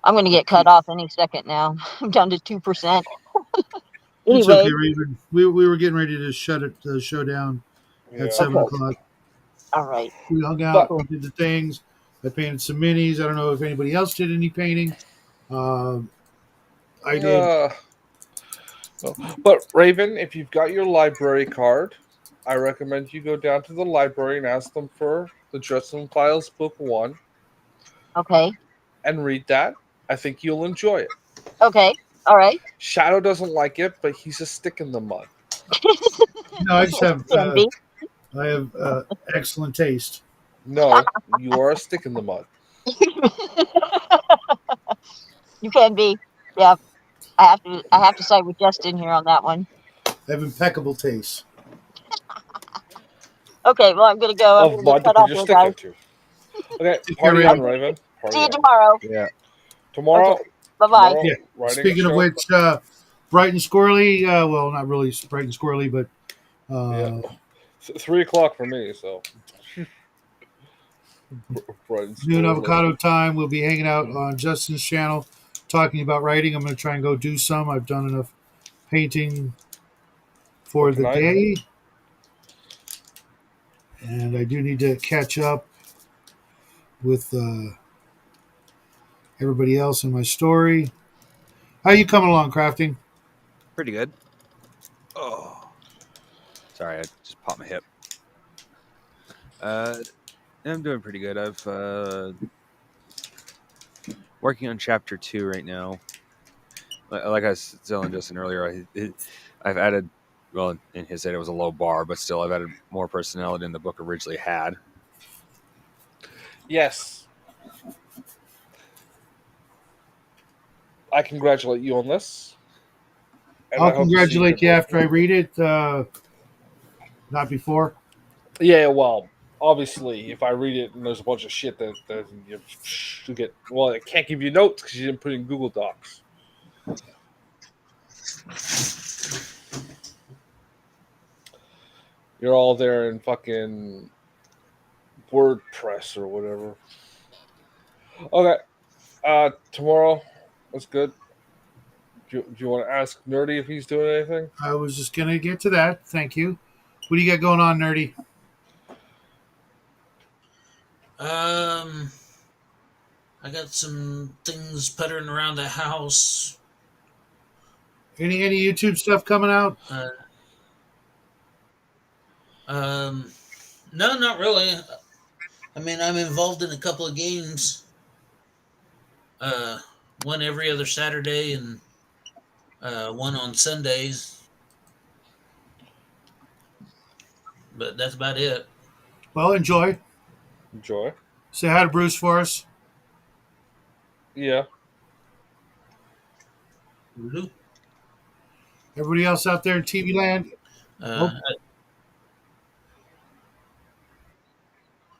I'm going to The get cut P. off any second now. I'm down to 2%. It's Anyway, okay, Raven. We were getting ready to shut it the show down at Yeah, 7 o'clock. all right. We hung out, but we did the things. I painted some minis. I don't know if anybody else did any painting. Um, I did. uh, but Raven, if you've got your library card, I recommend you go down to the library and ask them for the Dresden Files Book One Okay. and read that. I think you'll enjoy it. Okay. All right. Shadow doesn't like it, but he's a stick in the mud. No, I just have Can be. I have excellent taste. No, you are a stick in the mud. You can be. Yeah. I have to side with Justin here on that one. I have impeccable taste. Okay, well I'm gonna go. I'm Of gonna get mud to cut put off your here, stick guys. into. Okay, Take care, party on, Raven. Raven. See Party you on. tomorrow. Yeah. Okay. Tomorrow, Bye bye. Yeah. writing a Speaking of show. which, bright and squirrely. Well, not really bright and squirrely, but Yeah, 3 o'clock for me. So Noon Avocado time. We'll be hanging out on Justin's channel, talking about writing. I'm going to try and go do some. I've done enough painting for the tonight? day, and I do need to catch up with everybody else in my story. How you coming along, crafting? Pretty good. Oh, sorry, I just popped my hip. I'm doing pretty good. I've working on chapter 2 right now. Like I was telling Justin earlier, I've added. Well, in his head, it was a low bar, but still, I've added more personality than the book originally had. Yes. I congratulate you on this. And I'll I hope to see congratulate you good after I read it, not before. Yeah, well, obviously, if I read it and there's a bunch of shit that you get, well, I can't give you notes because you didn't put it in Google Docs. You're all there in fucking WordPress or whatever. Okay, tomorrow, that's good. Do you want to ask Nerdy if he's doing anything? I was just going to get to that. Thank you. What do you got going on, Nerdy? I got some things puttering around the house. Any YouTube stuff coming out? No, not really. I mean, I'm involved in a couple of games. One every other Saturday and one on Sundays. But that's about it. Well, enjoy. Enjoy. Say hi to Bruce for us. Yeah. Woohoo. Everybody else out there in TV land. I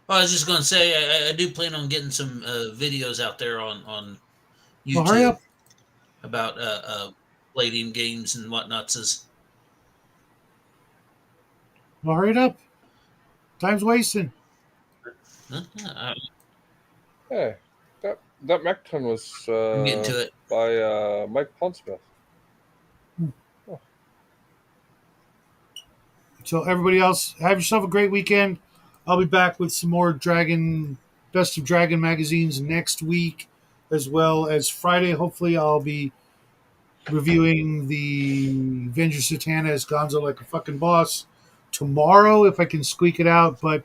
was just going to say, I do plan on getting some videos out there on Well, hurry YouTube up. about plating games and whatnots. Well, hurry it up. Time's wasting. Hey, that Mecton was I'm getting to it. by Mike Pondsmith. So everybody else, have yourself a great weekend. I'll be back with some more Best of Dragon magazines next week, as well as Friday. Hopefully, I'll be reviewing the Avenger Satana as Gonzo Like a Fucking Boss tomorrow, if I can squeak it out. But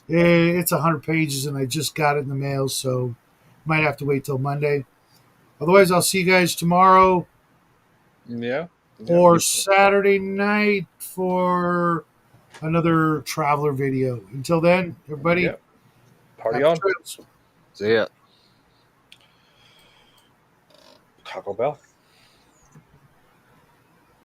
it's 100 pages, and I just got it in the mail, so might have to wait till Monday. Otherwise, I'll see you guys tomorrow Yeah. or Saturday night for another traveler video. Until then, everybody, Yep. Party happy on. trails. See ya. Taco Bell.